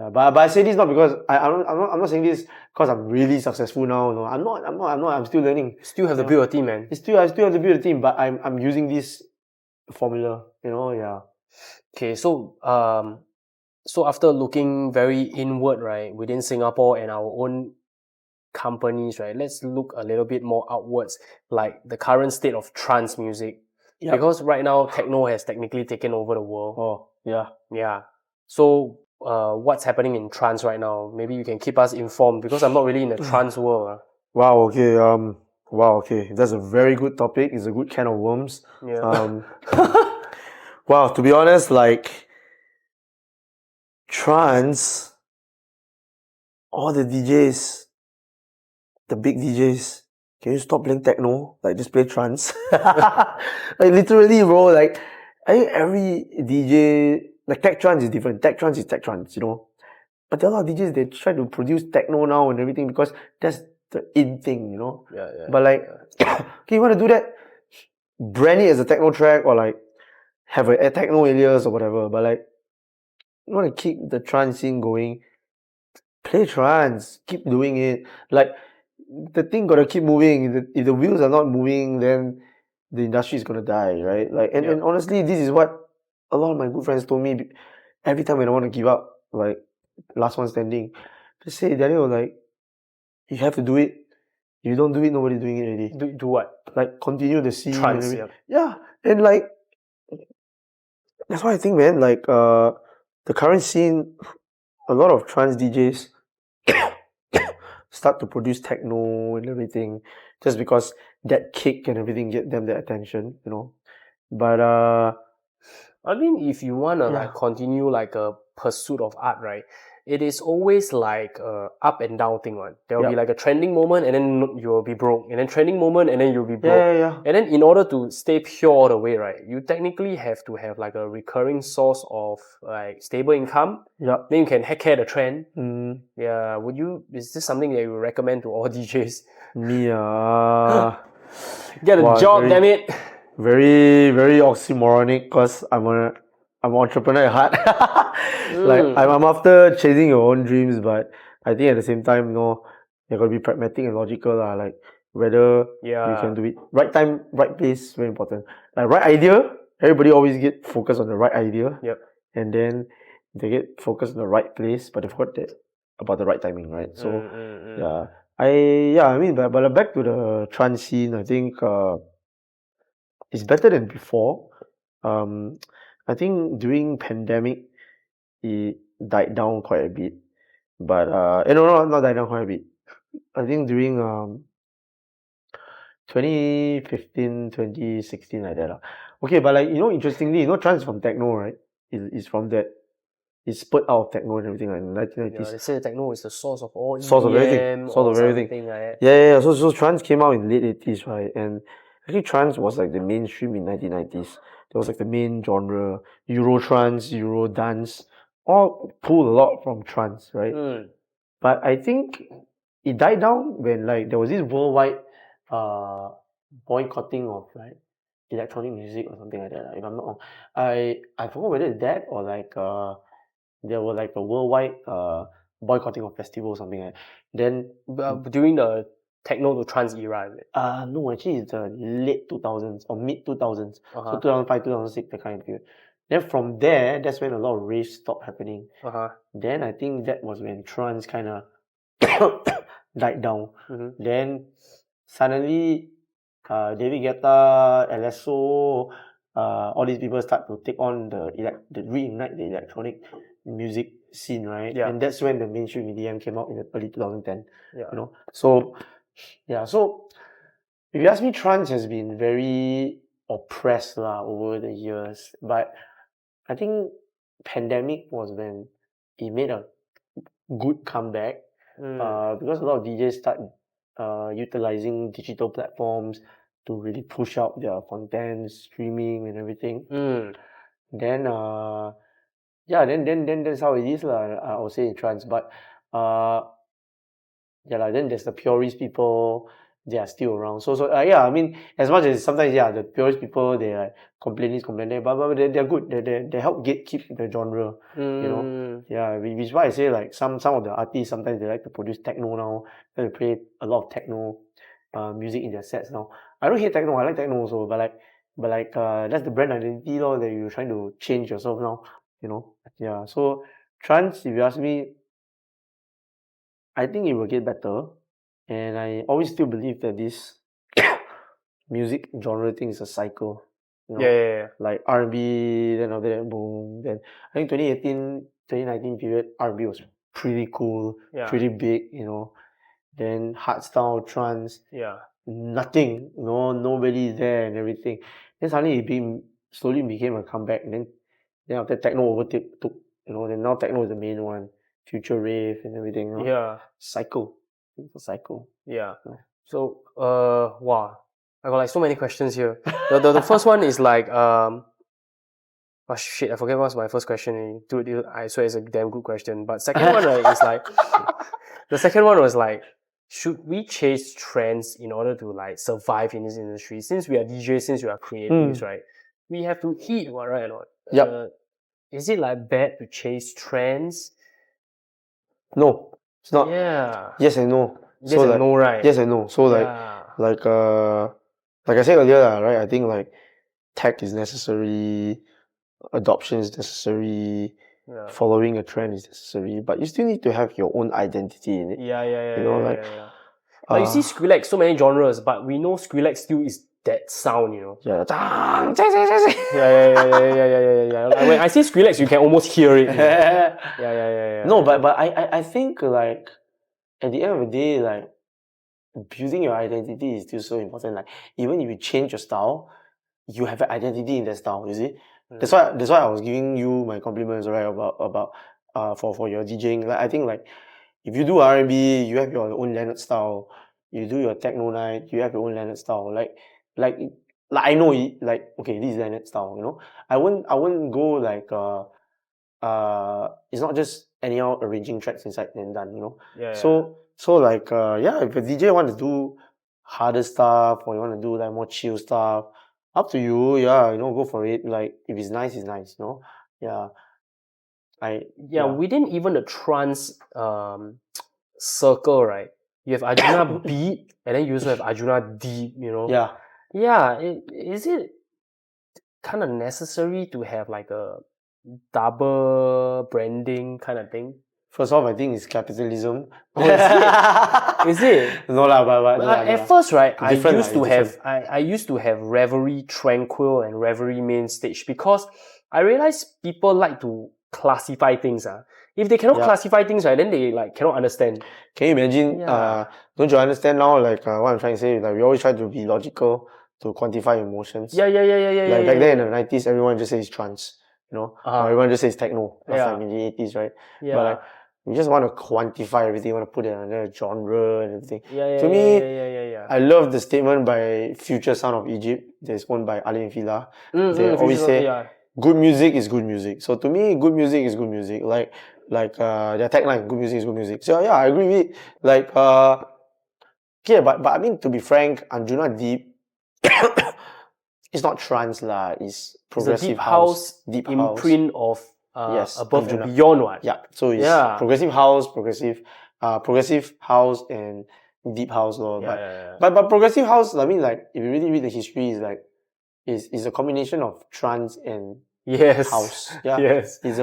But I say this not because I'm not saying this because I'm really successful now. No, I'm not. I'm still learning. Still have to build a team, man. I still have to build a team, but I'm using this formula. Yeah. Okay, so after looking very inward, right, within Singapore and our own companies, right, let's look a little bit more outwards, like the current state of trance music. Yep. Because right now, techno has technically taken over the world. Oh, yeah. Yeah. So, what's happening in trance right now? Maybe you can keep us informed because I'm not really in the trance world. Wow, okay. Okay. That's a very good topic. It's a good can of worms. Yeah. Wow, to be honest, like trance, all the DJs, the big DJs, can you stop playing techno? Like just play trance. Like literally, bro. Like I think every DJ, like tech trance is different. Tech trance is tech trance, But there are a lot of DJs they try to produce techno now and everything because that's the in thing, Yeah. But like, okay, you want to do that? Brand it as a techno track or like have a techno alias or whatever. But like, you want to keep the trance scene going, play trance, keep doing it. Like the thing gotta keep moving. If the wheels are not moving, then the industry is gonna die, right? Like, and honestly, this is what a lot of my good friends told me every time when I want to give up, like last one standing. They say, Daniel, like you have to do it. If you don't do it, nobody's doing it already. Do what? Like continue the scene. Trance, yeah. And like that's why I think, man, like the current scene, a lot of trance DJs start to produce techno and everything, just because that kick and everything get them their attention, you know. But I mean, if you want to Yeah. like continue like a pursuit of art, right? It is always like a up and down thing, right? There will be Yup. like a trending moment and then you will be broke, and then trending moment and then you'll be broke. yeah. And then in order to stay pure all the way, right, you technically have to have like a recurring source of like stable income. Yup. Then you can heck care the trend. Mm, Yeah, is this something that you would recommend to all DJs? me Get a Wow, job, damn it. very oxymoronic, because I'm an entrepreneur at heart. Like I'm after chasing your own dreams, but I think at the same time, you gotta be pragmatic and logical lah. Like whether you can do it right time, right place, very important. Like right idea, everybody always get focused on the right idea. Yep. And then they get focused on the right place, but they forgot about the right timing, right? So I mean, but back to the trance scene, I think it's better than before. I think during pandemic, it died down quite a bit. But no, not died down quite a bit. I think during 2015, 2016, like that lah. Okay, but like interestingly, trance is from techno, right? It's from that. It's split out of techno and everything like in the 1990s. Yeah, they say techno is the source of all EDM, Source of everything. Source or of everything. something like that. Yeah. So trance came out in late 80s, right? And actually trance was like the mainstream in 1990s. There was like the main genre, Euro trance, Euro dance, all pulled a lot from trance, right? But I think it died down when like there was this worldwide boycotting of like electronic music or something like that. If I'm not wrong, I forgot whether it's that or like there were like a worldwide boycotting of festivals or something like that. Then during the techno to trance era, is it? no, actually it's the late 2000s or mid 2000s. Uh-huh. So 2005, 2006, that kind of period. Then from there, that's when a lot of raves stopped happening. Then I think that was when trance kind of died down. Then suddenly David Guetta, LSO, all these people start to take on the reignite the electronic music scene, right? Yeah. And that's when the mainstream EDM came out in the early 2010. Yeah. So if you ask me, trance has been very oppressed over the years, but I think pandemic was when it made a good comeback because a lot of DJs start utilizing digital platforms to really push out their content, streaming and everything. Then then that's how it is I would say in trance. But then there's the purist people. They are still around. So I mean, as much as sometimes the purist people, they like complain, but they're good. They help gatekeep the genre. Which is why I say like some of the artists sometimes they like to produce techno now. They play a lot of techno music in their sets now. I don't hate techno. I like techno also, but that's the brand identity that you're trying to change yourself now. So trance, if you ask me, I think it will get better, and I always still believe that this music genre thing is a cycle. Yeah. Like R&B, then after that boom. Then I think 2018, 2019 period R&B was pretty cool, pretty big. Then hardstyle, trance, nothing. Nobody there and everything. Then suddenly slowly became a comeback, and then after techno overtook. Then now techno is the main one. Future rave and everything. Cycle. It's a cycle. Yeah. So wow, I got like so many questions here. The first one is like oh shit, I forget what's my first question. Dude, I swear it's a damn good question. But second one is like the second one was like, should we chase trends in order to like survive in this industry? Since we are DJs, since we are creatives, right? We have to hit, right or not? Yep. Is it like bad to chase trends? No, it's not. Yeah. Yes and no. Yes and no, right? Yes and no. So like I said earlier, right? I think like tech is necessary, adoption is necessary, following a trend is necessary, but you still need to have your own identity in it. Yeah. Like you see Skrillex, so many genres, but we know Skrillex still is that sound, you know. Yeah. Yeah. Like when I say Skrillex, you can almost hear it. You know? Yeah. No, but I think like at the end of the day, like building your identity is still so important. Like even if you change your style, you have an identity in that style, you see? That's why I was giving you my compliments, right, about for your DJing. Like I think like if you do R&B, you have your own LENERD style. You do your techno night, you have your own LENERD style. Like I know it, like okay, this is LENERD style, you know. I wouldn't go like it's not just anyhow arranging tracks inside and done, you know. So like yeah, if a DJ want to do harder stuff or you want to do like more chill stuff, up to you. Yeah, you know, go for it. Like if it's nice, it's nice, you know. Yeah. Within even the trance circle, right? You have Anjunabeat and then you also have Anjunadeep, you know. Yeah. Is it kind of necessary to have like a double branding kind of thing? First off, I think it's capitalism. Oh, is it? No lah, but at first, right, I Different. used to have Revelry Tranquil and Revelry Main Stage because I realized people like to classify things. If they cannot classify things, right, then they like cannot understand. Can you imagine? Yeah. Don't you understand now? Like what I'm trying to say, like we always try to be logical to quantify emotions. Yeah. Like back then in the 90s, everyone just says trance, you know, or everyone just says techno. Last time in the 80s, right? Yeah. But like you just want to quantify everything. You want to put it under a genre and everything. To me, I love the statement by Future Son of Egypt that's owned by Ali and Fila. They always say, good music is good music. So to me, good music is good music. Like their tagline, good music is good music. So yeah, I agree with it. Like okay, but I mean to be frank, Anjunadeep it's not trance lah, it's progressive house. Deep imprint house. of Yes, above Anjuna. and beyond what? Yeah. So it's progressive house, progressive house and deep house lor. But progressive house, I mean like if you really read the history, is like is a combination of trance and house. Yeah. Yes. It's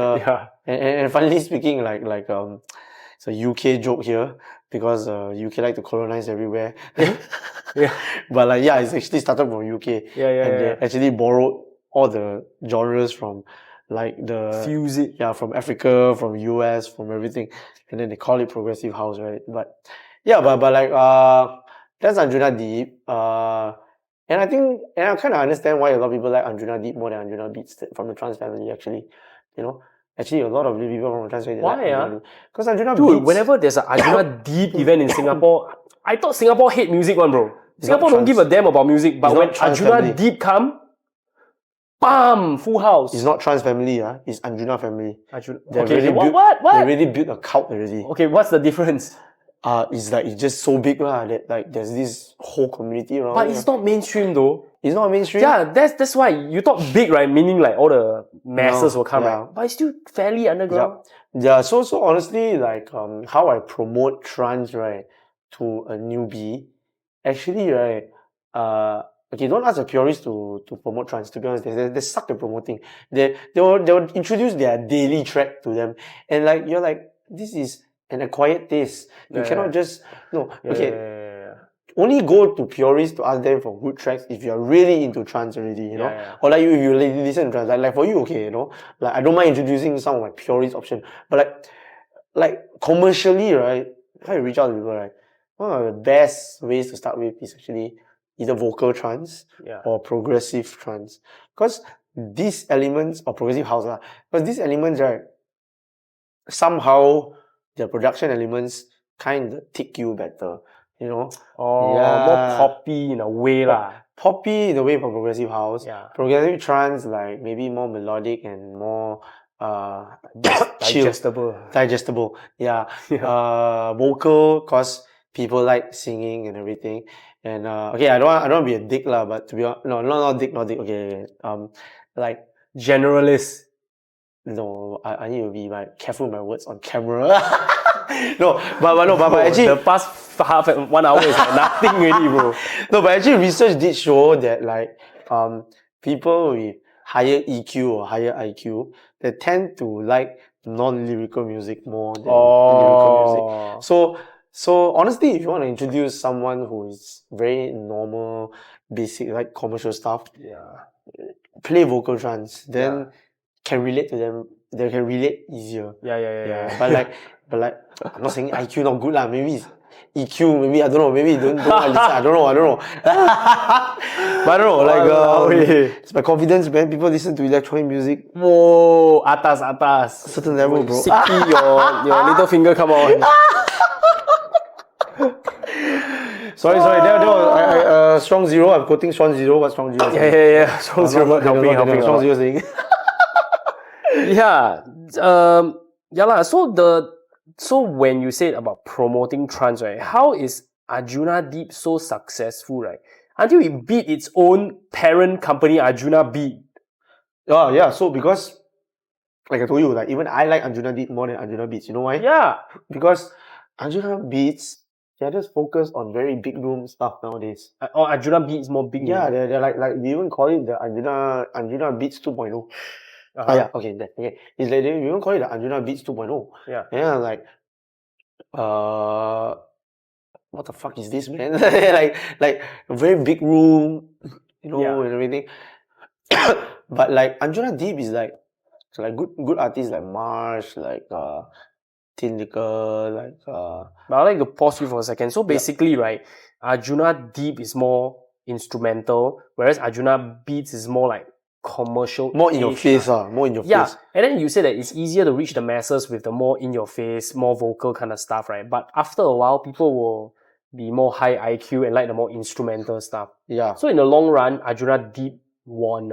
and funnily speaking, like it's a UK joke here because UK like to colonize everywhere. But like it's actually started from UK. And they actually borrowed all the genres from like the fuse it. Yeah, from Africa, from US, from everything. And then they call it progressive house, right? But like that's Anjunadeep. And I kind of understand why a lot of people like Anjunadeep more than Anjunabeats from the trance family, actually. You know, actually a lot of people from the trance family like because Anjunabeats. Dude, whenever there's an Anjunadeep event in Singapore, I thought Singapore hate music one, bro. Singapore don't give a damn about music, but when Anjunadeep come, bam, full house. It's not trance family, it's Anjuna family. What? They really built a cult already. Okay, what's the difference? It's like it's just so big that like there's this whole community around. But it's not mainstream though. It's not mainstream. Yeah, that's why you thought big, right? Meaning like all the masses will come, right? But it's still fairly underground. Yeah. So honestly, like how I promote trance, right, to a newbie, actually, right, okay, don't ask a purist to promote trance. To be honest, they suck at promoting. They'll introduce their daily track to them, and like you're like, this is an acquired taste. You cannot just only go to purists to ask them for good tracks if you're really into trance already, you know. Or like if you listen to trance, like for you, okay, you know, like I don't mind introducing some of my purist option, but like commercially, right, how you reach out to people, right? One of the best ways to start with is actually either vocal trance or progressive trance. Because these elements, or progressive house, because these elements, right, somehow the production elements kind of tick you better, you know. More poppy in a way lah. Poppy in a way for progressive house. Progressive trance, like maybe more melodic and more digestible. Vocal, cause people like singing and everything. And okay, I don't want to be a dick lah, but to be honest, not dick. Okay, like generalist. No, I need to be careful with my words on camera. but actually the past half 1 hour is like nothing really, bro. No, but actually research did show that like people with higher EQ or higher IQ, they tend to like non-lyrical music more than lyrical music. So honestly, if you want to introduce someone who is very normal basic like commercial stuff, Yeah. play vocal trance, then Yeah. can relate to them. They can relate easier. Yeah. But like, I'm not saying IQ not good lah. Maybe it's EQ. Maybe I don't know. Maybe don't listen. I don't know. But I don't know. Like, Walao eh. it's my confidence, man. People listen to electronic music. Whoa, atas. Certain level, bro. Sicky, your little finger come on. Sorry. That was strong zero. I'm quoting strong zero. What's strong zero? Yeah. Strong zero, helping. Strong zero saying. Yeah. Yeah lah. So when you said about promoting trance, right? How is Anjunadeep so successful, right? Until it beat its own parent company, Anjunabeats. Oh yeah. So because, like I told you, like even I like Anjunadeep more than Anjunabeats. You know why? Yeah. Because Anjunabeats, they're just focused on very big room stuff nowadays. Or Anjunabeats more big. Yeah, they're like we even call it the Anjunabeats 2.0. Uh-huh. Yeah, okay. It's like we even call it the Anjunabeats 2.0. Yeah. Yeah, like what the fuck is this, man? like a very big room, you know, Yeah. and everything. But like Anjunadeep is like good artists like Marsh, like Tin Liquor, like But I'd like to pause you for a second. So basically, right, Anjunadeep is more instrumental, whereas Anjunabeats is more like commercial. more in your face, more in your Yeah, face. and then you say that it's easier to reach the masses with the more in your face, more vocal kind of stuff, right? But after a while, people will be more high IQ and like the more instrumental stuff. Yeah. So in the long run, Anjunadeep won.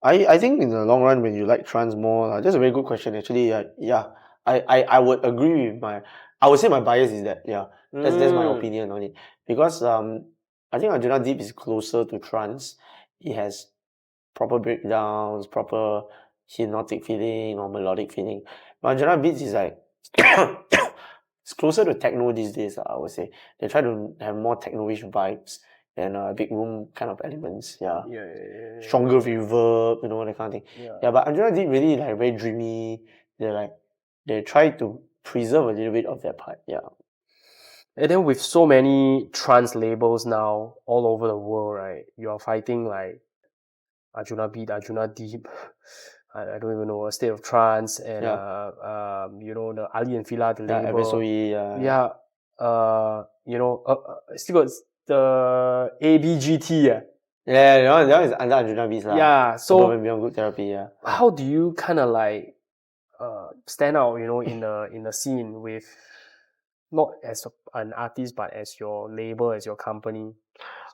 I think in the long run, when you like trance more, that's a very good question actually. Yeah, I would agree with I would say my bias is that, yeah, that's my opinion on it. Because I think Anjunadeep is closer to trance. It has proper breakdowns, proper hypnotic feeling or melodic feeling. But Anjunabeats is like it's closer to techno these days, I would say. They try to have more techno-ish vibes and big room kind of elements. Yeah. Stronger reverb, you know, that kind of thing. Yeah, but Anjunadeep really like very dreamy. They try to preserve a little bit of that part. Yeah. And then with so many trance labels now all over the world, right? You are fighting like Anjunabeat, Anjunadeep, I don't even know, a State of Trance, and you know, the Ali and Fila, the label. FSOE, you know, still got the ABGT. Yeah, that is under Anjunabeats lah. Yeah, so Above and Beyond Good Therapy. Yeah. how do you kind of like stand out, you know, in the scene with not as an artist but as your label, as your company,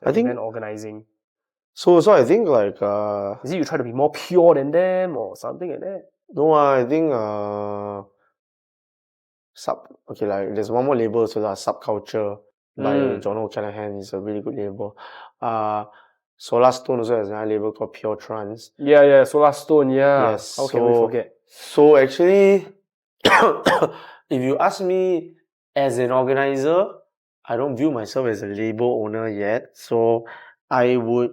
I think event organizing? So I think like is it you try to be more pure than them or something like that? No, I think like there's one more label, so Subculture by John O'Callaghan is a really good label. Solar Stone also has another label called Pure Trance. Yeah, Solar Stone, yeah. Yes. How can we forget? So actually, if you ask me as an organizer, I don't view myself as a label owner yet. So I would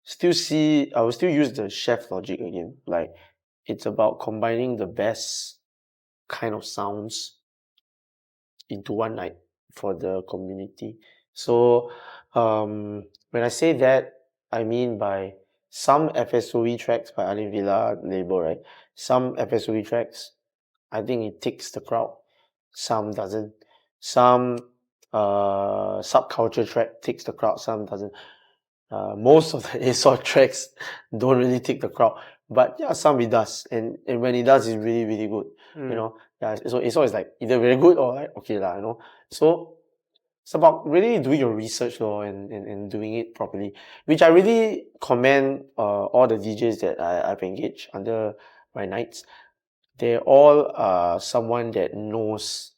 still use the chef logic again. Like, it's about combining the best kind of sounds into one night for the community. So when I say that, I mean by some FSOE tracks by Ali Villa label, right? Some FSOE tracks, I think it takes the crowd. Some doesn't. Some subculture track takes the crowd, some doesn't. Most of the ASOR tracks don't really take the crowd, but yeah, some it does, and when it does, it's really, really good. You know, yeah. So ASOR is like either very good or like okay lah, you know. So it's about really doing your research and doing it properly, which I really commend all the DJs that I've engaged under my nights. They're all someone that knows.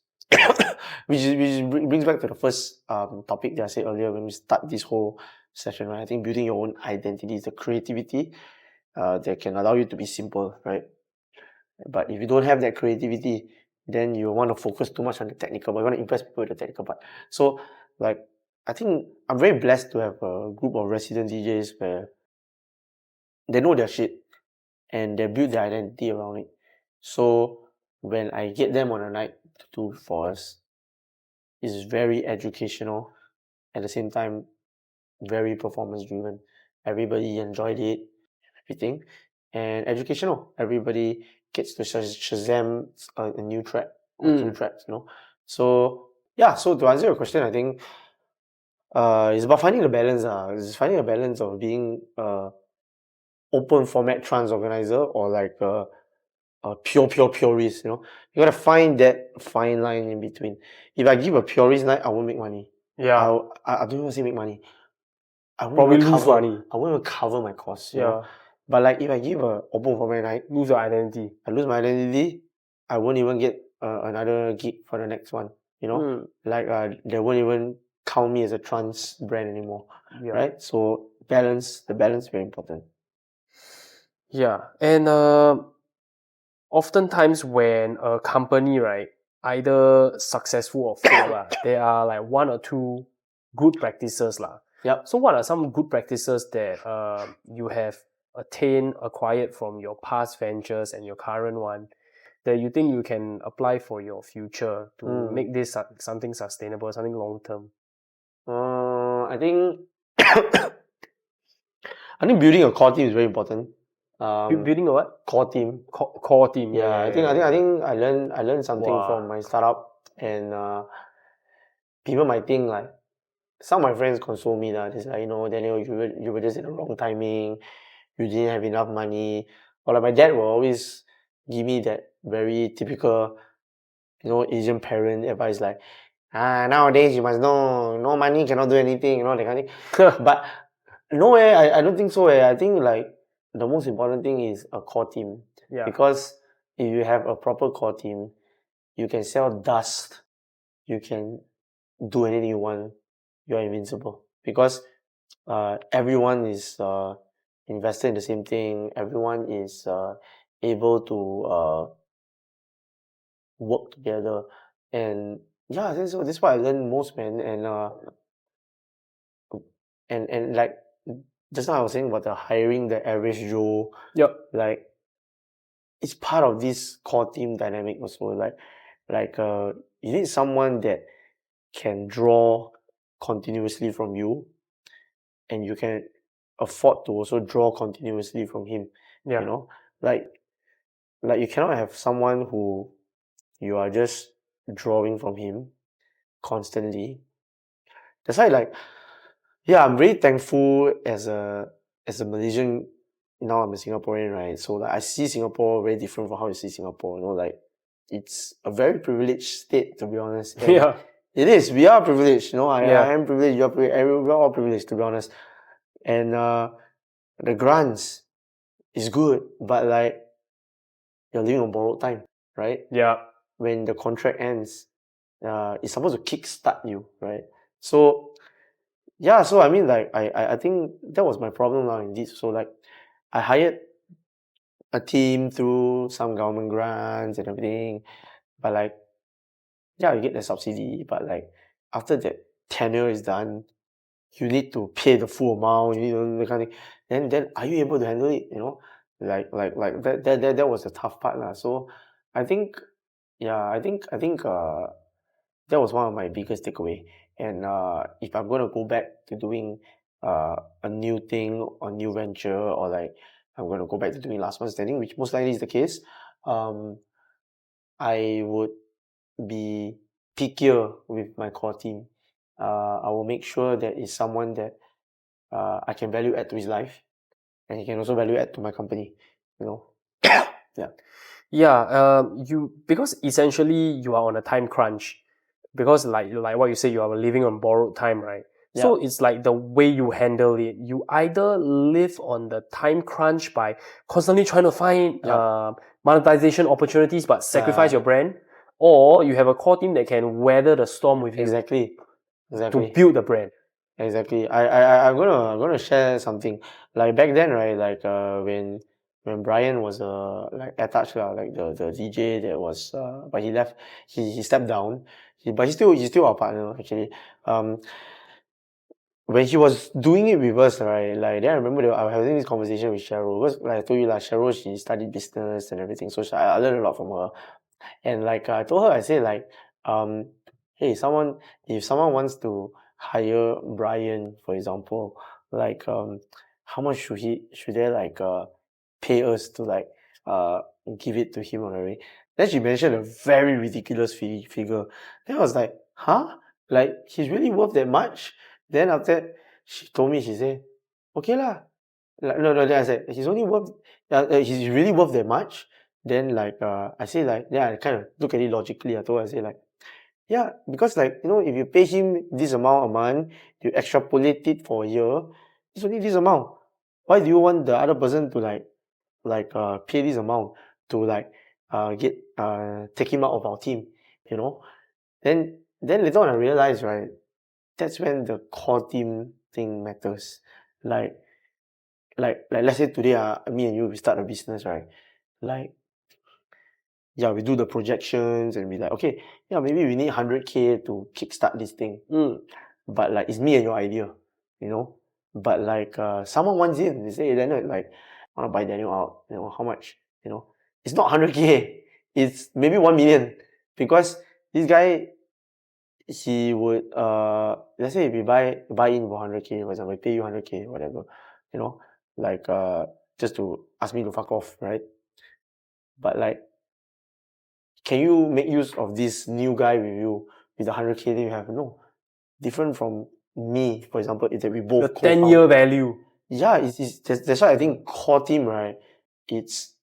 which brings back to the first topic that I said earlier when we start this whole session, right? I think building your own identity is the creativity that can allow you to be simple, right? But if you don't have that creativity, then you want to focus too much on the technical, but you want to impress people with the technical part. So, like, I think I'm very blessed to have a group of resident DJs where they know their shit and they build their identity around it. So when I get them on a night to do for us, it's very educational. At the same time, very performance driven. Everybody enjoyed it, everything, and educational. Everybody gets to Shazam a new track or two tracks, So yeah, so to answer your question, I think it's about finding the balance. It's finding a balance of being open format trance organizer or like a purist. You gotta find that fine line in between. If I give a purist night, I won't make money. Yeah. I don't even say make money. I won't Probably even lose cover. money. I won't even cover my costs. Yeah. But like if I give a open format night, Lose your identity. I lose my identity. I won't even get another gig for the next one. Like they won't even count me as a trance brand anymore. Yeah. Right? So the balance is very important. Yeah. And oftentimes when a company, right, either successful or fail, there are like one or two good practices. Yep. So what are some good practices that you have acquired from your past ventures and your current one that you think you can apply for your future to make this something sustainable, something long term? I think I think building a core team is very important. Building a what? Core team. Core team. Yeah, I think I learned something Wow. from my startup, and people might think like some of my friends console me that it's like, Daniel, you were just in the wrong timing, you didn't have enough money. Or like my dad will always give me that very typical, Asian parent advice like, nowadays you must know, no money cannot do anything, that kind of thing. But no, I don't think so. I think like the most important thing is a core team. Yeah. Because if you have a proper core team, you can sell dust, you can do anything you want, you're invincible. Because everyone is invested in the same thing, everyone is able to work together. And yeah, that's what I learned most, man. And like just now I was saying about the hiring the average Joe. Yep. Like it's part of this core team dynamic also. Like you need someone that can draw continuously from you, and you can afford to also draw continuously from him. Yeah. Like you cannot have someone who you are just drawing from him constantly. That's why like yeah, I'm very thankful as a Malaysian. Now I'm a Singaporean, right? So like I see Singapore very different from how you see Singapore. Like it's a very privileged state, to be honest. And Yeah. it is. We are privileged. I Yeah. am privileged. You are privileged. We're all privileged, to be honest. And the grants is good, but like you're living on borrowed time, right? Yeah. When the contract ends, it's supposed to kickstart you, right? So yeah, so I mean, like I think that was my problem now indeed. So like I hired a team through some government grants and everything, but like yeah, you get the subsidy, but like after that tenure is done, you need to pay the full amount, you need to that kind of thing. Then are you able to handle it? Like that was the tough part lah. So I think yeah, I think that was one of my biggest takeaway. And if I'm gonna go back to doing a new thing or new venture, or like I'm gonna go back to doing last man standing, which most likely is the case, I would be pickier with my core team. I will make sure that it's someone that I can value add to his life, and he can also value add to my company. Yeah. Yeah, because essentially you are on a time crunch, because like what you say, you are living on borrowed time, right? So it's like the way you handle it. You either live on the time crunch by constantly trying to find monetization opportunities, but sacrifice your brand, or you have a core team that can weather the storm with you Exactly. to build the brand. Exactly. I'm gonna share something. Like back then, right? Like when Brian was like attached, like the DJ that was but he left. He stepped down. But he's still our partner actually. When he was doing it with us, right? Like then I remember I was having this conversation with Cheryl. Because like I told you, like Cheryl, she studied business and everything, so I learned a lot from her. And like I told her, I said like, hey, if someone wants to hire Brian, for example, like how much should they like pay us to like give it to him already? Then she mentioned a very ridiculous figure. Then I was like, huh? Like he's really worth that much? Then after that, she told me, she said, okay lah. Like, no, then I said, he's only worth, he's really worth that much? Then like, I say like, then I kind of look at it logically. I told her, I say like, yeah, because like, you know, if you pay him this amount a month, you extrapolate it for a year, it's only this amount. Why do you want the other person to pay this amount to like take him out of our team, you know? Then later on I realized, right, that's when the core team thing matters. Like let's say today me and you, we start a business, right? Like, yeah, we do the projections and we like, okay, yeah, maybe we need 100K to kickstart this thing. But like, it's me and your idea, you know? But like, someone wants in, they say, hey, Leonard, like, I want to buy Daniel out, you know, how much? You know, it's not 100K, it's maybe 1 million. Because this guy, he would, let's say if we buy in for 100K, for example, I pay you 100K, whatever, you know, like, just to ask me to fuck off, right? But like, can you make use of this new guy with you with the 100K that you have? No. Different from me, for example, is that we both The 10-year value. Yeah, that's why I think core team, right? It's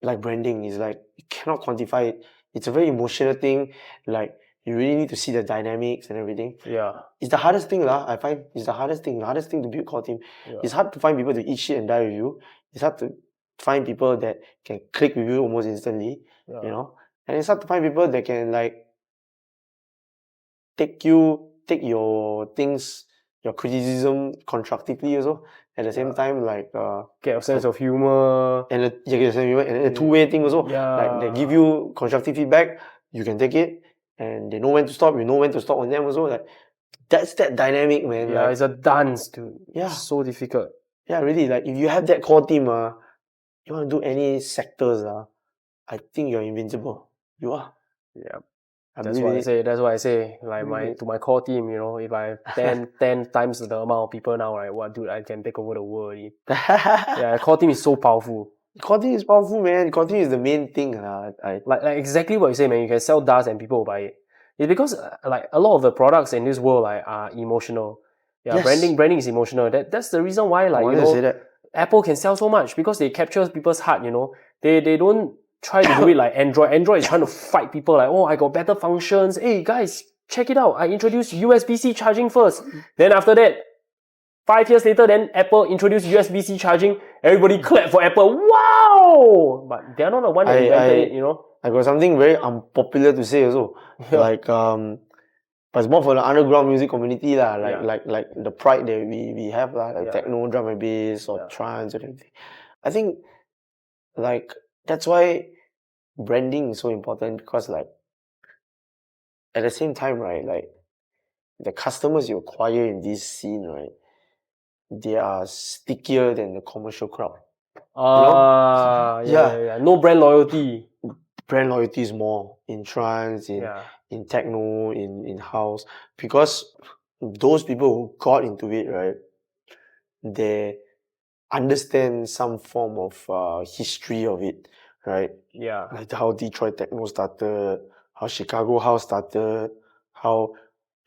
like branding. It's like you cannot quantify it. It's a very emotional thing. Like you really need to see the dynamics and everything. Yeah. It's the hardest thing, I find. It's the hardest thing. The hardest thing to build core team. Yeah. It's hard to find people to eat shit and die with you. It's hard to find people that can click with you almost instantly. Yeah. You know? And it's hard to find people that can like take your things, your criticism constructively also. At the same time, like get a sense of humor. And a two-way thing also. Yeah. Like they give you constructive feedback, you can take it, and they know when to stop, you know when to stop on them also. Like that's that dynamic, man. Yeah, like, it's a dance, dude. Yeah. It's so difficult. Yeah, really. Like if you have that core team, you want to do any sectors, I think you're invincible. You are. Yeah. I That's believe what I it. say. That's what I say. Like to my core team, you know, if I have 10 times the amount of people now, right? What, dude, I can take over the world already. Yeah, core team is so powerful. Core team is powerful, man. Core team is the main thing. Like exactly what you say, man. You can sell dust and people will buy it. It's because like a lot of the products in this world like are emotional. Yeah, Yes. branding is emotional. That's the reason why like I you wanted to say know that. Apple can sell so much because they capture people's heart. You know, they don't try to do it like Android. Android is trying to fight people like, oh, I got better functions. Hey guys, check it out. I introduced USB-C charging first. Then after that, 5 years later, then Apple introduced USB-C charging. Everybody clap for Apple. Wow! But they're not the one that invented it, you know. I got something very unpopular to say also. Yeah. Like but it's more for the underground music community lah. Like the pride that we have lah, like techno, drum and bass, or trance and everything. I think like that's why branding is so important, because like at the same time, right, like the customers you acquire in this scene, right, they are stickier than the commercial crowd. Yeah. No brand loyalty. Brand loyalty is more in trance, in techno, in house, because those people who got into it, right, they understand some form of history of it, right? Yeah. Like how Detroit techno started, how Chicago house started, how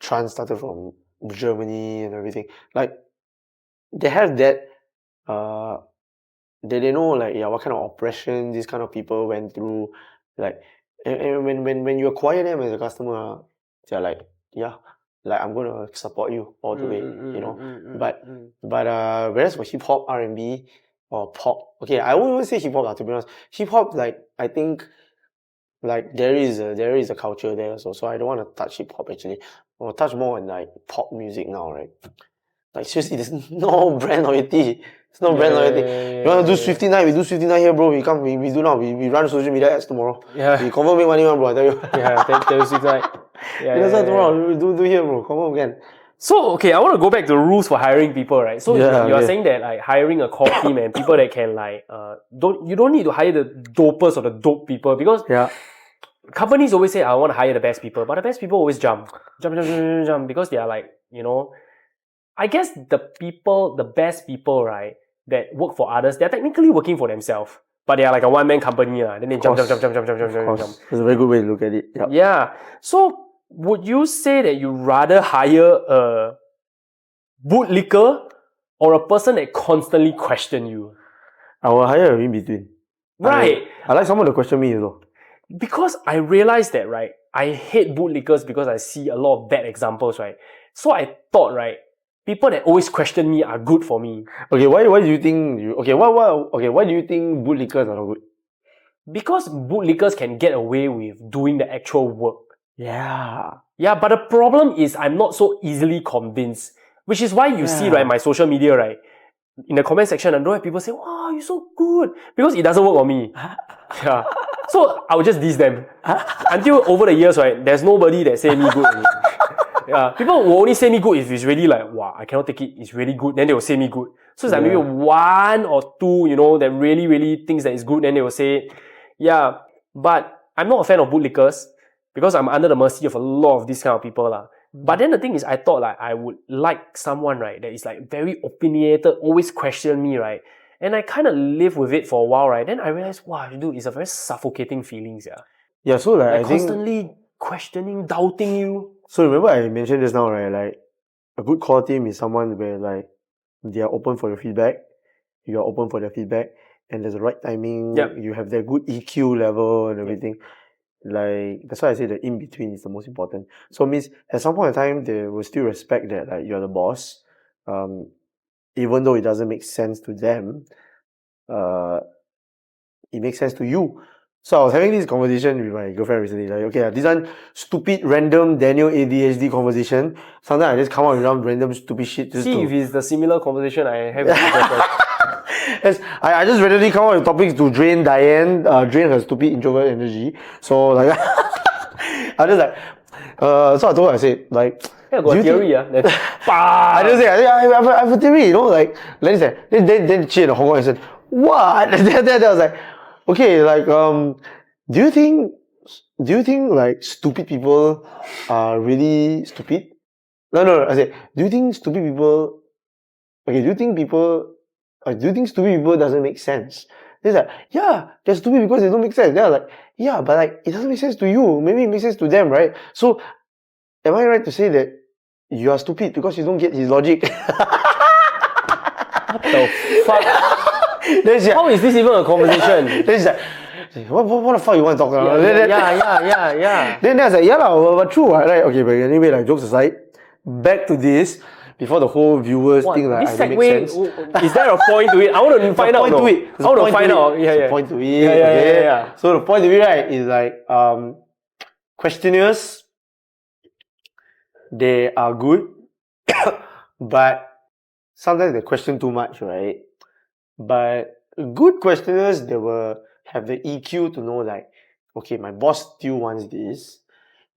trance started from Germany and everything. Like they have that they know like what kind of oppression these kind of people went through. Like and when you acquire them as a customer, they're like, yeah, like I'm gonna support you all the way, you know. But whereas for hip hop, R&B, or pop, okay, I won't even say hip hop to be honest. Hip hop, like I think like there is a culture there also. So I don't want to touch hip hop actually. I'll touch more on like pop music now, right? Like seriously, there's no brand loyalty. There's no brand loyalty. You want to do Swifty night? We do Swifty night here, bro. We come, we do now. We run social media ads tomorrow. Yeah. We confirm make money, bro. I tell you. Tell you Swifty night. Tomorrow. We do here, bro. Confirm again. So okay, I want to go back to the rules for hiring people, right? So you're saying that like hiring a core team and people that can like you don't need to hire the dopers or the dope people, because companies always say I want to hire the best people, but the best people always jump because they are like I guess the best people, right, that work for others, they're technically working for themselves, but they are like a one-man company. Then they jump. That's a very good way to look at it. Yep. Yeah. So would you say that you rather hire a bootlicker or a person that constantly question you? I will hire a in between. Right. I like someone to question me as well. Because I realized that, right, I hate bootlickers because I see a lot of bad examples, right? So I thought, right, people that always question me are good for me. Okay, why do you think why do you think bootlickers are not good? Because bootlickers can get away with doing the actual work. Yeah. Yeah, but the problem is I'm not so easily convinced. Which is why you see, right, my social media, right, in the comment section, I don't have people say, wow, you're so good. Because it doesn't work on me. Yeah. So I will just diss them. Until over the years, right, there's nobody that say me good. Yeah. People will only say me good if it's really like, wow, I cannot take it, it's really good. Then they will say me good. So it's like maybe one or two, that really, really thinks that it's good. Then they will say, yeah. But I'm not a fan of bootlickers because I'm under the mercy of a lot of these kind of people. But then the thing is, I thought like I would like someone, right, that is like very opinionated, always question me, right? And I kind of live with it for a while, right? Then I realized, wow, dude, it's a very suffocating feeling, yeah. Yeah, so like I constantly questioning, doubting you. So remember I mentioned just now, right? Like a good core team is someone where like they are open for your feedback, you are open for their feedback, and there's the right timing. Yep. You have their good EQ level and everything. Like that's why I say the in between is the most important. So it means at some point in time they will still respect that like you're the boss, even though it doesn't make sense to them. It makes sense to you. So I was having this conversation with my girlfriend recently. Like, okay, this one stupid, random Daniel ADHD conversation. Sometimes I just come out with some random stupid shit. Just if it's the similar conversation I have with my girlfriend. I just randomly come out with topics to drain Diane, drain her stupid introvert energy. So like, I just like, so I told her, I said like, yeah, got a theory, then, I just say, I have a theory, like, then she in Hong Kong and said, what? Then I was like, okay, like, do you think like stupid people are really stupid? No, I said, do you think stupid people, do you think stupid people doesn't make sense? He's like, yeah, they're stupid because they don't make sense. Then I was like, yeah, but like, it doesn't make sense to you. Maybe it makes sense to them, right? So, am I right to say that you are stupid because you don't get his logic? What the fuck? How is this even a conversation? Then she's like, what the fuck you want to talk about? Yeah. Then I was like, yeah, but true, right? Okay, but anyway, like jokes aside, back to this. Before the whole viewers think like I don't make sense. Is there a point to it? I want to find out. Point to it. I want to find out. Yeah. Point to it. Yeah. So the point to it, right, is like questionnaires. They are good, but sometimes they question too much, right? But good questioners, they will have the EQ to know like, okay, my boss still wants this.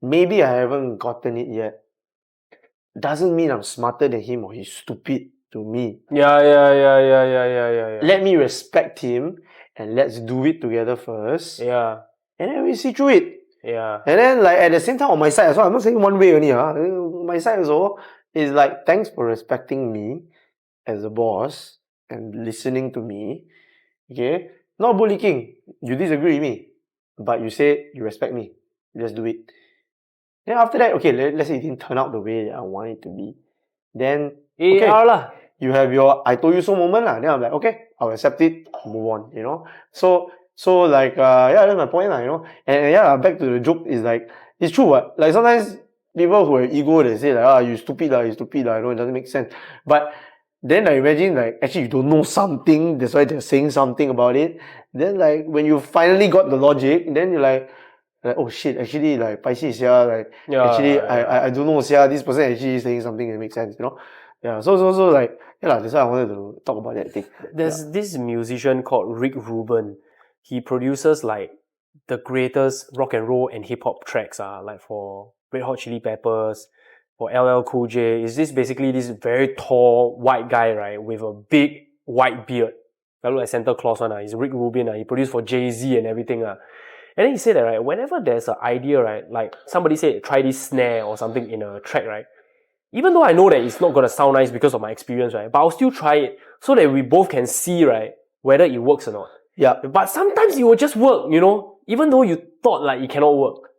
Maybe I haven't gotten it yet. Doesn't mean I'm smarter than him or he's stupid to me. Yeah. Let me respect him and let's do it together first. Yeah. And then we see through it. Yeah. And then like at the same time on my side as well, I'm not saying one way only. My side also is like, thanks for respecting me as a boss and listening to me. Okay? Not bullying. You disagree with me. But you say you respect me. Let's do it. Then after that, okay, let's say it didn't turn out the way I want it to be. Then, okay, you have your I told you so moment lah. Then I'm like, okay, I'll accept it, move on, So like, yeah, that's my point lah, And yeah, back to the joke is like, it's true what? Like sometimes people who have ego, they say like, you stupid lah, it doesn't make sense. But then I imagine like, actually you don't know something, that's why they're saying something about it. Then like, when you finally got the logic, then you're like, oh shit, actually like paisi like actually I don't know this person actually saying something that makes sense, Yeah, so like that's why I wanted to talk about that thing. There's this musician called Rick Rubin. He produces like the greatest rock and roll and hip hop tracks, like for Red Hot Chili Peppers, for LL Cool J. Is this basically this very tall white guy, right, with a big white beard. I look like Santa Claus one. He's Rick Rubin. He produced for Jay-Z and everything. And then he said that, right, whenever there's an idea, right, like somebody said, try this snare or something in a track, right, even though I know that it's not gonna sound nice because of my experience, right? But I'll still try it so that we both can see, right, whether it works or not. Yeah. But sometimes it will just work, you know, even though you thought like it cannot work.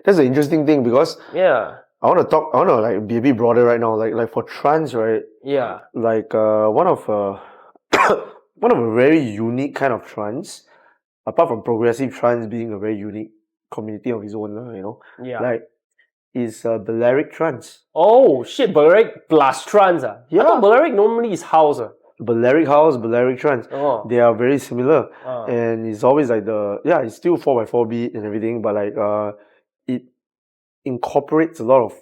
That's an interesting thing because Yeah. I want to like be a bit broader right now. Like for trance, right? Yeah. Like one of one of a very unique kind of trance, apart from progressive trance being a very unique community of its own, you know. Yeah. Like is Balearic trance. Oh shit, Balearic plus trance. I Yeah. thought Balearic normally is house. Balearic house, Balearic trance. Oh. They are very similar. And it's always like it's still 4x4 beat and everything, but like it incorporates a lot of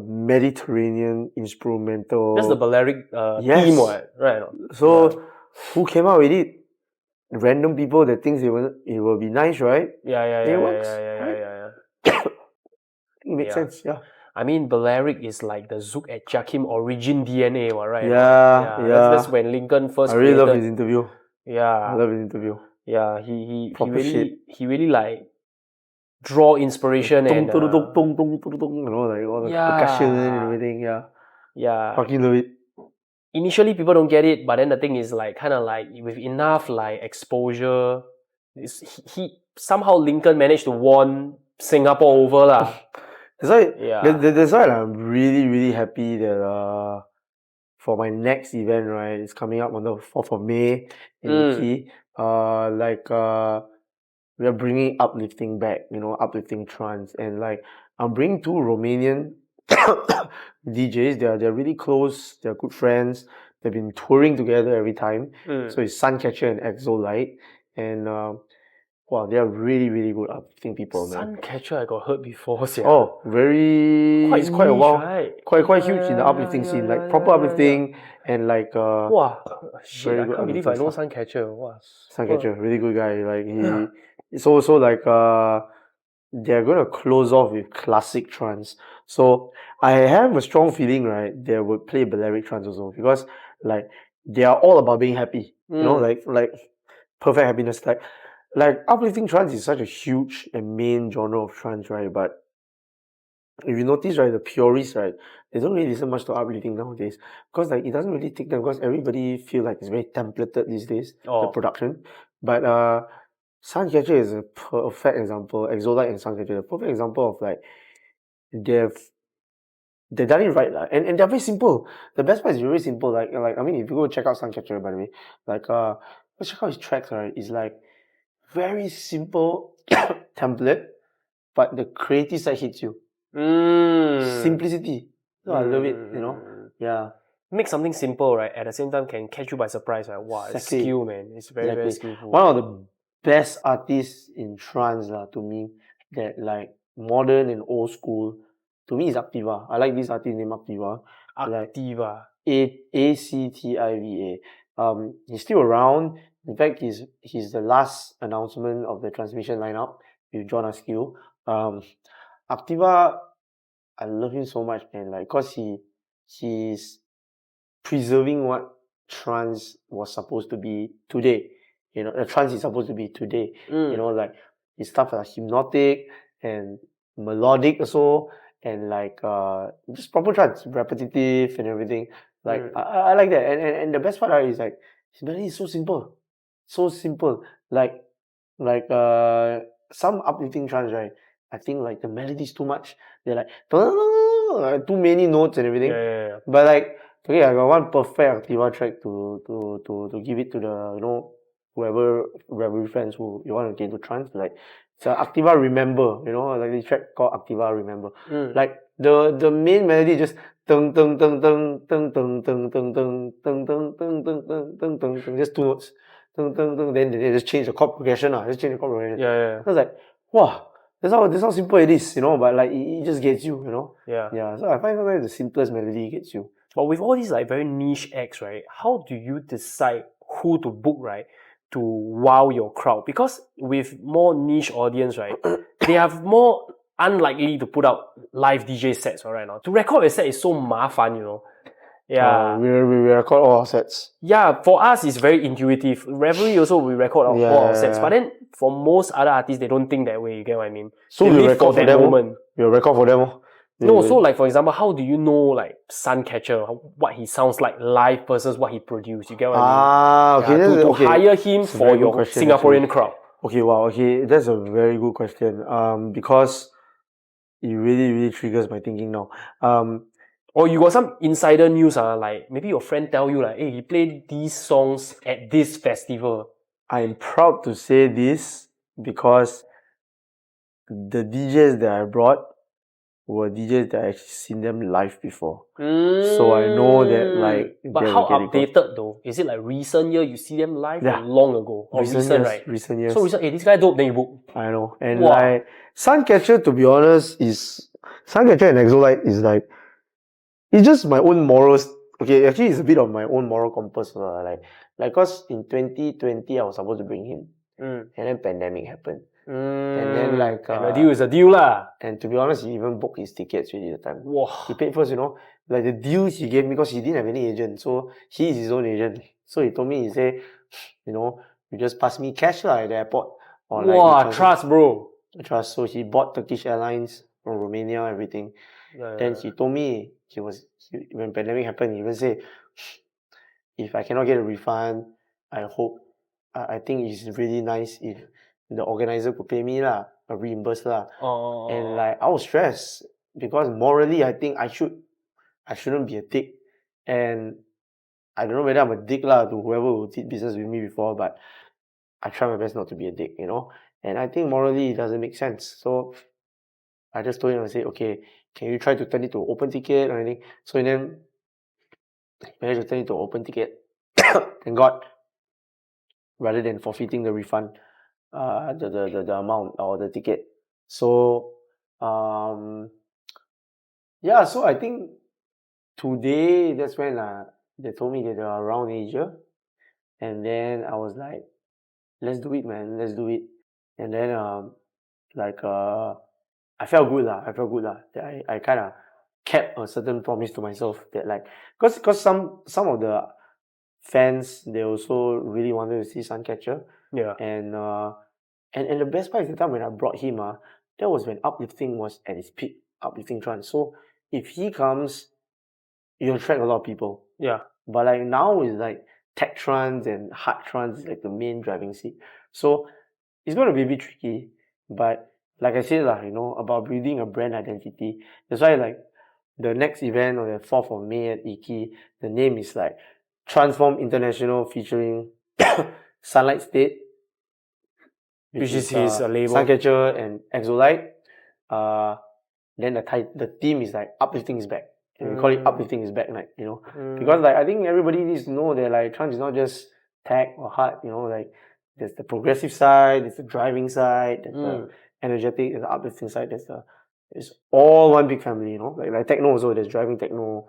Mediterranean instrumental. That's the Balearic Yes. theme, right? So who came out with it? Random people that thinks it will be nice, right? Yeah. It works. It makes sense, yeah. I mean, Balearic is like the Zouk at Jakim origin DNA, right? Yeah. That's when Lincoln first I really created. love his interview. Yeah. I love his interview. Yeah, he really like draw inspiration and you know, like all the percussion and everything, yeah. Yeah. Fucking love it. Initially people don't get it, but then the thing is like kind of like with enough like exposure, he somehow Lincoln managed to won Singapore over lah. That's why I'm really, really happy that for my next event, right, it's coming up on the 4th of May in Iki. We are bringing Uplifting back, you know, Uplifting trance, and like I'm bringing 2 Romanian DJs. They're really close. They're good friends. They've been touring together every time. So it's Suncatcher and Exolite, and wow, they are really, really good uplifting people, man. Suncatcher I got heard before, yeah. Oh, it's quite a while, right? quite huge in the uplifting scene, like proper uplifting and like wow, shit! very I good can't believe I know uplifting Suncatcher. Wow, Suncatcher, really good guy. Like it's also like they're gonna close off with classic trance. So I have a strong feeling, right, they would play Balearic trance also because like they are all about being happy. You know, like perfect happiness. Like uplifting trance is such a huge and main genre of trance, right? But if you notice, right, the purists, right, they don't really listen much to uplifting nowadays because like it doesn't really take them because everybody feel like it's very templated these days, the production. But Suncatcher is a perfect example. Exolite and Suncatcher, a perfect example of like they've done it right, and they're very simple. The best part is very simple. Like I mean, if you go check out Suncatcher, by the way, like go check out his tracks, right? It's like very simple template, but the creative side hits you. Simplicity. So I love it, you know? Yeah. Make something simple, right? At the same time can catch you by surprise, right? Wow, it's skill, man. It's very, very skillful. One of the best artists in trance to me, that like modern and old school, to me is Activa. I like this artist named Activa. Activa. Activa. He's still around. In fact, he's the last announcement of the transmission lineup with John Askew. Activa, I love him so much, man. Like, cause he's preserving what trance was supposed to be today. You know, the trance is supposed to be today. You know, like his stuff like hypnotic and melodic also, and like just proper trance, repetitive and everything. Like I like that, and the best part is like his melody is so simple. Like some uplifting trance, right? I think like the melody is too much. They're like too many notes and everything. Yeah. But like, okay, I got one perfect Activa track to give it to the, you know, whoever revelry friends who you want to get into trance. Like it's Activa Remember, you know, like this track called Activa Remember. Like the main melody just tung tung tung tung tung tung tung tung tung tung tung tung tung tung tung tung, just 2 notes. Then they just change the chord progression. Yeah. I was like, wow, that's how simple it is, you know, but like it just gets you, you know. Yeah. So I find sometimes the simplest melody gets you. But with all these like very niche acts, right, how do you decide who to book, right, to wow your crowd? Because with more niche audience, right, they are more unlikely to put out live DJ sets, right now. To record a set is so mafan, you know. Yeah. We record all our sets. Yeah, for us it's very intuitive. Revelry also we record all our sets. But then for most other artists they don't think that way, you get what I mean? So we record for them. We record for them. No, so like for example, how do you know like Suncatcher, what he sounds like live versus what he produced? You get what I mean? Okay, Yeah, to hire him It's a for very good your question, Singaporean actually. crowd. Okay, wow, okay, that's a very good question. Because it really, really triggers my thinking now. Or you got some insider news, like maybe your friend tell you like, hey, he played these songs at this festival. I'm proud to say this because the DJs that I brought were DJs that I actually seen them live before. So I know that like But they how will get it. updated though? Is it like recent year you see them live Yeah. or long ago? Or recent, right? Recent years. So recent, hey, this guy dope, then you book. I know. And Wow. like Suncatcher, to be honest, Suncatcher and Exolite is like, it's just my own morals. Okay, actually it's a bit of my own moral compass. Like cause in 2020 I was supposed to bring him. And then pandemic happened. And then like and a deal is a deal lah. And to be honest, he even booked his tickets already at the time. Wow. He paid first, like the deals he gave me because he didn't have any agent. So he is his own agent. So he told me, he said, you just pass me cash lah at the airport. Or Wow, trust bro. Trust. So he bought Turkish Airlines from Romania, everything. Then he told me when pandemic happened, he even said, if I cannot get a refund, I think it's really nice if the organizer could pay me lah, a reimburse lah. And like I was stressed because morally I think I shouldn't be a dick. And I don't know whether I'm a dick lah to whoever who did business with me before, but I try my best not to be a dick, And I think morally it doesn't make sense. So I just told him, I said, okay, can you try to turn it to open ticket or anything? So then managed to turn it to open ticket. Thank God. Rather than forfeiting the refund, the amount or the ticket. So yeah, so I think today that's when they told me that they are around Asia. And then I was like, let's do it, man, let's do it. And then I felt good lah. That I kind of kept a certain promise to myself that like, cause some of the fans, they also really wanted to see Suncatcher. Yeah. And the best part is the time when I brought him, that was when Uplifting was at its peak, Uplifting Trance. So if he comes, you'll attract a lot of people. Yeah. But like now is like tech trance and hard trance is like the main driving seat. So it's going to be a bit tricky. But like I said, about building a brand identity. That's why like the next event on the 4th of May at Iki, the name is like TRANCE4M International featuring Sunlight State, which is his label. Suncatcher and Exolite. Then the theme is like Uplifting is back. And we call it Uplifting is back night, Because like I think everybody needs to know that like trance is not just tech or hard, like there's the progressive side, there's the driving side, there's the energetic, there's the uplifting side, it's all one big family, Like techno also, there's driving techno,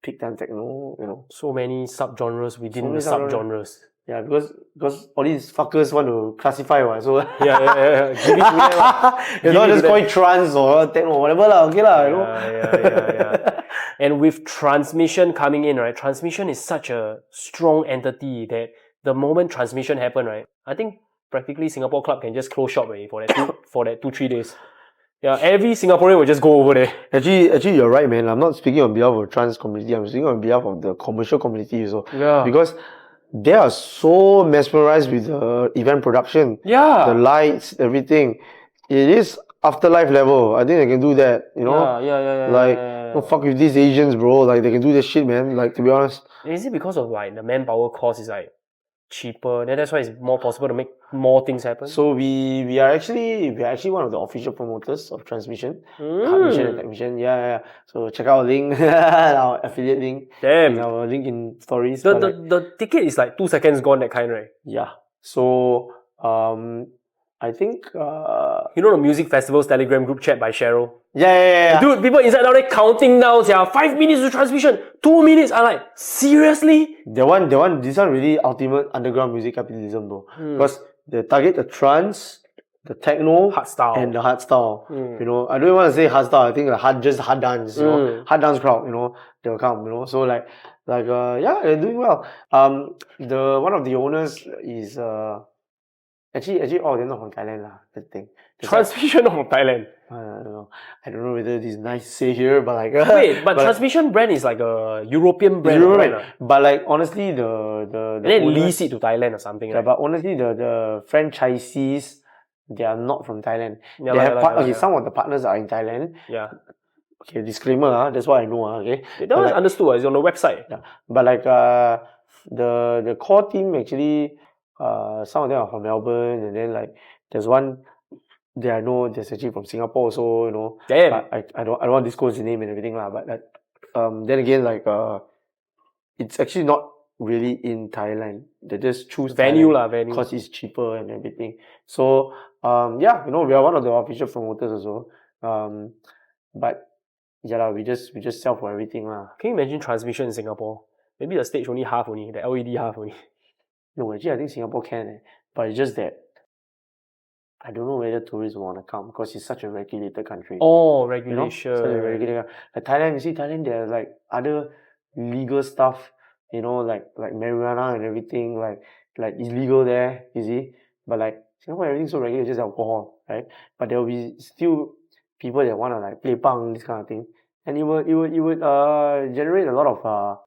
peak time techno, So many subgenres within the subgenres. Yeah, because all these fuckers want to classify what, so yeah. Give it to them. It's not just call it trance or techno or whatever lah, okay lah, Yeah. And with transmission coming in, right? Transmission is such a strong entity that the moment transmission happen, right? I think practically Singapore club can just close shop for that 2-3 days. Yeah, every Singaporean will just go over there. Actually, you're right, man. I'm not speaking on behalf of the trans community. I'm speaking on behalf of the commercial community also. Yeah. Because they are so mesmerized with the event production. Yeah. The lights, everything. It is afterlife level. I think they can do that, Yeah. Like, don't fuck with these Asians, bro. Like, they can do this shit, man. Like, to be honest. Is it because of like the manpower cost is like cheaper? Then that's why it's more possible to make more things happen? So we are actually one of the official promoters of Transmission. Transmission and Techmission. Yeah. So check out our link, our affiliate link. Damn. Our link in stories. The ticket is like 2 seconds gone, that kind, right? Yeah. So I think the music festivals Telegram group chat by Cheryl. Yeah. Dude, people inside now they counting down. 5 minutes to transmission, 2 minutes. I'm like, seriously? This one really ultimate underground music capitalism, bro. Because they target the trance, the techno, hard style, and the hard style. I don't even want to say hard style. I think like hard dance. Hard dance crowd. They'll come. So yeah, they're doing well. One of the owners is Actually, all of them not from Thailand lah. That thing. Transmission not from Thailand. I don't know whether this is nice to say here, but like wait, but Transmission brand is like a European brand, right? But like honestly, the and then lease it to Thailand or something. Yeah, right? but honestly, the franchisees, they are not from Thailand. Some of the partners are in Thailand. Yeah. Okay, disclaimer. That's what I know. Okay. That was understood. It's on the website. Yeah, but like the core team actually, some of them are from Melbourne, and then like there's one. I know there's actually from Singapore also, you know. Damn. But I don't want to disclose the name and everything lah. But like, then again, like it's actually not really in Thailand. They just choose venue because it's cheaper and everything. So yeah, you know, we are one of the official promoters also. But yeah lah, we just sell for everything lah. Can you imagine Transmission in Singapore? Maybe the stage only half only, the LED half only. No, actually I think Singapore can, but it's just that I don't know whether tourists want to come because it's such a regulated country. Oh, regulation. You know? Such a regulated. Like Thailand, you see Thailand, there are like other legal stuff, you know, like marijuana and everything, like it's legal there, you see. But like Singapore, everything's so regulated, just alcohol, right? But there will be still people that want to like play punk, this kind of thing, and it would generate a lot of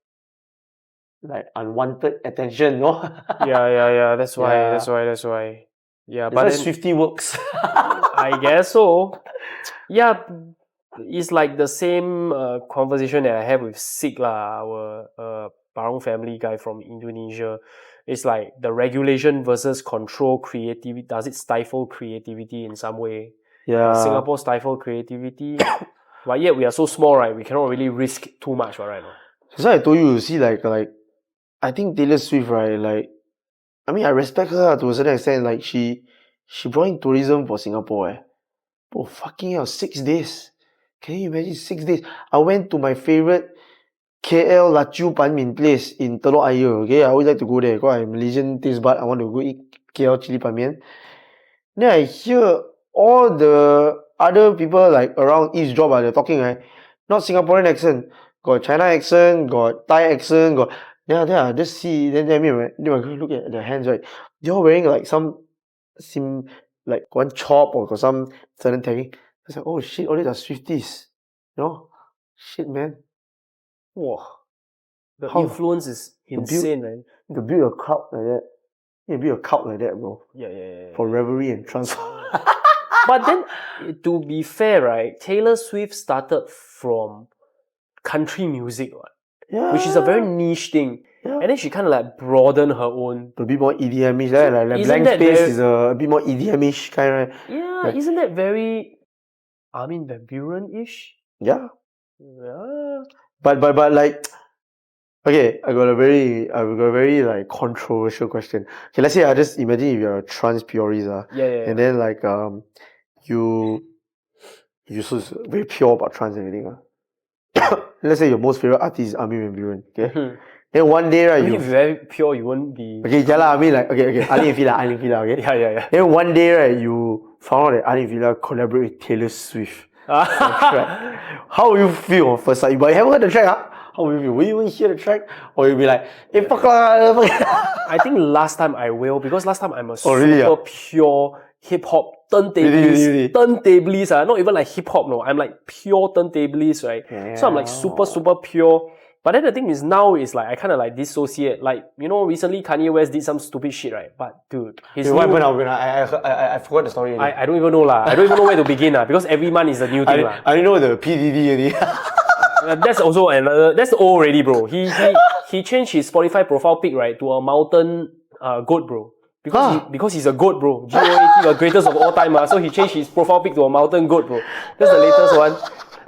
like unwanted attention, no? yeah. That's why. Yeah, but then Swifty works. I guess so. Yeah, it's like the same conversation that I have with Sik lah, our Barong family guy from Indonesia. It's like the regulation versus control creativity. Does it stifle creativity in some way? Yeah. Singapore stifle creativity, but yet we are so small, right? We cannot really risk too much, right? So I told you, see, like I think Taylor Swift, right? Like, I mean, I respect her to a certain extent. Like, she brought in tourism for Singapore, Oh, fucking hell, 6 days. Can you imagine 6 days? I went to my favorite KL Lachu Ban Min place in Telok Ayer, okay? I always like to go there because I'm Malaysian taste bud. I want to go eat KL chili pan mian. Then I hear all the other people like around eavesdrop, they're talking, right? Not Singaporean accent. Got China accent, got Thai accent, got... Then I just see, then I look at their hands, right? They're all wearing like like one chop or some certain tagging. I was like, oh shit, all these are Swifties. You know? Shit, man. Wow. The influence is insane, man. To build a crowd like that. You build a cult like that, bro. Yeah. For revelry and trance. But then, to be fair, right, Taylor Swift started from country music, right? Yeah. Which is a very niche thing. Yeah. And then she kind of like broadened her own. A bit more EDM-ish, right? Like Blank Space is a bit more EDM-ish kind, right? Yeah, like, isn't that very Armin van Buuren-ish? Yeah. But like, okay, I got a very like controversial question. Okay, let's say I just imagine if you're a trance purist, and then like you're so very pure about trance and everything. Let's say your most favorite artist is Armin van Buuren, okay? Then one day, right, if you're very pure, you won't be... Okay, yeah lah, I mean like, okay, Alin Fila, okay? Yeah. Then one day, right, you found out that Alin Fila collaborate with Taylor Swift. How will you feel on first sight? But you haven't heard the track, How will you feel? Will you even hear the track? Or you'll be like, hey, fuck lah. I think last time I will, because last time I'm a super pure hip-hop turntablist. Turntablist, not even like hip-hop, no. I'm like pure turntablist, right? Yeah. So I'm like super pure. But then the thing is now is like I kind of like dissociate. Like, you know, recently Kanye West did some stupid shit, right? But dude, what happened? I forgot the story. I don't even know lah. I don't even know where to begin lah, because every month is a new thing lah. I don't know the PDD already. That's also another. That's old already, bro. He changed his Spotify profile pic, right, to a mountain goat, bro. Because he's a goat, bro. GOAT, the greatest of all time. So he changed his profile pic to a mountain goat, bro. That's the latest one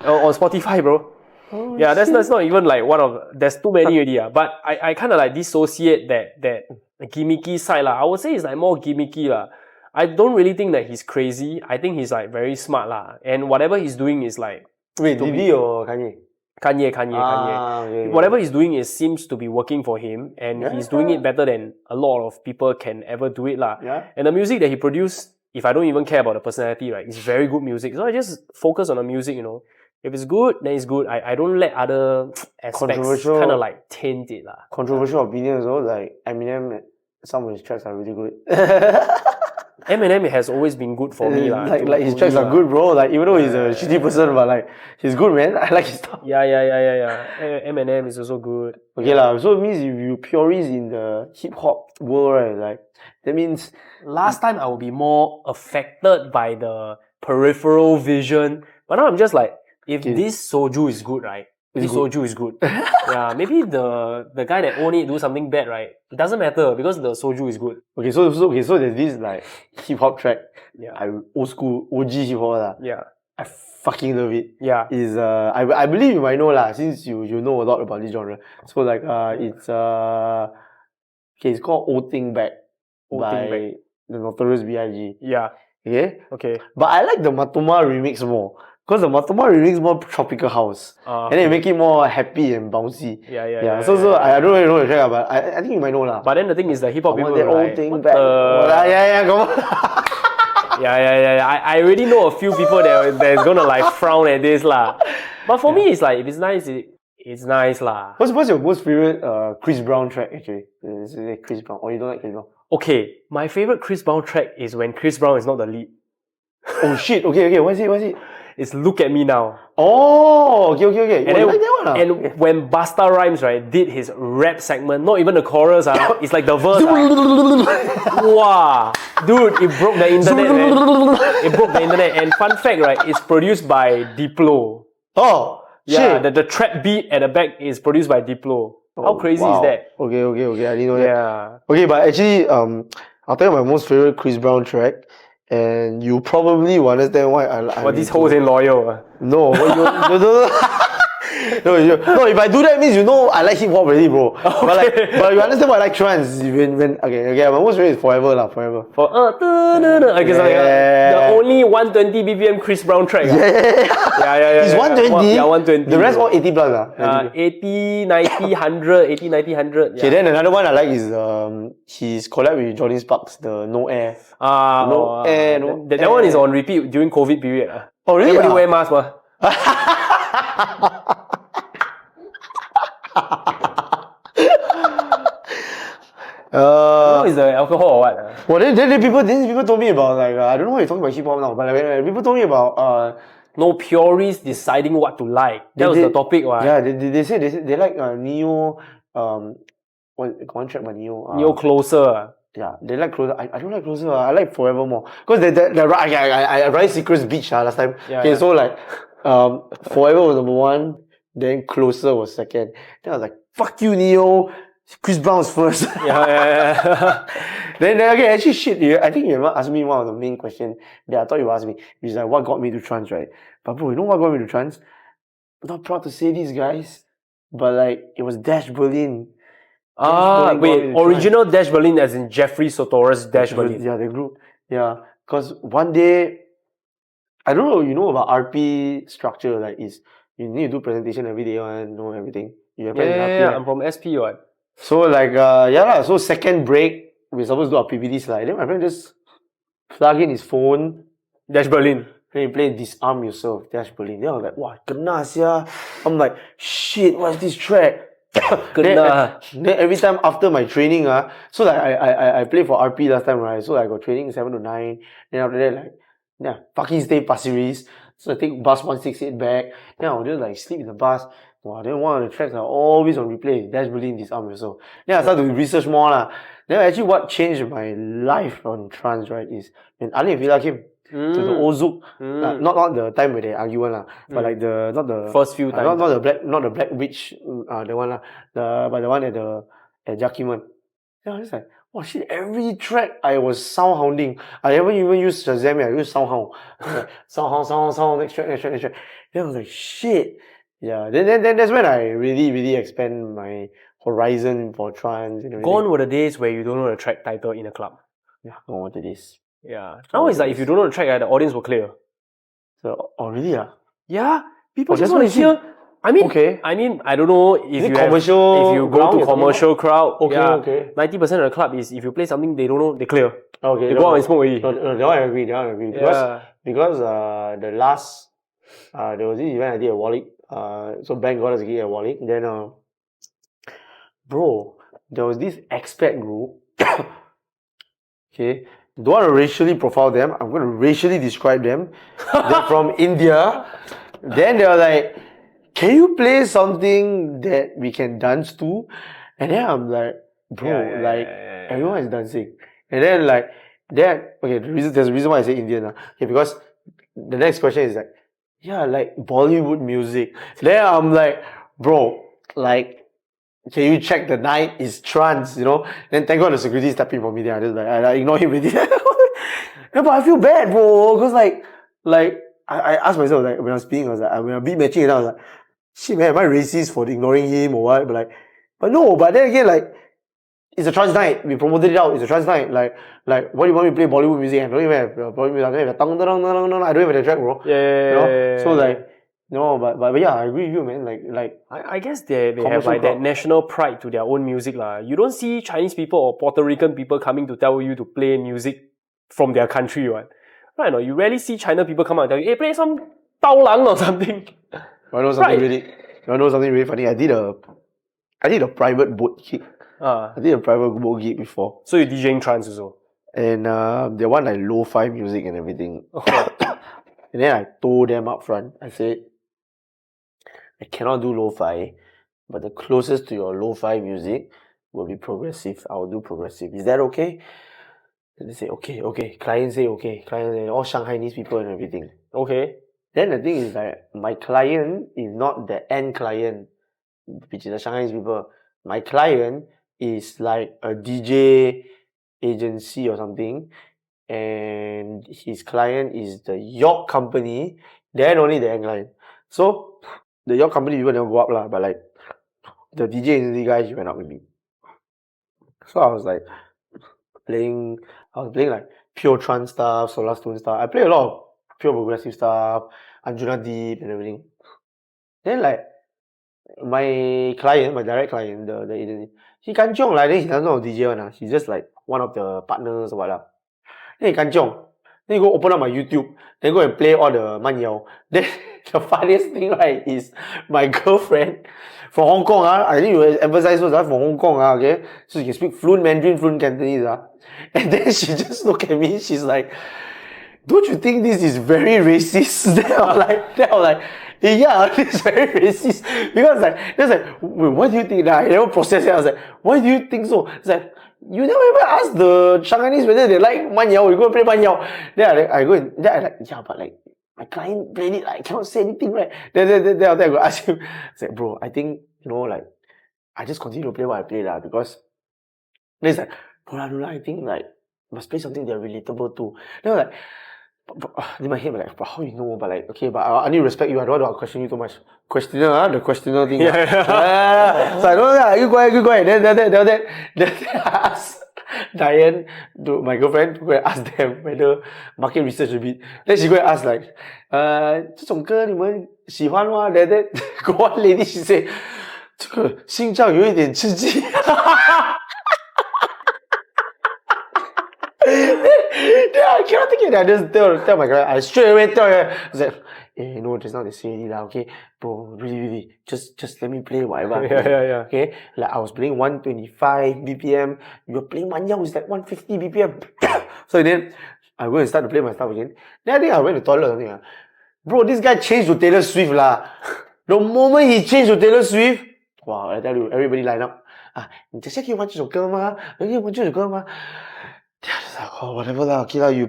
on Spotify, bro. Oh, yeah, that's not even like one of... There's too many already. But I kind of like dissociate that gimmicky side lah. I would say it's like more gimmicky lah. I don't really think that he's crazy. I think he's like very smart lah. And whatever he's doing is like... Wait, Diddy or Kanye? Kanye. Okay. Whatever he's doing seems to be working for him, and he's doing it better than a lot of people can ever do it lah. Yeah. And the music that he produced, if I don't even care about the personality, right, it's very good music. So I just focus on the music, you know. If it's good, then it's good. I don't let other aspects kind of like taint it lah. Controversial opinions though, like Eminem, some of his tracks are really good. Eminem has always been good for me. Like his tracks are good, bro. Like even though he's a shitty person, but like he's good, man. I like his stuff. Yeah. Eminem is also good. Okay lah. So it means if you purist in the hip hop world, right? Like that means Last time I would be more affected by the peripheral vision, but now I'm just like, if this soju is good, right? This soju is good. Yeah, maybe the guy that own it do something bad, right? It doesn't matter because the soju is good. Okay, so there's this like hip hop track. Yeah. I old school OG hip hop lah. Yeah. I fucking love it. Yeah. Is I believe you might know lah, since you know a lot about this genre. So like it's okay, it's called Old Thing Back by the Notorious B.I.G. Yeah. Okay. But I like the Matoma remix more. Because the Matoma remix more tropical house. And then make it more happy and bouncy. Yeah. So I don't really know the track, but I think you might know lah. But then the thing is the hip hop people that like, Old Thing Back. Yeah, come on. Yeah. I already know a few people that's gonna like frown at this lah. But for me, it's like, if it's nice, it's nice lah. What's your most favorite Chris Brown track actually? Is it Chris Brown? Or you don't like Chris Brown? Okay, my favorite Chris Brown track is when Chris Brown is not the lead. Oh shit, okay, what is it? It's Look at Me Now. Oh, okay. And, you like that one? And when Busta Rhymes, right, did his rap segment, not even the chorus, it's like the verse. Wow. Dude, it broke the internet, man. It broke the internet. And fun fact, right, it's produced by Diplo. Oh, yeah, shit. the trap beat at the back is produced by Diplo. How crazy is that? Okay, I didn't know that. Yeah. Okay, but actually, I'll tell you my most favorite Chris Brown track, and you probably will understand why I But these hoes ain't loyal. No, no, if I do that, means you know I like hip hop already, bro. Okay. But you understand why I like trance. Okay, my most favorite is Forever. Okay, so the only 120 BPM Chris Brown track. Yeah. He's 120? Yeah, 120. The rest all 80 plus. 80, 90, 100, 80, 90, 100. Yeah. Okay, then another one I like is his collab with Jordan Sparks, the No Air. No Air. That one is on repeat during COVID period. Oh, really? Everybody wear mask, ma. Is the alcohol or what? Well, then people told me about like I don't know why you're talking about hip hop now, but like, people told me about no purists deciding what to like. That was the topic, right? Yeah, they said they like Neo one track by Neo. Neo Closer. Yeah, they like Closer. I don't like Closer. I like Forever more because I Rise Secrets Beach last time. So like Forever was number one, then Closer was second. Then I was like, fuck you, Neo. Chris Brown's first. Yeah. Then okay, actually shit. I think you ever asked me one of the main questions that I thought you asked me, which is like what got me to trance, right? But bro, you know what got me to trance? I'm not proud to say this, guys, but like it was Dash Berlin. Wait, original Dash Berlin as in Jeffrey Sotora's Dash Berlin. Yeah, the group. Yeah, because one day, I don't know, you know about RP structure, like is you need to do presentation every day and know everything. You have Yeah, I'm from SP, what? So like so second break we're supposed to do our PPT slide. Then my friend just plug in his phone, Dash Berlin. Then he play Disarm Yourself, Dash Berlin. Then I was like, wow, kena sia. I'm like, shit, what's this track? Then every time after my training, so like I play for RP last time, right? So like I got training 7 to 9. Then after that, like, fucking stay Pasir Ris. So I take bus 168 back. Then I'll just like sleep in the bus. Wow, then one of the tracks are always on replay. Dash Berlin, Disarm Yourself. Then I started to research more lah. Then actually what changed my life on trance, right, is when Ali and Villa came to the Ozuk. Not the time where they argue one lah, but like not the first few times. Not the Black Witch, the one lah. But the one at Jakiman. Then I was just like, oh shit, every track I was sound hounding. I never even used Shazam, I used sound hound. Sound, next track. Then I was like, shit. Yeah, then that's when I really expand my horizon for trance and everything. Gone were the days where you don't know the track title in a club. Yeah, gone were the days. Yeah. Now it's like if you don't know the track, the audience will clear. So, really? Yeah. People just want to hear. I mean, I don't know if you go to commercial crowd. Okay. 90% of the club is if you play something they don't know, they clear. Okay. They go out and smoke already. That one I agree. Because the last there was this event I did at Warwick. So Bank got us a gig at Warwick. Then bro, there was this expat group. Okay. don't want to racially profile them. I'm going to racially describe them. They're from India. Then they were like, can you play something that we can dance to? And then I'm like, bro, everyone is dancing. And then okay, there's a reason why I say Indian. Okay, because the next question is like, yeah, like Bollywood music. Then I'm like, bro, like, can you check the night is trance, Then thank God the security is tapping for me. Then I just I ignore him already. Yeah, but I feel bad, bro, because I asked myself, like, when I was speaking, I was like, when I beat matching, and I was like, shit, man, am I racist for ignoring him or what? But no, but then again, like, it's a trance night. We promoted it out. It's a trance night. Like, what do you want me to play Bollywood music? I don't even have Bollywood music. I don't even have the track, bro. Yeah. So like, no, but yeah, I agree with you, man. Like I guess they have like that national pride to their own music lah. You don't see Chinese people or Puerto Rican people coming to tell you to play music from their country, right? Right? No, you rarely see China people come out and tell you, hey, play some Dao Lang or something. I know something really funny. I did a private boat gig. I did a private boat gig before. So you're DJing trance also? And they want like lo-fi music and everything. And then I told them up front, I said, I cannot do lo-fi, but the closest to your lo-fi music will be progressive. I will do progressive. Is that okay? And they say, okay. Client say okay. Client say, all Shanghainese people and everything. Okay. Then the thing is that my client is not the end client, which is the Shanghainese people. My client is like a DJ agency or something, and his client is the yacht company, then only the end client. So the yacht company people never go up lah, but like the DJ agency guys, you went up with me. So I was playing like pure trance stuff, Solar Stone stuff. I play a lot of pure progressive stuff, Anjunadeep and everything. Then like my client, my direct client, the agency, he kanchiong lah. Then he doesn't know DJ one. He's just like one of the partners or what. Then he kanchiong. Then he go open up my YouTube. Then go and play all the man yao. Then the funniest thing, right, is my girlfriend from Hong Kong. I think you emphasize first, from Hong Kong. Okay, so she can speak fluent Mandarin, fluent Cantonese. And then she just look at me. She's like, don't you think this is very racist? Then I'm like, yeah, it's very racist. Because wait, what do you think? I never processed it. I was like, why do you think so? It's like, you never even ask the Shanghainese whether they like man yao. You go and play man yao. Then I go and yeah, but like my client played it. I cannot say anything, right? Then I go ask him. I said, bro, I think I just continue to play what I play because then he's like, bro, I think like must play something they're relatable to. Then I'm like, in my head, like, how you know? But like, okay, but I need to respect you. I don't want to question you too much. The questioner thing. Yeah. So I don't know. You go ahead. Then I ask Diane, my girlfriend, to go and ask them whether market research a bit. Then she go and ask like, 这种歌你们喜欢吗? Then go one lady, she say, 这个心脏有一点刺激。I cannot take it. I just tell my girl. I straight away tell her. I was like, hey, no, just now they say it, okay? Bro, really, just let me play whatever. Yeah. Okay? Like, I was playing 125 BPM. You're playing one yao, it's like 150 BPM. So then, I go and start to play my stuff again. Then I think I went to the toilet or something. Bro, this guy changed to Taylor Swift lah. The moment he changed to Taylor Swift, wow, I tell you, everybody line up. 你这下可以玩这首歌吗？可以玩这首歌吗？ Oh, whatever lah. Okay lah, you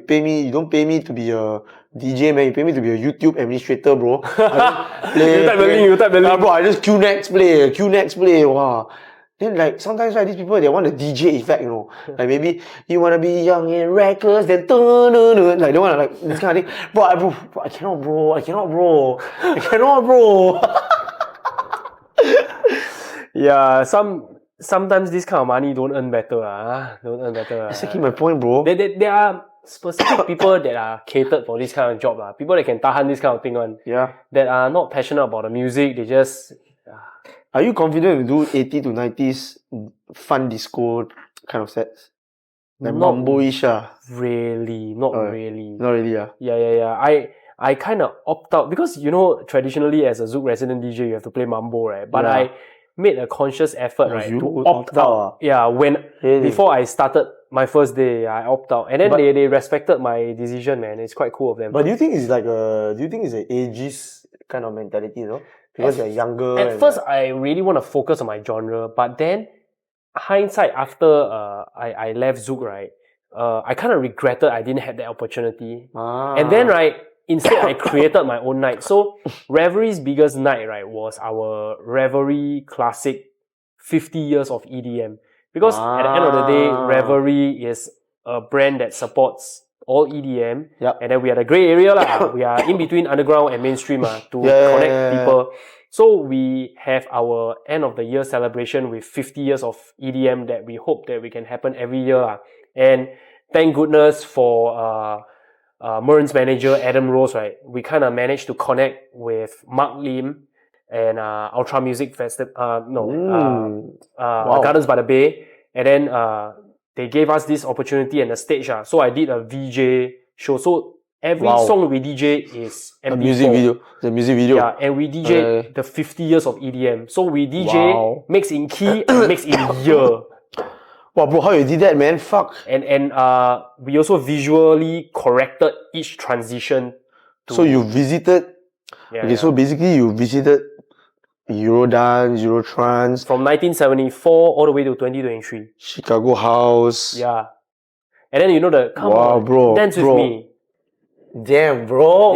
don't pay me to be a DJ, man. You pay me to be a YouTube administrator, bro. You type the link. Bro, I just Q-Next play. Wow. Then like, sometimes these people, they want a DJ effect, Like maybe, you wanna be young and reckless, then like they wanna this kind of thing. Bro, I cannot, bro. Yeah, sometimes this kind of money don't earn better. Exactly my point, bro. There are specific people that are catered for this kind of job. People that can tahan this kind of thing on. Yeah. That are not passionate about the music. They just... Are you confident to do 80s to 90s fun disco kind of sets? Like mambo-ish? Really. Not really. Not really, Yeah. I kind of opt out. Because, traditionally as a Zouk resident DJ, you have to play mambo, right? But I made a conscious effort, right, to opt out. Yeah, before I started my first day. I opt out, and then they respected my decision, man. It's quite cool of them. But do you think it's like an ageist kind of mentality, though? Because you're younger. At first, I really want to focus on my genre, but then hindsight after I left Zouk, right? I kind of regretted I didn't have that opportunity. And then, right, instead I created my own night. So Revery's biggest night, right, was our Reverie Classic 50 Years of EDM. Because at the end of the day, Reverie is a brand that supports all EDM. Yep. And then we are the grey area lah. We are in between underground and mainstream to connect people. So we have our end of the year celebration with 50 years of EDM that we hope that we can happen every year lah. And thank goodness for Mern's manager Adam Rose, right? We kind of managed to connect with Mark Lim and Ultra Music Festival. Gardens by the Bay, and then they gave us this opportunity and a stage. So I did a VJ show. So every song we DJ is MP4. The music video. Yeah, and we DJ the 50 years of EDM. So we DJ mix in key and mix in year. Wow, bro, how you did that, man? Fuck. And we also visually corrected each transition. So you visited. So basically you visited Eurodance, Eurotrance. From 1974 all the way to 2023. Chicago House. Yeah. And then you know come on, bro, dance with me. Damn, bro,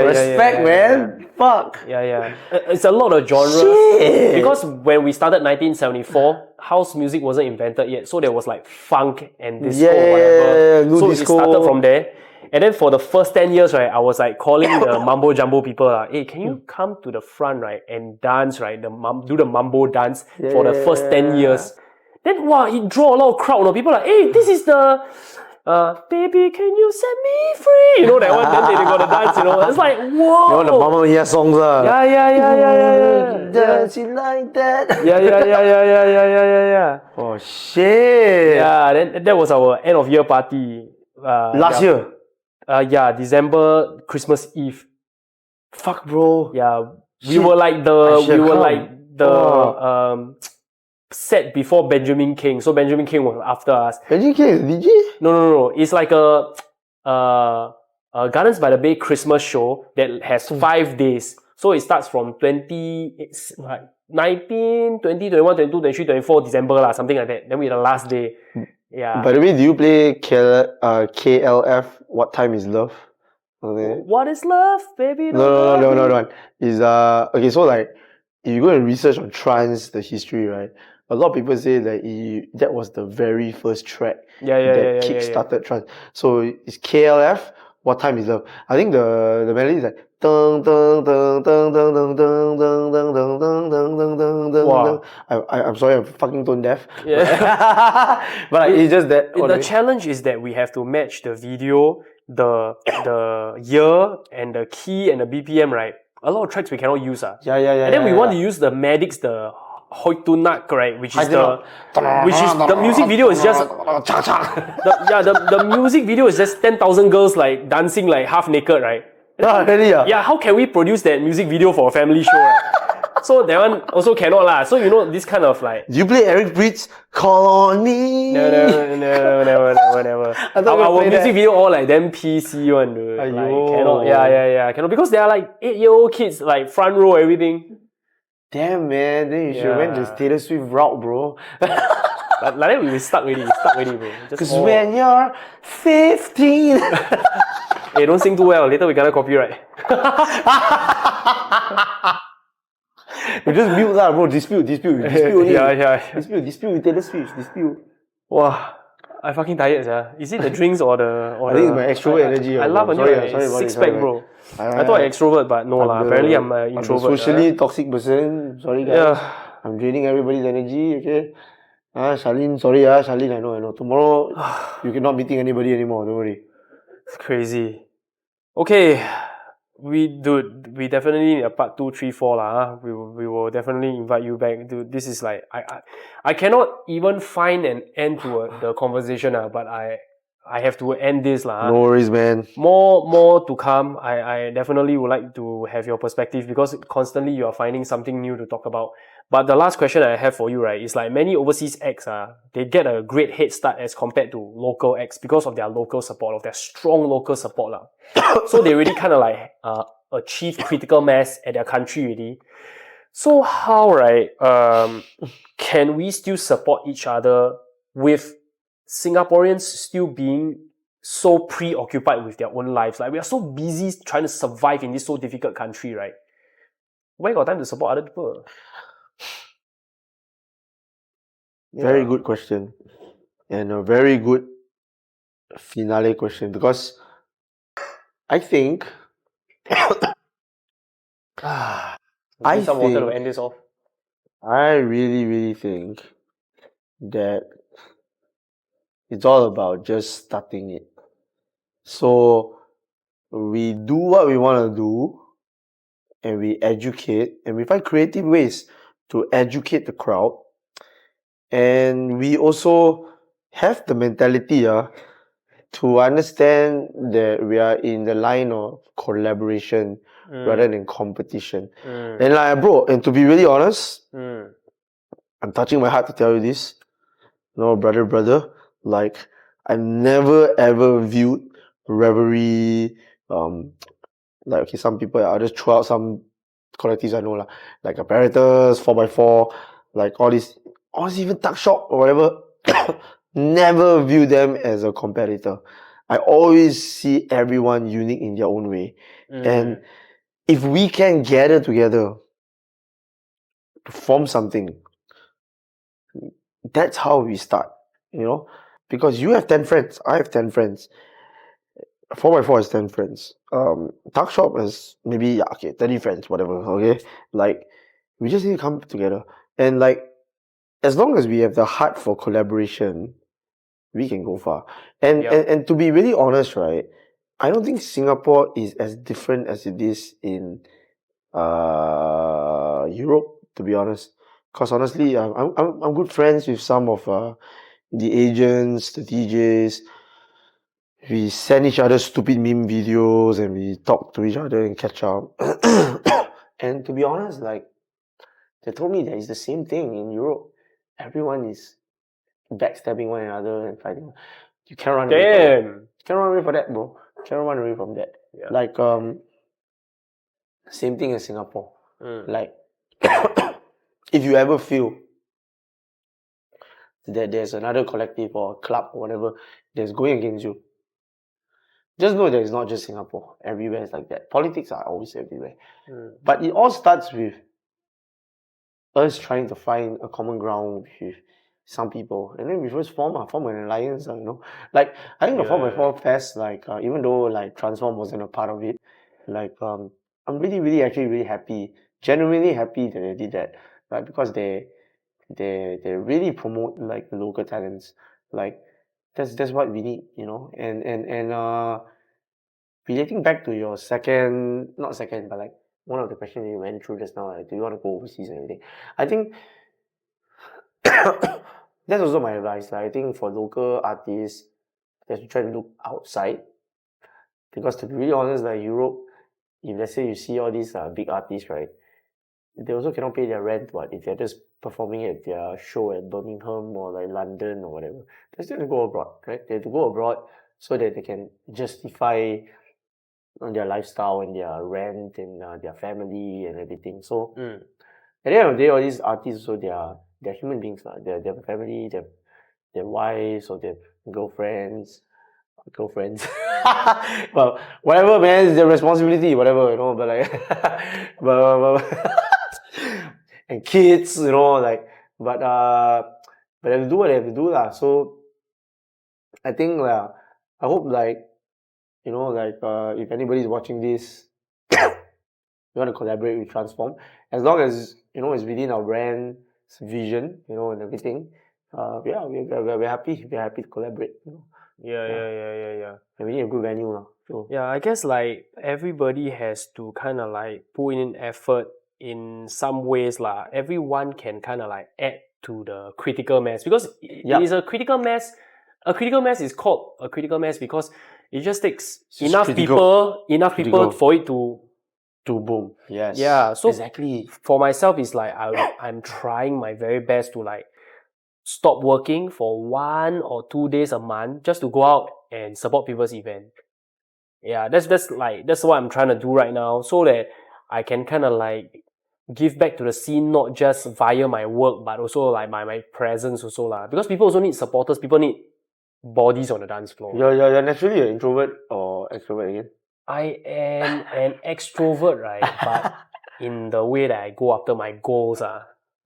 respect, man. Fuck. Yeah. It's a lot of genres. Shit. Because when we started 1974, house music wasn't invented yet. So there was like funk and disco or whatever. So disco. It started from there. And then for the first 10 years, right, I was like calling the mambo jumbo people, hey, can you come to the front, right, and dance, right, do the mambo dance for the first 10 years. Then, it draw a lot of crowd. People like, hey, this is the, baby, can you set me free? You know that one, then they got to dance, It's like, whoa. You know the Mamma Mia songs, Yeah. Dancing like that. Yeah. Oh, shit. Yeah, then that was our end of year party. Last year? December, Christmas Eve. Fuck, bro. Yeah, we were like the set before Benjamin King. So Benjamin King was after us. Benjamin King is a DJ? No. It's like a Gardens by the Bay Christmas show that has 5 days. So it starts from 19, 20, 21, 22, 23, 24 December something like that. Then we had the last day. Yeah. By the way, do you play KLF? What Time Is Love? Okay. What is love, baby? No. Is okay. So like, if you go and research on trance, the history, right? A lot of people say that that was the very first track that kick-started trance. So it's KLF. What Time Is Love? I think the melody is like dun dun dun dun dun dun dun dun dun dun dun dun dun dun. I'm sorry, I'm fucking tone deaf. Yeah. But it's just that. The challenge is that we have to match the video, the year, and the key and the BPM, right? A lot of tracks we cannot use. And then we want to use the Maddox, the Hoitunak, right? Which is the music video is just the music video is just 10,000 girls like dancing like half naked, right? Really? Yeah, how can we produce that music video for a family show? Right? So that one also cannot lah. So this kind of like. Do you play Eric Bridges? Call on me. No, never. Our music video all like them PC one, dude. Like, cannot. Yeah. Cannot, because they are like 8-year-old kids, like front row everything. Damn, man. Then you should went the Taylor Swift route, bro. Like that we stuck already, bro. Because when you're 15. Hey, don't sing too well. Later we gonna copyright. We just mute lah, bro. Dispute only. Yeah. Dispute with Taylor Swift. Dispute. Wow. I fucking tired, yeah. Is it the drinks or the... I think it's my extrovert energy. I love sorry, six-pack, bro. I thought I extrovert, but no lah. Apparently I'm an introvert. I'm a socially toxic person. Sorry, guys. Yeah. I'm draining everybody's energy, okay? Charlene, sorry, Charlene, I know. Tomorrow, you're not meeting anybody anymore, don't worry. It's crazy. Okay. We definitely need a part 2, 3, 4 lah. We will definitely invite you back. Dude, this is like I cannot even find an end to the conversation but I have to end this lah. No worries, man. More to come. I definitely would like to have your perspective because constantly you are finding something new to talk about. But the last question I have for you, right, is like many overseas acts, they get a great head start as compared to local acts because of their local support, of their strong local support. So they really kind of like achieve critical mass at their country already. So how, right, can we still support each other with Singaporeans still being so preoccupied with their own lives? Like, we are so busy trying to survive in this so difficult country, right? Where got time to support other people? Very good question. And a very good finale question, because I think I need some water to end this off. I really think that it's all about just starting it. So we do what we want to do, and we educate, and we find creative ways to educate the crowd. And we also have the mentality to understand that we are in the line of collaboration rather than competition. And like, bro, and to be really honest, I'm touching my heart to tell you this. No, brother, like, I've never ever viewed revelry, like, okay, some people, I'll just throw out some collectives I know, like apparatus, 4x4, like all these, honestly, even tuck shop or whatever, never view them as a competitor. I always see everyone unique in their own way. And if we can gather together to form something, that's how we start, because you have 10 friends, I have 10 friends, 4x4 has 10 friends, tuck shop has maybe 30 friends, whatever. Okay, like, we just need to come together, and like, as long as we have the heart for collaboration, we can go far. And to be really honest, right, I don't think Singapore is as different as it is in Europe, to be honest. Because honestly, I'm good friends with some of the agents, the DJs. We send each other stupid meme videos, and we talk to each other and catch up. And to be honest, like, they told me that it's the same thing in Europe. Everyone is backstabbing one another and fighting. You can't run away from that. You can't run away from that, bro. You can't run away from that. Yeah. Like, same thing as Singapore. Like, if you ever feel that there's another collective or club or whatever that's going against you, just know that it's not just Singapore. Everywhere is like that. Politics are always everywhere. But it all starts with us trying to find a common ground with some people, and then we first form an alliance, like, I think the 4x4 fest, like, even though like TRANCE4M wasn't a part of it, like, I'm really happy, genuinely happy that they did that, right? Because they really promote like the local talents, like, that's what we need, and relating back to your not second, but like one of the questions you went through just now, like, do you want to go overseas and everything? I think that's also my advice. Like, I think for local artists, they have to try to look outside, because to be really honest, like Europe, if let's say you see all these big artists, right, they also cannot pay their rent. But if they're just performing at their show at Birmingham or like London or whatever, they still have to go abroad, right? They have to go abroad so that they can justify on their lifestyle and their rent and their family and everything. So at the end of the day, all these artists, so they're human beings. They have family, they have their wives or their girlfriends. Well, whatever, man, it's their responsibility, whatever, but like, but and kids, like, but they have to do what they have to do, lah. So I think, I hope, like, like, if anybody's watching this, you want to collaborate with TRANCE4M, as long as it's within our brand's vision, and everything. Yeah, we're happy. We're happy to collaborate. Yeah. And we need a good venue now. So. Yeah, I guess like everybody has to kind of like put in effort in some ways lah. Everyone can kind of like add to the critical mass, because it is a critical mass. A critical mass is called a critical mass because it just takes enough people for it to To boom. Yes. Yeah, so exactly. for myself, it's like I'm trying my very best to like stop working for 1 or 2 days a month just to go out and support people's event. Yeah, that's what I'm trying to do right now, so that I can kind of like give back to the scene, not just via my work, but also like my presence also lah. Because people also need supporters. People need bodies on the dance floor. You're naturally an introvert or extrovert again? I am an extrovert, right? But in the way that I go after my goals,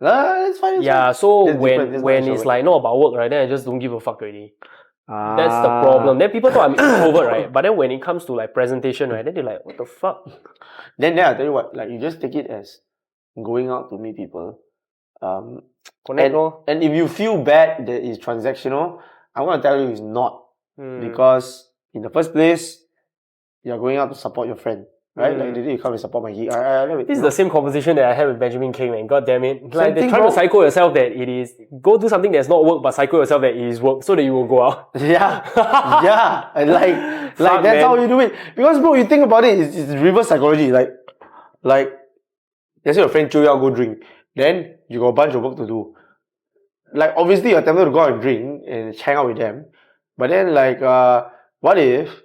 It's fine. yeah. So That's different. That's not when it's extrovert. like not about work, right? Then I just don't give a fuck already. That's the problem. Then people thought I'm introvert, right? But then when it comes to like presentation, right? Then they're like, what the fuck? Then I tell you what, like you just take it as going out to meet people. Connect, lor. And if you feel bad that it's transactional, I want to tell you it's not. Because in the first place, you're going out to support your friend. Right? Like the day you come and support my gig. I love it. This is the same conversation that I had with Benjamin King, man. God damn it. Like they're thing, trying to bro. psycho yourself that it is go do something that's not work, but psycho yourself that it is work so that you will go out. Yeah. Yeah. And like Fuck, that's man. how you do it. Because bro, you think about it, it's reverse psychology. Like let's say your friend chew you out, go drink. Then you got a bunch of work to do. Like obviously you're tempted to go out and drink and hang out with them. But then like what if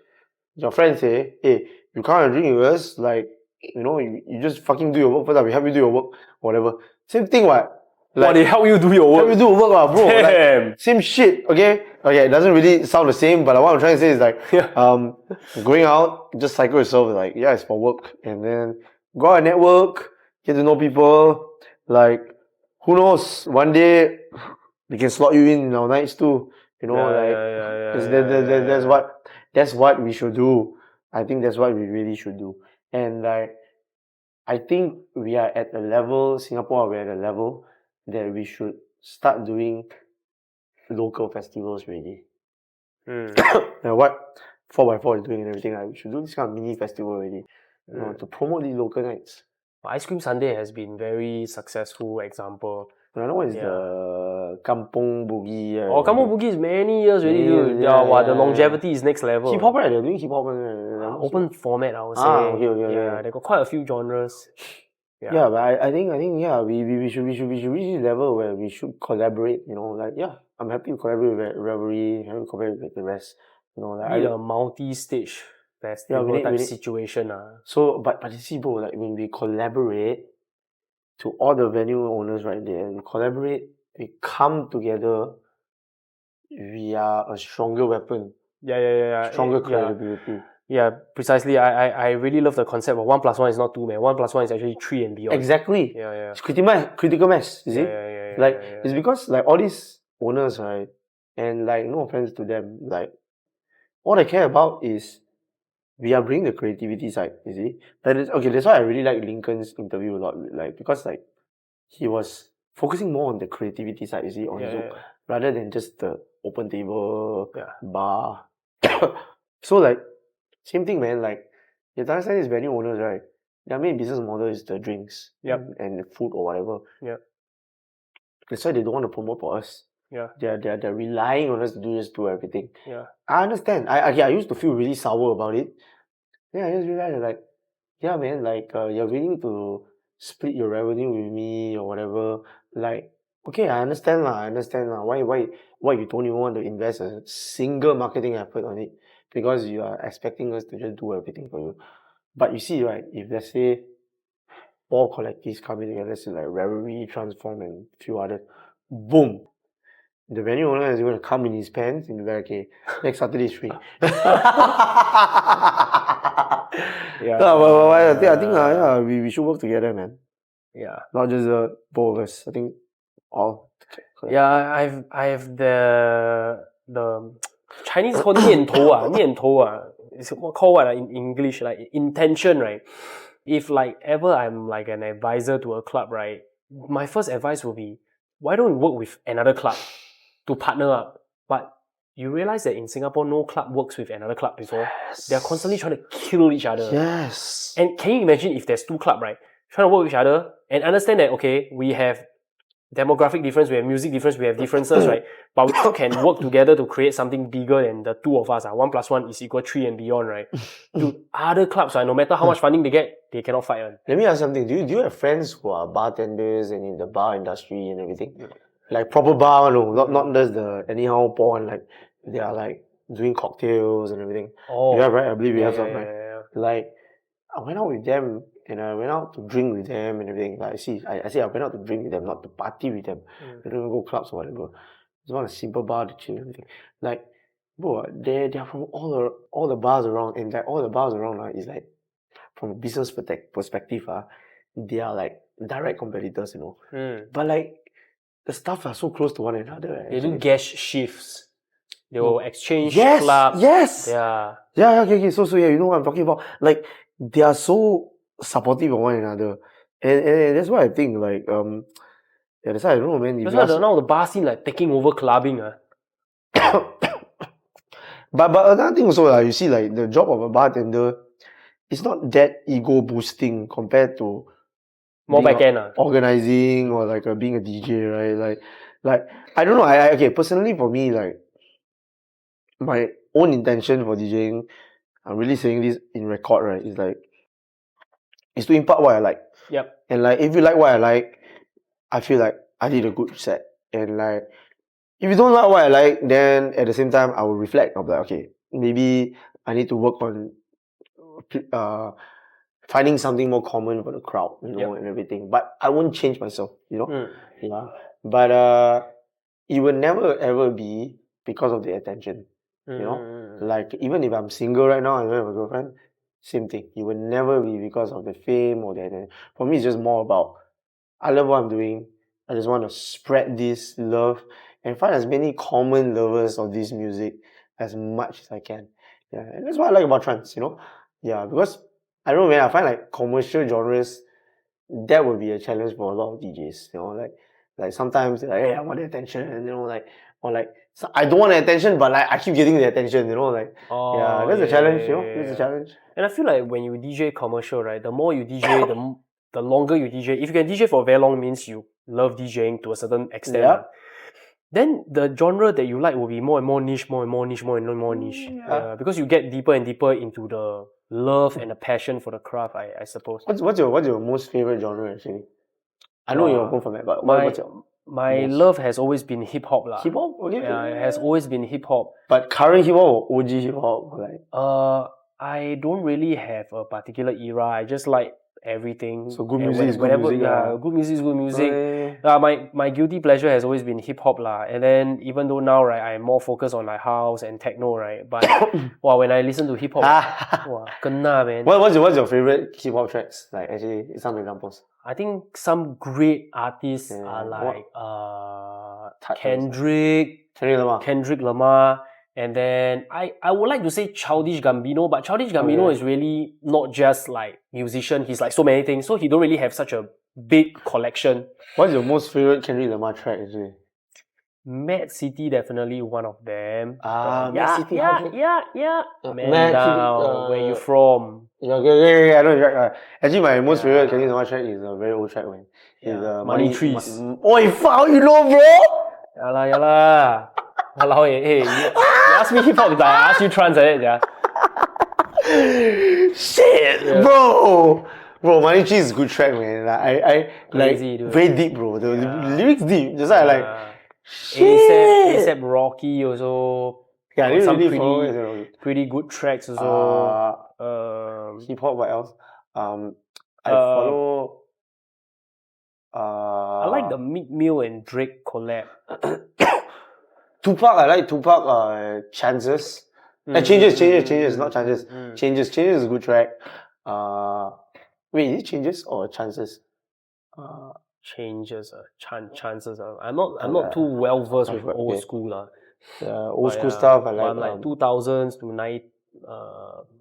your friend say, hey, you come and drink with us, like, you know, you just fucking do your work first, we help you do your work, whatever. Same thing, what? Like, they help you do your work. Help you do your work, bro. Damn. Like, same shit, okay? Okay, it doesn't really sound the same, but what I'm trying to say is like, going out, just cycle yourself, like, yeah, it's for work. And then go out and network, get to know people, like, who knows, one day, they can slot you in our nights too. You know, that's what we should do. I think that's what we really should do. And like, I think we are at a level, Singapore, we're at a level that we should start doing local festivals really. And what 4x4 is doing and everything, like, we should do this kind of mini festival already. You know, to promote these local nights. Ice Cream Sunday has been very successful example. Another one is the Kampong Boogie. Kampong Boogie is many years already, dude. The longevity is next level. Hip hop, right? They're doing hip hop. Open format, I would say. Okay. They got quite a few genres. Yeah, but I think yeah, we should reach this level where we should collaborate. You know, like I'm happy to collaborate with Revelry, happy to collaborate with the rest. You know, like a multi-stage festival type situation. So, but you see, bro, like when we collaborate, to all the venue owners right there, we collaborate, we come together, we are a stronger weapon. Stronger credibility. Yeah, precisely. I really love the concept of 1 + 1 is not 2, man. 1 + 1 is actually 3 and beyond. Exactly. Yeah. It's critical mass, you see? It's because like all these owners, right, and like no offense to them, like all I care about is we are bringing the creativity side, you see? That's why I really like Lincoln's interview a lot, like because like he was focusing more on the creativity side, you see, on Zoom, rather than just the open table, bar. So like, same thing, man, like, you understand these venue owners, right? Their main business model is the drinks and the food or whatever. That's why they don't want to promote for us. They're relying on us to do everything. I understand. I used to feel really sour about it. Yeah, I just realized like, yeah, man, like you're willing to split your revenue with me or whatever. Like, okay, I understand lah. Why you don't even want to invest a single marketing effort on it? Because you are expecting us to just do everything for you. But you see, right, if let's say all collectives coming together, let's say like Revelry, TRANCE4M and a few others, boom. The venue owner is going to come in his pants and be like, okay, next Saturday is free. I think we should work together, man. Yeah. Not just both of us. I think all. Yeah, I have the Chinese called 念头. It's called what in English, like intention, right? If like ever I'm like an advisor to a club, right? My first advice will be, why don't we work with another club to partner up? But you realize that in Singapore, no club works with another club before. Yes. They're constantly trying to kill each other. Yes. And can you imagine if there's 2 clubs, right? Trying to work with each other and understand that, okay, we have demographic difference, we have music difference, we have differences, right? But we still can work together to create something bigger than the two of us. 1+1 is equal 3 and beyond, right? Dude, other clubs, no matter how much funding they get, they cannot fight on. Let me ask something. Do you have friends who are bartenders and in the bar industry and everything? Like proper bar, no, not just the anyhow pour and like they are like doing cocktails and everything. Oh, you have, right? I believe you have some, yeah, right? yeah. Like I went out with them and I went out to drink with them and everything. Like I say I went out to drink with them, not to party with them. I don't even go clubs or whatever. Just want a simple bar to chill and everything. Like, bro, they're from all the bars around, and like all the bars around is like from a business perspective, they are like direct competitors, you know. But like the staff are so close to one another. They do guest shifts. They will exchange Yes, clubs. yes. Yeah. Yeah, okay. So yeah, you know what I'm talking about. Like they are so supportive of one another, and that's why I think like yeah, that's why I don't know, man. That's why now the bar scene like taking over clubbing. But another thing also, you see, like the job of a bartender, it's not that ego boosting compared to more back end. Organizing or like being a DJ, right? Like I don't know. I okay, personally for me, like my own intention for DJing, I'm really saying this in record, right? Is like is to impart what I like. Yep. And like if you like what I like, I feel like I did a good set. And like if you don't like what I like, then at the same time I will reflect. I'll be like, okay, maybe I need to work on finding something more common for the crowd, you know, and everything. But I won't change myself, you know. Yeah. But it will never ever be because of the attention. You know? Like even if I'm single right now, I don't have a girlfriend, same thing. It will never be because of the fame or the attention. For me it's just more about I love what I'm doing. I just want to spread this love and find as many common lovers of this music as much as I can. Yeah, and that's what I like about trance, you know? Yeah, because I don't know, man, I find like commercial genres, that would be a challenge for a lot of DJs, you know, like sometimes they're like, hey, I want the attention, and you know, like, or like, so I don't want the attention, but like, I keep getting the attention, you know, like, yeah, that's a challenge, you know, that's a challenge. And I feel like when you DJ commercial, right, the more you DJ, the longer you DJ. If you can DJ for very long, means you love DJing to a certain extent. Yep. Then the genre that you like will be more and more niche, more and more niche, more and more niche. Because you get deeper and deeper into the love and the passion for the craft, I suppose. What's your most favorite genre actually? I know you're going from that, but what's your my love has always been hip hop lah. Hip hop? Okay. Yeah, it has always been hip hop. But current hip hop or OG hip hop? Like? I don't really have a particular era. I just like everything. So good music is good music. Yeah, good music is good music. My guilty pleasure has always been hip hop lah. And then even though now, right, I'm more focused on like house and techno, right? But wow, when I listen to hip hop, wow, kena, man. What's your favorite hip hop tracks? Like actually, some examples. I think some great artists are like Kendrick Lamar. And then I would like to say Childish Gambino, but Childish Gambino is really not just like musician. He's like so many things, so he don't really have such a big collection. What's your most favorite Kendrick Lamar track actually? Mad City, definitely one of them. Mad City. Yeah. Man Down, Where You From? Yeah, I know. Actually, my most favorite Kendrick Lamar track is a very old track, man. It's Money Trees. Oi, fuck, you know, bro? Yala. Hello, hey, you ask me hip hop, I ask you trance, yeah. Shit, bro, Money Trees is a good track, man. I Crazy, like dude. very deep, bro. The lyrics deep. Just like I like. ASAP Rocky also. Yeah, I some really pretty good tracks also. Hip hop, what else? I follow. I like the Meek Mill and Drake collab. Tupac, I like Tupac. Chances. Changes, not Chances. Changes is a good track. Wait, is it Changes or Chances? Changes, chances. I'm not too well versed with old school old school stuff. I like. I'm like 2000s to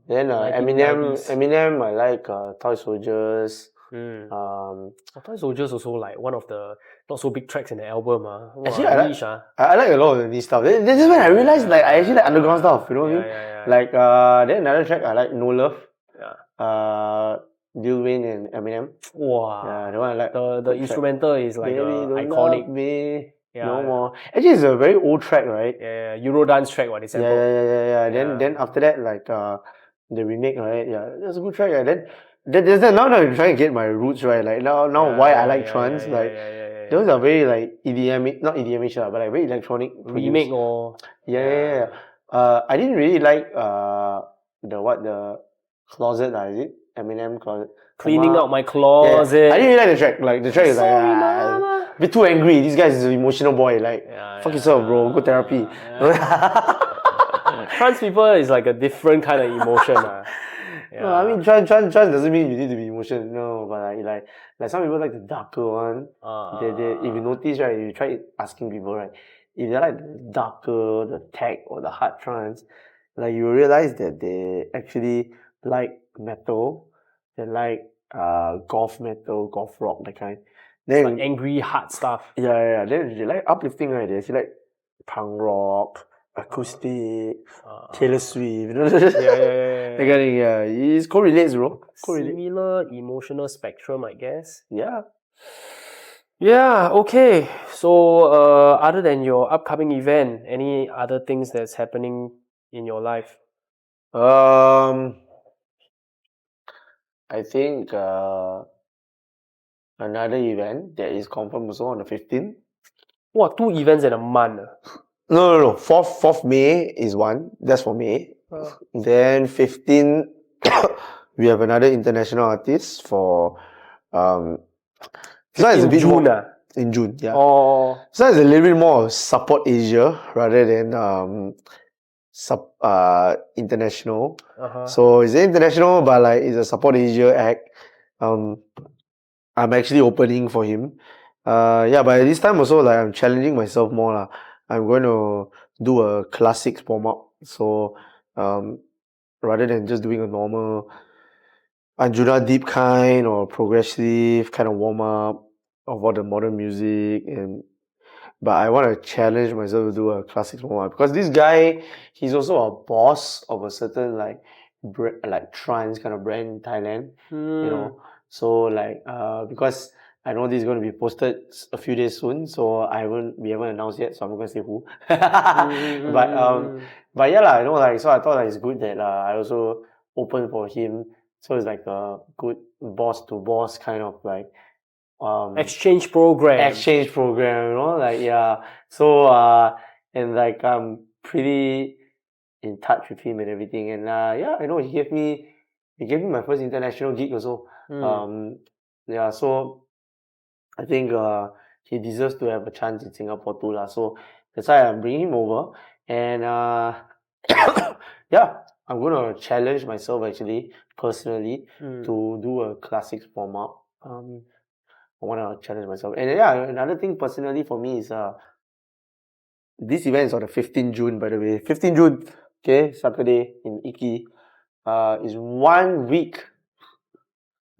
then Eminem, I like Toy Soldiers. Toy Soldiers also like one of the not so big tracks in the album. Actually, I like a lot of the niche stuff. This is when I realized like I actually like underground stuff. You know what I mean? Like then another track I like No Love. Lil Wayne and Eminem. Wow. Yeah, the one I like. The Good track. instrumental is like Baby, don't iconic. love me Yeah, no yeah. more. Actually, it's a very old track, right? Yeah, Eurodance track what they sampled. Yeah. Then after that, like the remake, right? Yeah, that's a good track. Yeah. Then now I'm trying to get my roots right. Like now why I like trance. Like those are very like EDM, not EDM-ish, but like very electronic remake produced. or Yeah. I didn't really like the closet, is it? Eminem closet. Cleaning Mama- out my closet. Yeah. I didn't really like the track. Like the track is like Sorry, mama. a bit too angry. This guy is an emotional boy. Like fuck yourself, bro. Go therapy. Trans people is like a different kind of emotion. No, I mean trans doesn't mean you need to be emotional. No, but like some people like the darker one. They if you notice, right, you try asking people, right, if they like the darker, the tech or the hard trance, like you realize that they actually like metal. They like golf metal, golf rock, that kind. Then like angry hard stuff. yeah. Then they like uplifting, right? They actually like punk rock, acoustic, Taylor Swift. Yeah. That kind of thing, yeah. It correlates, bro. Similar emotional spectrum, I guess. Yeah. Yeah, okay. So other than your upcoming event, any other things that's happening in your life? I think another event that is confirmed also on the 15th. What, 2 events in a month? No. 4th May is one. That's for May. Then 15th, we have another international artist for in June. In June, yeah. Oh. So it's a little bit more of support Asia rather than international. So it's international, but like it's a support Asia act. I'm actually opening for him. But this time also like I'm challenging myself more lah. I'm going to do a classics warm-up. So rather than just doing a normal Anjunadeep kind or progressive kind of warm-up of all the modern music, but I want to challenge myself to do a classics warm-up because this guy, he's also a boss of a certain like trance kind of brand in Thailand, you know. So like because I know this is going to be posted a few days soon, so we haven't announced yet, so I'm not going to say who. But yeah lah, you know, like so I thought like it's good that I also open for him. So it's like a good boss to boss kind of like exchange program, you know, like yeah. So and like I'm pretty in touch with him and everything, and yeah, I know he gave me my first international gig also. Yeah, so I think he deserves to have a chance in Singapore too lah. So that's why I'm bringing him over, and yeah, I'm gonna challenge myself actually personally to do a classics warm-up. I want to challenge myself. And yeah, another thing personally for me is this event is on the 15th June, by the way. 15th June, okay, Saturday in Iki, is 1 week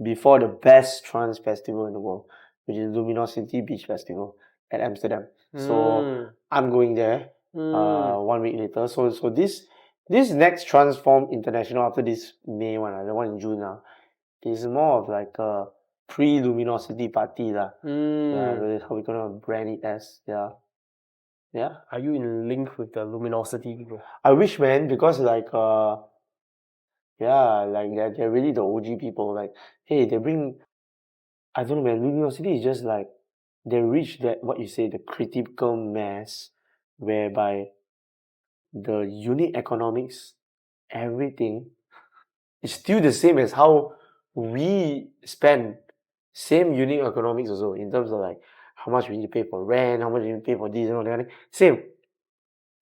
before the best trance festival in the world, which is Luminosity Beach Festival at Amsterdam. So I'm going there 1 week later. So this next Transform International after this May one, the one in June now, is more of like a pre-Luminosity party lah. Yeah, that's how we're gonna brand it as. Yeah. Are you in link with the Luminosity people? I wish, man, because like yeah, like they're really the OG people. Like, hey, they bring, I don't know, man. Luminosity is just like they reach that what you say the critical mass, whereby the unit economics, everything is still the same as how we spend. Same unit economics also in terms of like how much we need to pay for rent, how much we need to pay for this and all that. Same.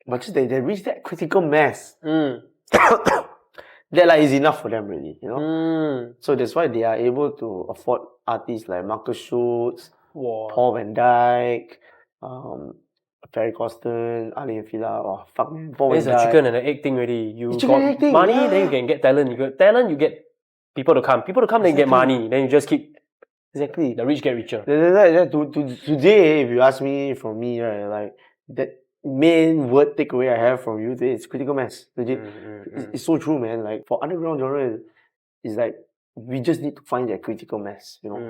But just they reach that critical mass. That like is enough for them really, you know. So that's why they are able to afford artists like Marcus Schultz, Paul Van Dyke, Perry Costin, Ali and Fila. Oh fuck, man. Paul It's Van a Dyke. chicken and an egg thing already. You It's chicken got and egg thing, money, yeah. then you can get talent. You get talent, you get people to come. People to come, then you get money. Then you just keep. Exactly. The rich get richer. Today, if you ask me, from me, right, like that main word takeaway I have from you today is critical mass. Legit. It's so true, man. Like for underground genre, it's like we just need to find that critical mass, you know.